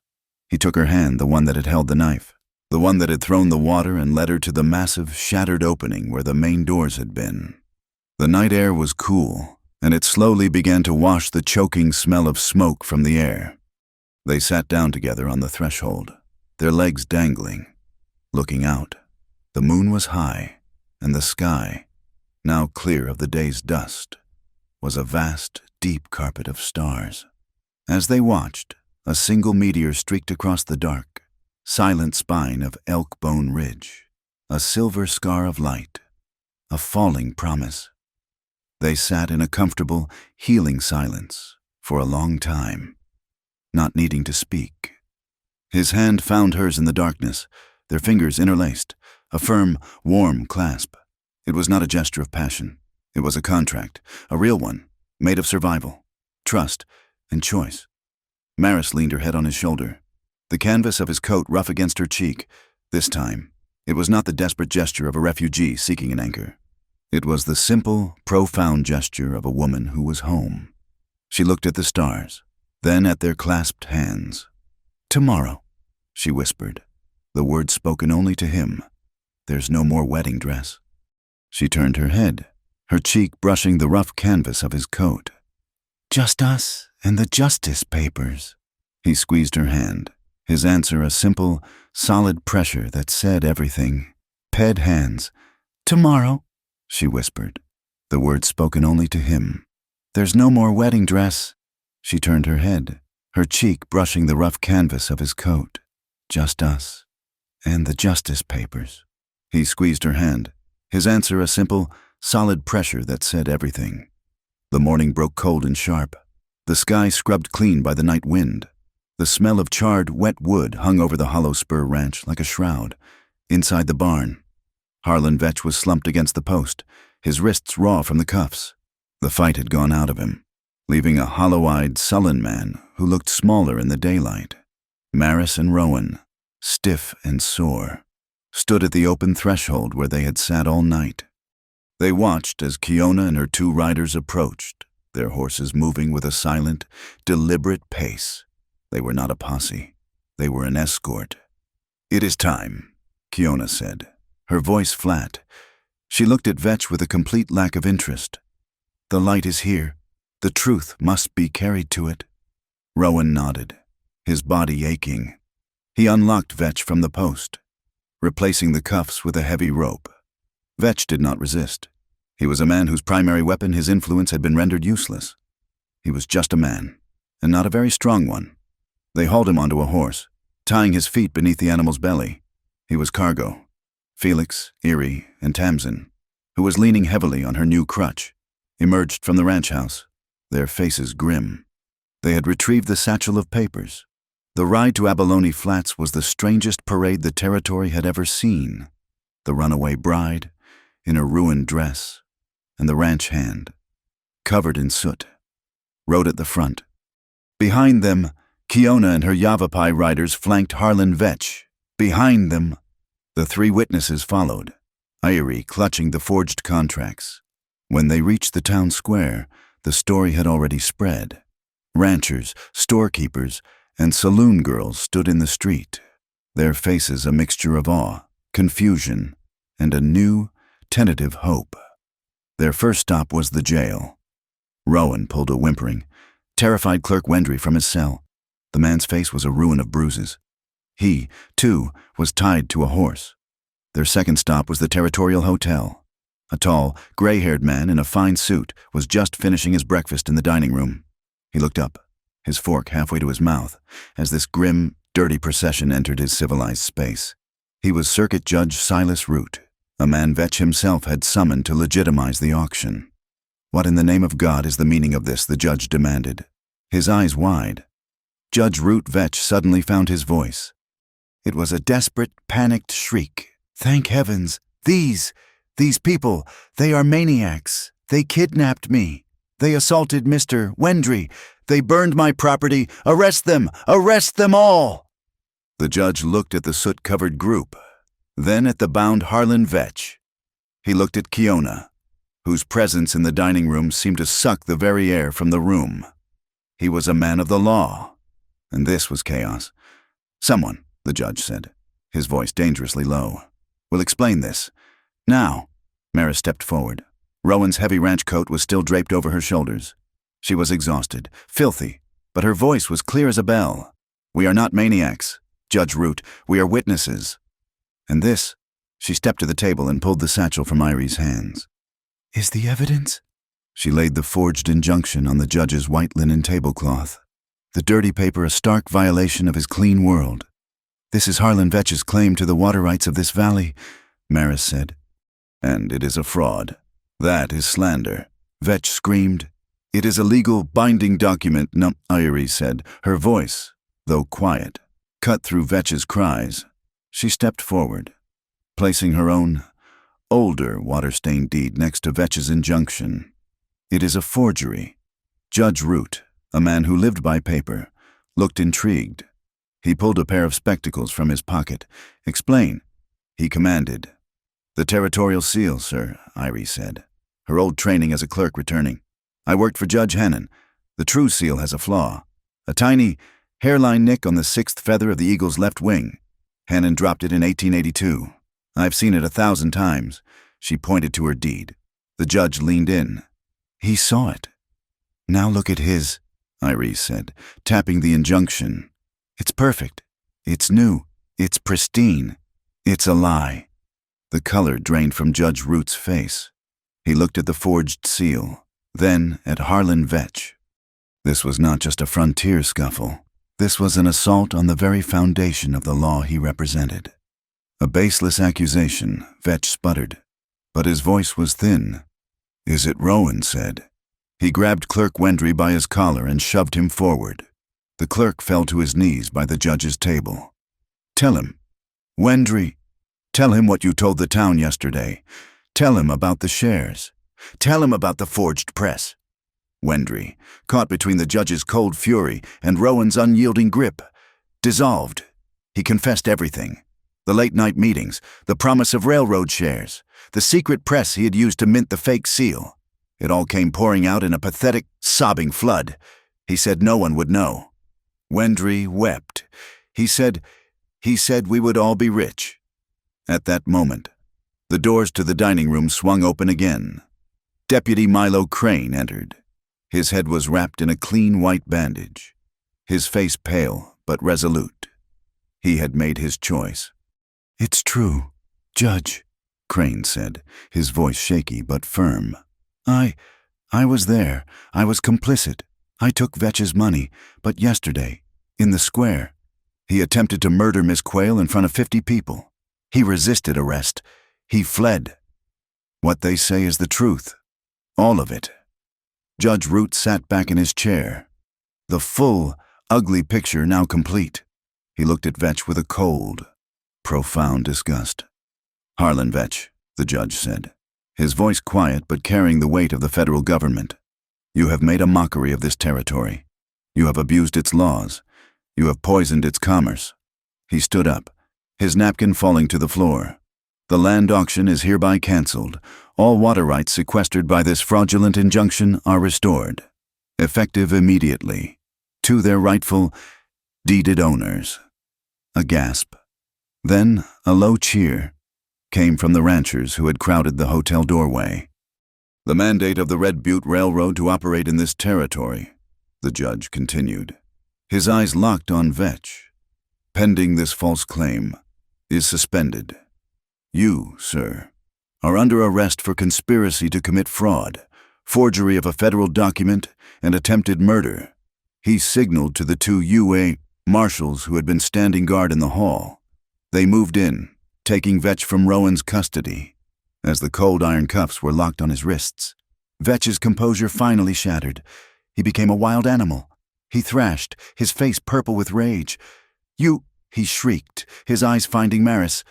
Speaker 1: He took her hand, the one that had held the knife, the one that had thrown the water and led her to the massive, shattered opening where the main doors had been. The night air was cool, and it slowly began to wash the choking smell of smoke from the air. They sat down together on the threshold, their legs dangling, looking out. The moon was high, and the sky, now clear of the day's dust, was a vast, deep carpet of stars. As they watched, a single meteor streaked across the dark, silent spine of Elk Bone Ridge, a silver scar of light, a falling promise. They sat in a comfortable, healing silence for a long time, not needing to speak. His hand found hers in the darkness, their fingers interlaced, a firm, warm clasp. It was not a gesture of passion. It was a contract, a real one, made of survival, trust, and choice. Maris leaned her head on his shoulder, the canvas of his coat rough against her cheek. This time, it was not the desperate gesture of a refugee seeking an anchor. It was the simple, profound gesture of a woman who was home. She looked at the stars, then at their clasped hands. "Tomorrow," she whispered, the words spoken only to him. "There's no more wedding dress." She turned her head, her cheek brushing the rough canvas of his coat. "Just us and the justice papers." He squeezed her hand, his answer a simple, solid pressure that said everything. "Ped hands." "Tomorrow," she whispered, the words spoken only to him. "There's no more wedding dress." She turned her head, her cheek brushing the rough canvas of his coat. "Just us and the justice papers." He squeezed her hand, his answer a simple, solid pressure that said everything. The morning broke cold and sharp, the sky scrubbed clean by the night wind. The smell of charred, wet wood hung over the hollow spur ranch like a shroud. Inside the barn, Harlan Vetch was slumped against the post, his wrists raw from the cuffs. The fight had gone out of him, leaving a hollow-eyed, sullen man who looked smaller in the daylight. Maris and Rowan, stiff and sore, stood at the open threshold where they had sat all night. They watched as Kiona and her two riders approached, their horses moving with a silent, deliberate pace. They were not a posse. They were an escort. "It is time," Kiona said, her voice flat. She looked at Vetch with a complete lack of interest. "The light is here. The truth must be carried to it." Rowan nodded, his body aching. He unlocked Vetch from the post, replacing the cuffs with a heavy rope. Vetch did not resist. He was a man whose primary weapon, his influence, had been rendered useless. He was just a man, and not a very strong one. They hauled him onto a horse, tying his feet beneath the animal's belly. He was cargo. Felix, Erie, and Tamsin, who was leaning heavily on her new crutch, emerged from the ranch house, their faces grim. They had retrieved the satchel of papers. The ride to Abalone Flats was the strangest parade the territory had ever seen. The runaway bride, in a ruined dress, and the ranch hand, covered in soot, rode at the front. Behind them, Kiona and her Yavapai riders flanked Harlan Vetch. Behind them, the three witnesses followed, Irie clutching the forged contracts. When they reached the town square, the story had already spread. Ranchers, storekeepers, and saloon girls stood in the street, their faces a mixture of awe, confusion, and a new, tentative hope. Their first stop was the jail. Rowan pulled a whimpering, terrified Clerk Wendry from his cell. The man's face was a ruin of bruises. He, too, was tied to a horse. Their second stop was the Territorial Hotel. A tall, gray-haired man in a fine suit was just finishing his breakfast in the dining room. He looked up, his fork halfway to his mouth, as this grim, dirty procession entered his civilized space. He was Circuit Judge Silas Root, a man Vetch himself had summoned to legitimize the auction. "What in the name of God is the meaning of this?" the judge demanded, his eyes wide. Judge Root Vetch suddenly found his voice. It was a desperate, panicked shriek. "Thank heavens! These people, they are maniacs. They kidnapped me." They assaulted Mr. Wendry. They burned my property. Arrest them! Arrest them all!" The judge looked at the soot-covered group, then at the bound Harlan Vetch. He looked at Kiona, whose presence in the dining room seemed to suck the very air from the room. He was a man of the law, and this was chaos. "Someone," the judge said, his voice dangerously low, "will explain this. Now." Maris stepped forward. Rowan's heavy ranch coat was still draped over her shoulders. She was exhausted, filthy, but her voice was clear as a bell. "We are not maniacs, Judge Root. We are witnesses. And this," she stepped to the table and pulled the satchel from Irie's hands, "is the evidence?" She laid the forged injunction on the judge's white linen tablecloth, the dirty paper a stark violation of his clean world. "This is Harlan Vetch's claim to the water rights of this valley," Maris said. "And it is a fraud. That is slander," Vetch screamed. "It is a legal, binding document," Irie said, her voice, though quiet, cut through Vetch's cries. She stepped forward, placing her own, older water-stained deed next to Vetch's injunction. "It is a forgery." Judge Root, a man who lived by paper, looked intrigued. He pulled a pair of spectacles from his pocket. "Explain," he commanded. "The territorial seal, sir," Irie said, her old training as a clerk returning. "I worked for Judge Hannon. The true seal has a flaw. A tiny, hairline nick on the 6th feather of the eagle's left wing. Hannon dropped it in 1882. I've seen it 1,000 times." She pointed to her deed. The judge leaned in. "He saw it. Now look at his," Irie said, tapping the injunction. "It's perfect. It's new. It's pristine. It's a lie." The color drained from Judge Root's face. He looked at the forged seal, then at Harlan Vetch. This was not just a frontier scuffle. This was an assault on the very foundation of the law he represented. A baseless accusation, Vetch sputtered, but his voice was thin. "Is it Rowan?" said. He grabbed Clerk Wendry by his collar and shoved him forward. The clerk fell to his knees by the judge's table. "Tell him, Wendry, tell him what you told the town yesterday. Tell him about the shares. Tell him about the forged press." Wendry, caught between the judge's cold fury and Rowan's unyielding grip, dissolved. He confessed everything. The late-night meetings, the promise of railroad shares, the secret press he had used to mint the fake seal. It all came pouring out in a pathetic, sobbing flood. He said no one would know. Wendry wept. He said we would all be rich. At that moment, the doors to the dining room swung open again. Deputy Milo Crane entered. His head was wrapped in a clean white bandage, his face pale but resolute. He had made his choice. "It's true, Judge," Crane said, his voice shaky but firm. I was there. I was complicit. I took Vetch's money, but yesterday, in the square, he attempted to murder Miss Quayle in front of 50 people. He resisted arrest. He fled. What they say is the truth. All of it." Judge Root sat back in his chair, the full, ugly picture now complete. He looked at Vetch with a cold, profound disgust. "Harlan Vetch," the judge said, his voice quiet but carrying the weight of the federal government. "You have made a mockery of this territory. You have abused its laws. You have poisoned its commerce." He stood up, his napkin falling to the floor. "The land auction is hereby cancelled. All water rights sequestered by this fraudulent injunction are restored, effective immediately, to their rightful, deeded owners." A gasp. Then a low cheer came from the ranchers who had crowded the hotel doorway. "The mandate of the Red Butte Railroad to operate in this territory," the judge continued, his eyes locked on Vetch, "pending this false claim, is suspended. You, sir, are under arrest for conspiracy to commit fraud, forgery of a federal document, and attempted murder." He signaled to the 2 UA marshals who had been standing guard in the hall. They moved in, taking Vetch from Rowan's custody. As the cold iron cuffs were locked on his wrists, Vetch's composure finally shattered. He became a wild animal. He thrashed, his face purple with rage. "You," he shrieked, his eyes finding Maris.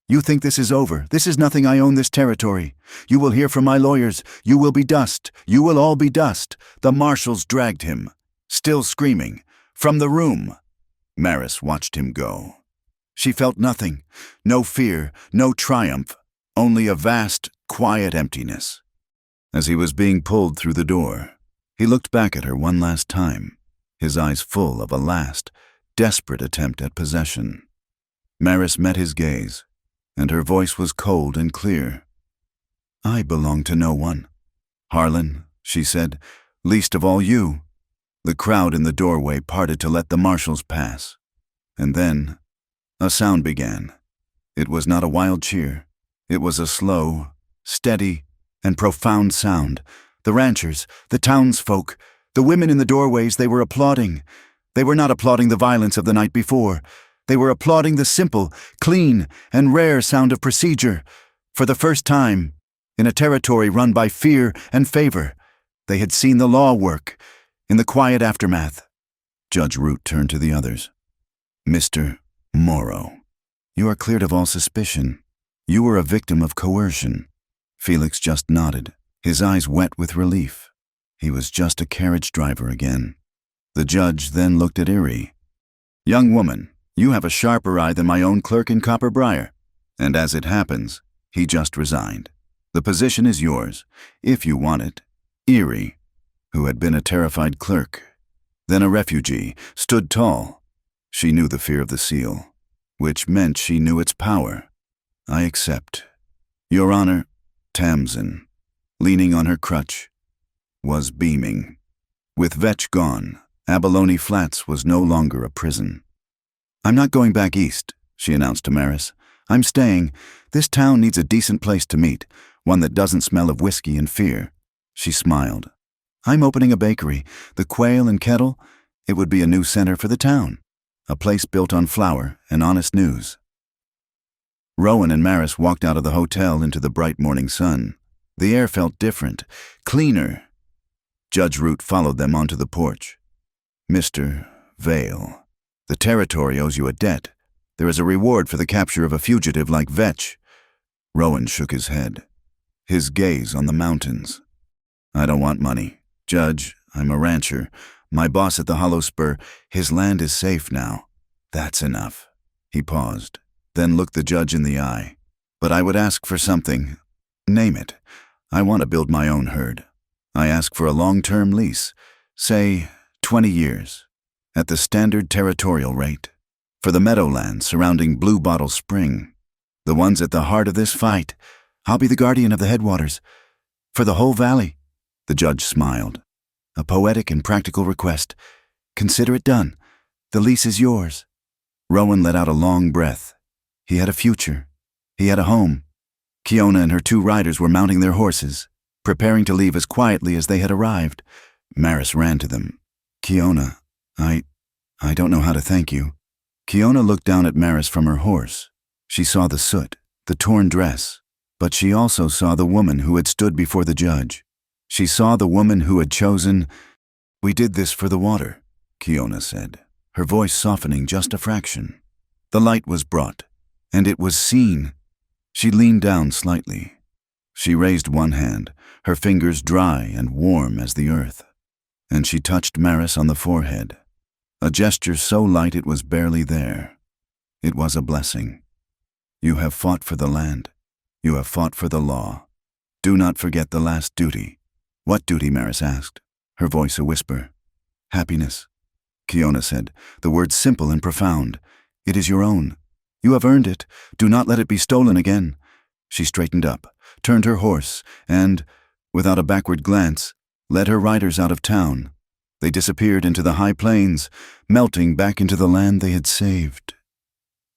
Speaker 1: You think this is over. This is nothing. I own this territory. You will hear from my lawyers. You will be dust. You will all be dust." The marshals dragged him, still screaming, from the room. Maris watched him go. She felt nothing, no fear, no triumph, only a vast, quiet emptiness. As he was being pulled through the door, he looked back at her one last time, his eyes full of a last, desperate attempt at possession. Maris met his gaze, and her voice was cold and clear. "I belong to no one, Harlan," she said, "least of all you." The crowd in the doorway parted to let the marshals pass. And then a sound began. It was not a wild cheer. It was a slow, steady, and profound sound. The ranchers, the townsfolk, the women in the doorways, they were applauding. They were not applauding the violence of the night before. They were applauding the simple, clean, and rare sound of procedure. For the first time, in a territory run by fear and favor, they had seen the law work in the quiet aftermath. Judge Root turned to the others. "Mr. Morrow, you are cleared of all suspicion. You were a victim of coercion." Felix just nodded, his eyes wet with relief. He was just a carriage driver again. The judge then looked at Erie. "Young woman, you have a sharper eye than my own clerk in Copper Briar." And as it happens, he just resigned. "The position is yours, if you want it." Erie, who had been a terrified clerk, then a refugee, stood tall. She knew the fear of the seal, which meant she knew its power. "I accept." "Your Honor." Tamsin, leaning on her crutch, was beaming. With Vetch gone, Abalone Flats was no longer a prison. "I'm not going back east," she announced to Maris. "I'm staying. This town needs a decent place to meet, one that doesn't smell of whiskey and fear." She smiled. "I'm opening a bakery, the Quail and Kettle. It would be a new center for the town, a place built on flour and honest news." Rowan and Maris walked out of the hotel into the bright morning sun. The air felt different, cleaner. Judge Root followed them onto the porch. "Mr. Vale, the territory owes you a debt. There is a reward for the capture of a fugitive like Vetch." Rowan shook his head, his gaze on the mountains. "I don't want money. Judge, I'm a rancher. My boss at the Hollow Spur, his land is safe now. That's enough." He paused, then looked the judge in the eye. "But I would ask for something. Name it. I want to build my own herd. I ask for a long-term lease, say 20 years, at the standard territorial rate, for the meadowlands surrounding Blue Bottle Spring, the ones at the heart of this fight. I'll be the guardian of the headwaters. For the whole valley." The judge smiled. "A poetic and practical request. Consider it done. The lease is yours." Rowan let out a long breath. He had a future. He had a home. Kiona and her 2 riders were mounting their horses, preparing to leave as quietly as they had arrived. Maris ran to them. "Kiona, I don't know how to thank you." Kiona looked down at Maris from her horse. She saw the soot, the torn dress, but she also saw the woman who had stood before the judge. She saw the woman who had chosen. "We did this for the water," Kiona said, her voice softening just a fraction. The light was brought, and it was seen. She leaned down slightly. She raised one hand, her fingers dry and warm as the earth, and she touched Maris on the forehead, a gesture so light it was barely there. It was a blessing. "You have fought for the land. You have fought for the law. Do not forget the last duty." "What duty?" Maris asked, her voice a whisper. "Happiness," Kiona said, the words simple and profound. "It is your own. You have earned it. Do not let it be stolen again." She straightened up, turned her horse, and, without a backward glance, led her riders out of town. They disappeared into the high plains, melting back into the land they had saved.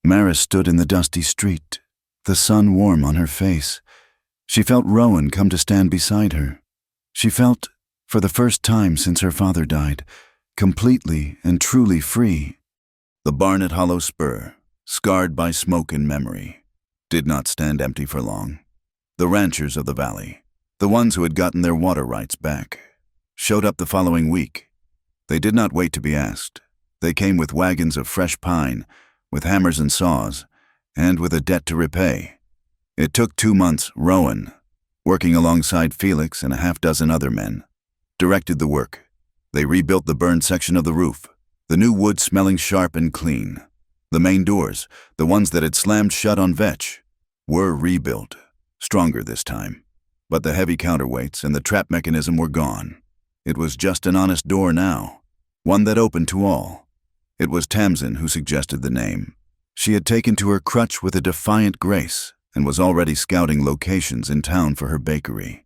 Speaker 1: Maris stood in the dusty street, the sun warm on her face. She felt Rowan come to stand beside her. She felt, for the first time since her father died, completely and truly free. The barn at Hollow Spur, scarred by smoke and memory, did not stand empty for long. The ranchers of the valley, the ones who had gotten their water rights back, showed up the following week. They did not wait to be asked. They came with wagons of fresh pine, with hammers and saws, and with a debt to repay. It took 2 months. Rowan, working alongside Felix and a half-dozen other men, directed the work. They rebuilt the burned section of the roof, the new wood smelling sharp and clean. The main doors, the ones that had slammed shut on Vetch, were rebuilt, stronger this time. But the heavy counterweights and the trap mechanism were gone. It was just an honest door now, one that opened to all. It was Tamsin who suggested the name. She had taken to her crutch with a defiant grace and was already scouting locations in town for her bakery.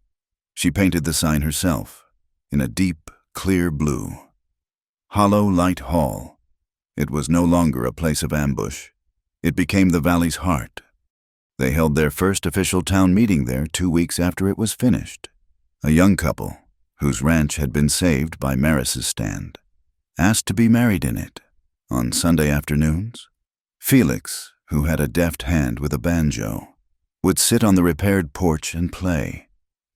Speaker 1: She painted the sign herself, in a deep, clear blue. Hollow Light Hall. It was no longer a place of ambush. It became the valley's heart. They held their first official town meeting there 2 weeks after it was finished. A young couple, whose ranch had been saved by Maris's stand, asked to be married in it. On Sunday afternoons, Felix, who had a deft hand with a banjo, would sit on the repaired porch and play,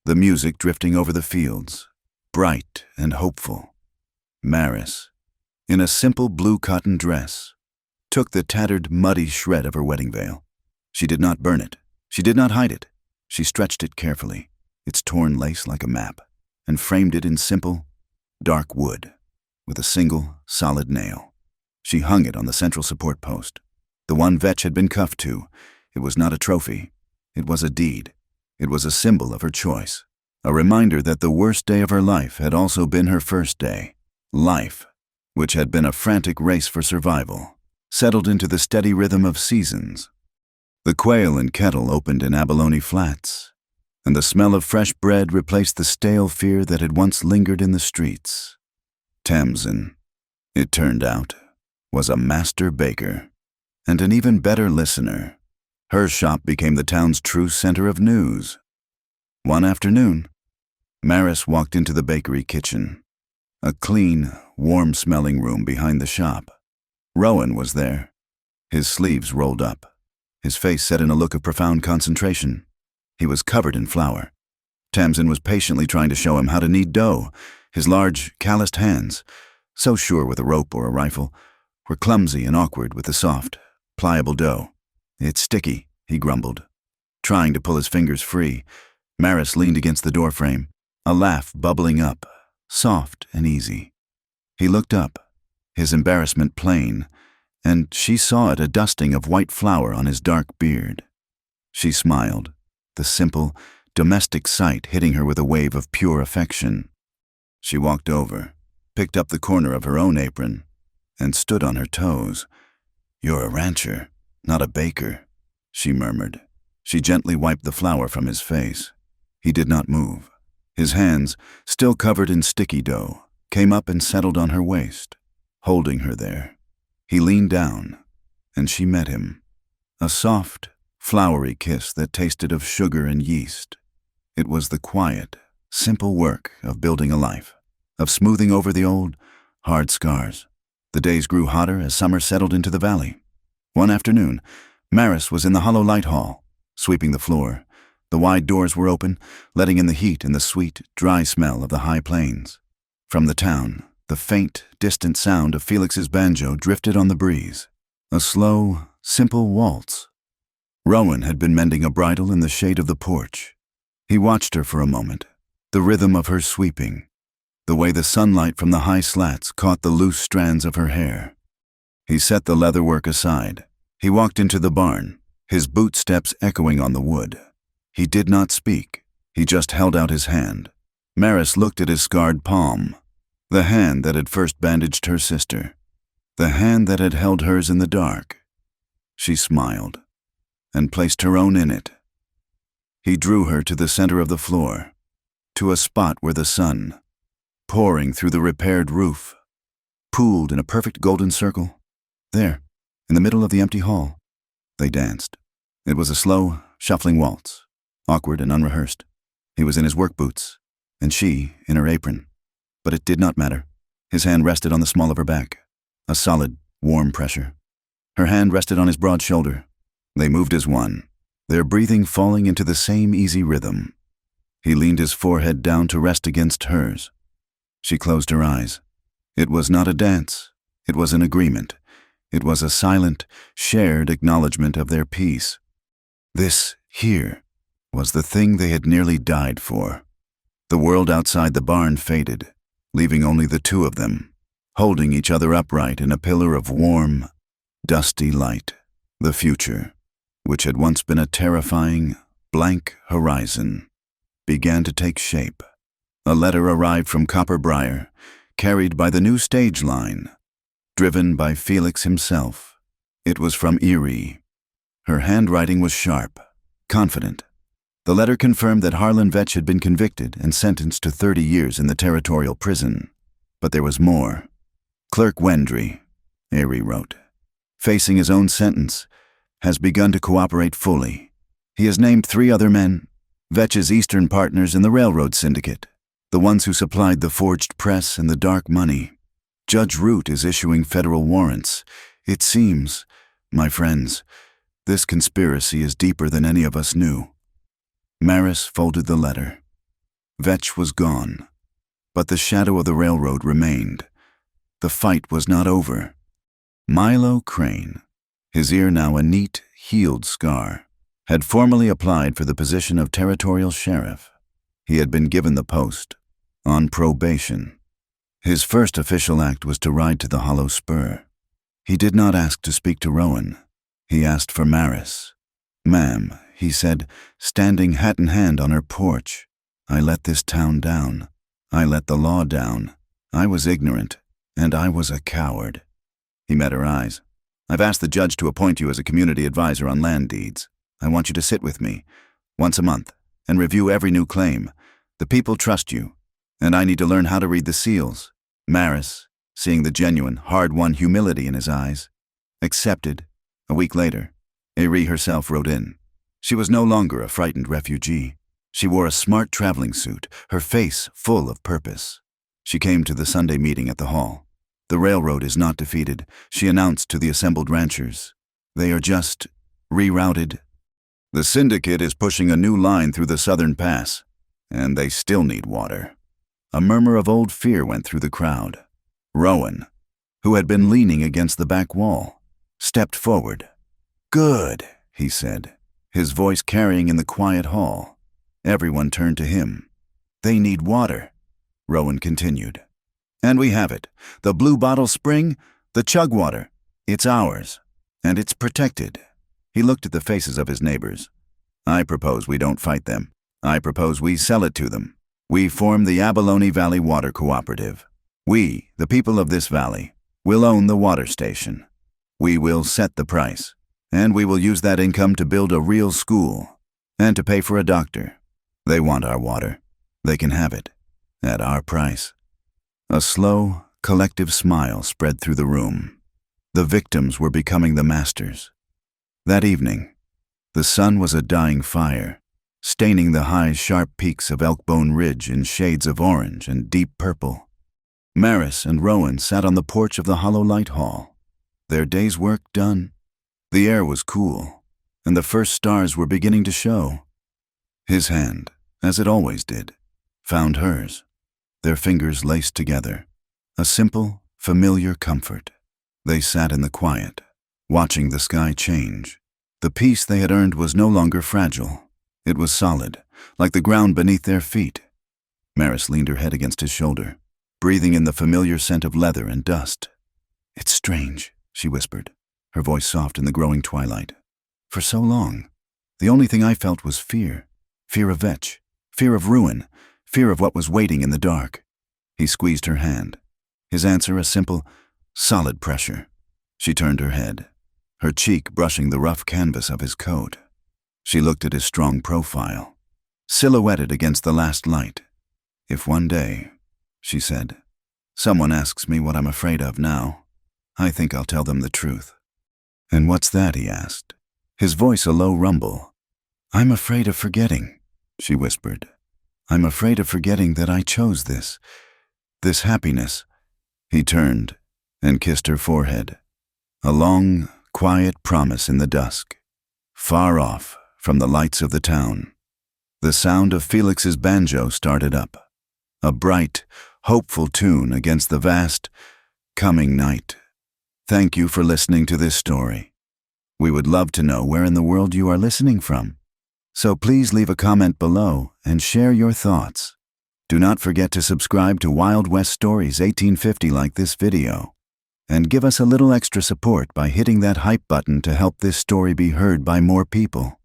Speaker 1: the music drifting over the fields, bright and hopeful. Maris, in a simple blue cotton dress, took the tattered, muddy shred of her wedding veil. She did not burn it. She did not hide it. She stretched it carefully, its torn lace like a map, and framed it in simple, dark wood, with a single, solid nail. She hung it on the central support post, the one Vetch had been cuffed to. It was not a trophy. It was a deed. It was a symbol of her choice, a reminder that the worst day of her life had also been her first day. Life, which had been a frantic race for survival, settled into the steady rhythm of seasons. The quail and kettle opened in Abalone Flats, and the smell of fresh bread replaced the stale fear that had once lingered in the streets. Tamsin, it turned out, was a master baker, and an even better listener. Her shop became the town's true center of news. One afternoon, Maris walked into the bakery kitchen, a clean, warm-smelling room behind the shop. Rowan was there, his sleeves rolled up, his face set in a look of profound concentration. He was covered in flour. Tamsin was patiently trying to show him how to knead dough. His large, calloused hands, so sure with a rope or a rifle, were clumsy and awkward with the soft, pliable dough. "It's sticky," he grumbled. Trying to pull his fingers free, Maris leaned against the doorframe, a laugh bubbling up, soft and easy. He looked up, his embarrassment plain, and she saw it a dusting of white flour on his dark beard. She smiled, the simple, domestic sight hitting her with a wave of pure affection. She walked over, picked up the corner of her own apron, and stood on her toes. "You're a rancher, not a baker," she murmured. She gently wiped the flour from his face. He did not move. His hands, still covered in sticky dough, came up and settled on her waist, holding her there. He leaned down, and she met him. A soft, flowery kiss that tasted of sugar and yeast. It was the quiet, simple work of building a life, of smoothing over the old, hard scars. The days grew hotter as summer settled into the valley. One afternoon, Maris was in the Hollow Light Hall, sweeping the floor. The wide doors were open, letting in the heat and the sweet, dry smell of the high plains. From the town, the faint, distant sound of Felix's banjo drifted on the breeze, a slow, simple waltz. Rowan had been mending a bridle in the shade of the porch. He watched her for a moment, the rhythm of her sweeping, the way the sunlight from the high slats caught the loose strands of her hair. He set the leatherwork aside. He walked into the barn, his boot steps echoing on the wood. He did not speak. He just held out his hand. Maris looked at his scarred palm, the hand that had first bandaged her sister, the hand that had held hers in the dark. She smiled and placed her own in it. He drew her to the center of the floor, to a spot where the sun, pouring through the repaired roof, pooled in a perfect golden circle. There, in the middle of the empty hall, they danced. It was a slow, shuffling waltz, awkward and unrehearsed. He was in his work boots, and she in her apron. But it did not matter. His hand rested on the small of her back, a solid, warm pressure. Her hand rested on his broad shoulder. They moved as one, their breathing falling into the same easy rhythm. He leaned his forehead down to rest against hers. She closed her eyes. It was not a dance. It was an agreement. It was a silent, shared acknowledgement of their peace. This, here, was the thing they had nearly died for. The world outside the barn faded, leaving only the two of them, holding each other upright in a pillar of warm, dusty light. The future, which had once been a terrifying, blank horizon, began to take shape. A letter arrived from Copperbriar, carried by the new stage line, driven by Felix himself. It was from Erie. Her handwriting was sharp, confident. The letter confirmed that Harlan Vetch had been convicted and sentenced to 30 years in the territorial prison. But there was more. Clerk Wendry, Erie wrote, facing his own sentence, has begun to cooperate fully. He has named 3 other men, Vetch's Eastern partners in the railroad syndicate, the ones who supplied the forged press and the dark money. Judge Root is issuing federal warrants. It seems, my friends, this conspiracy is deeper than any of us knew. Maris folded the letter. Vetch was gone, but the shadow of the railroad remained. The fight was not over. Milo Crane, his ear now a neat, healed scar, had formally applied for the position of territorial sheriff. He had been given the post, on probation. His first official act was to ride to the Hollow Spur. He did not ask to speak to Rowan. He asked for Maris. "Ma'am," he said, standing hat in hand on her porch, "I let this town down. I let the law down. I was ignorant, and I was a coward." He met her eyes. "I've asked the judge to appoint you as a community advisor on land deeds. I want you to sit with me, once a month, and review every new claim. The people trust you, and I need to learn how to read the seals." Maris, seeing the genuine, hard-won humility in his eyes, accepted. A week later, Erie herself rode in. She was no longer a frightened refugee. She wore a smart traveling suit, her face full of purpose. She came to the Sunday meeting at the hall. "The railroad is not defeated," she announced to the assembled ranchers. "They are just rerouted. The syndicate is pushing a new line through the southern pass, and they still need water." A murmur of old fear went through the crowd. Rowan, who had been leaning against the back wall, stepped forward. "Good," he said, his voice carrying in the quiet hall. Everyone turned to him. "They need water," Rowan continued. "And we have it. The Blue Bottle Spring, the chug water. It's ours, and it's protected." He looked at the faces of his neighbors. "I propose we don't fight them. I propose we sell it to them. We form the Abalone Valley Water Cooperative. We, the people of this valley, will own the water station. We will set the price, and we will use that income to build a real school and to pay for a doctor. They want our water. They can have it, at our price." A slow, collective smile spread through the room. The victims were becoming the masters. That evening, the sun was a dying fire, staining the high, sharp peaks of Elkbone Ridge in shades of orange and deep purple. Maris and Rowan sat on the porch of the Hollow Light Hall, their day's work done. The air was cool, and the first stars were beginning to show. His hand, as it always did, found hers, their fingers laced together, a simple, familiar comfort. They sat in the quiet, watching the sky change. The peace they had earned was no longer fragile. It was solid, like the ground beneath their feet. Maris leaned her head against his shoulder, breathing in the familiar scent of leather and dust. "It's strange," she whispered, her voice soft in the growing twilight. "For so long, the only thing I felt was fear. Fear of Vetch, fear of ruin, fear of what was waiting in the dark." He squeezed her hand, his answer a simple, solid pressure. She turned her head, her cheek brushing the rough canvas of his coat. She looked at his strong profile, silhouetted against the last light. "If one day," she said, "someone asks me what I'm afraid of now, I think I'll tell them the truth." "And what's that?" he asked, his voice a low rumble. "I'm afraid of forgetting," she whispered. "I'm afraid of forgetting that I chose this happiness." He turned and kissed her forehead, a long, quiet promise in the dusk. Far off from the lights of the town, the sound of Felix's banjo started up, a bright, hopeful tune against the vast, coming night. Thank you for listening to this story. We would love to know where in the world you are listening from. So please leave a comment below and share your thoughts. Do not forget to subscribe to Wild West Stories 1850 like this video. And give us a little extra support by hitting that hype button to help this story be heard by more people.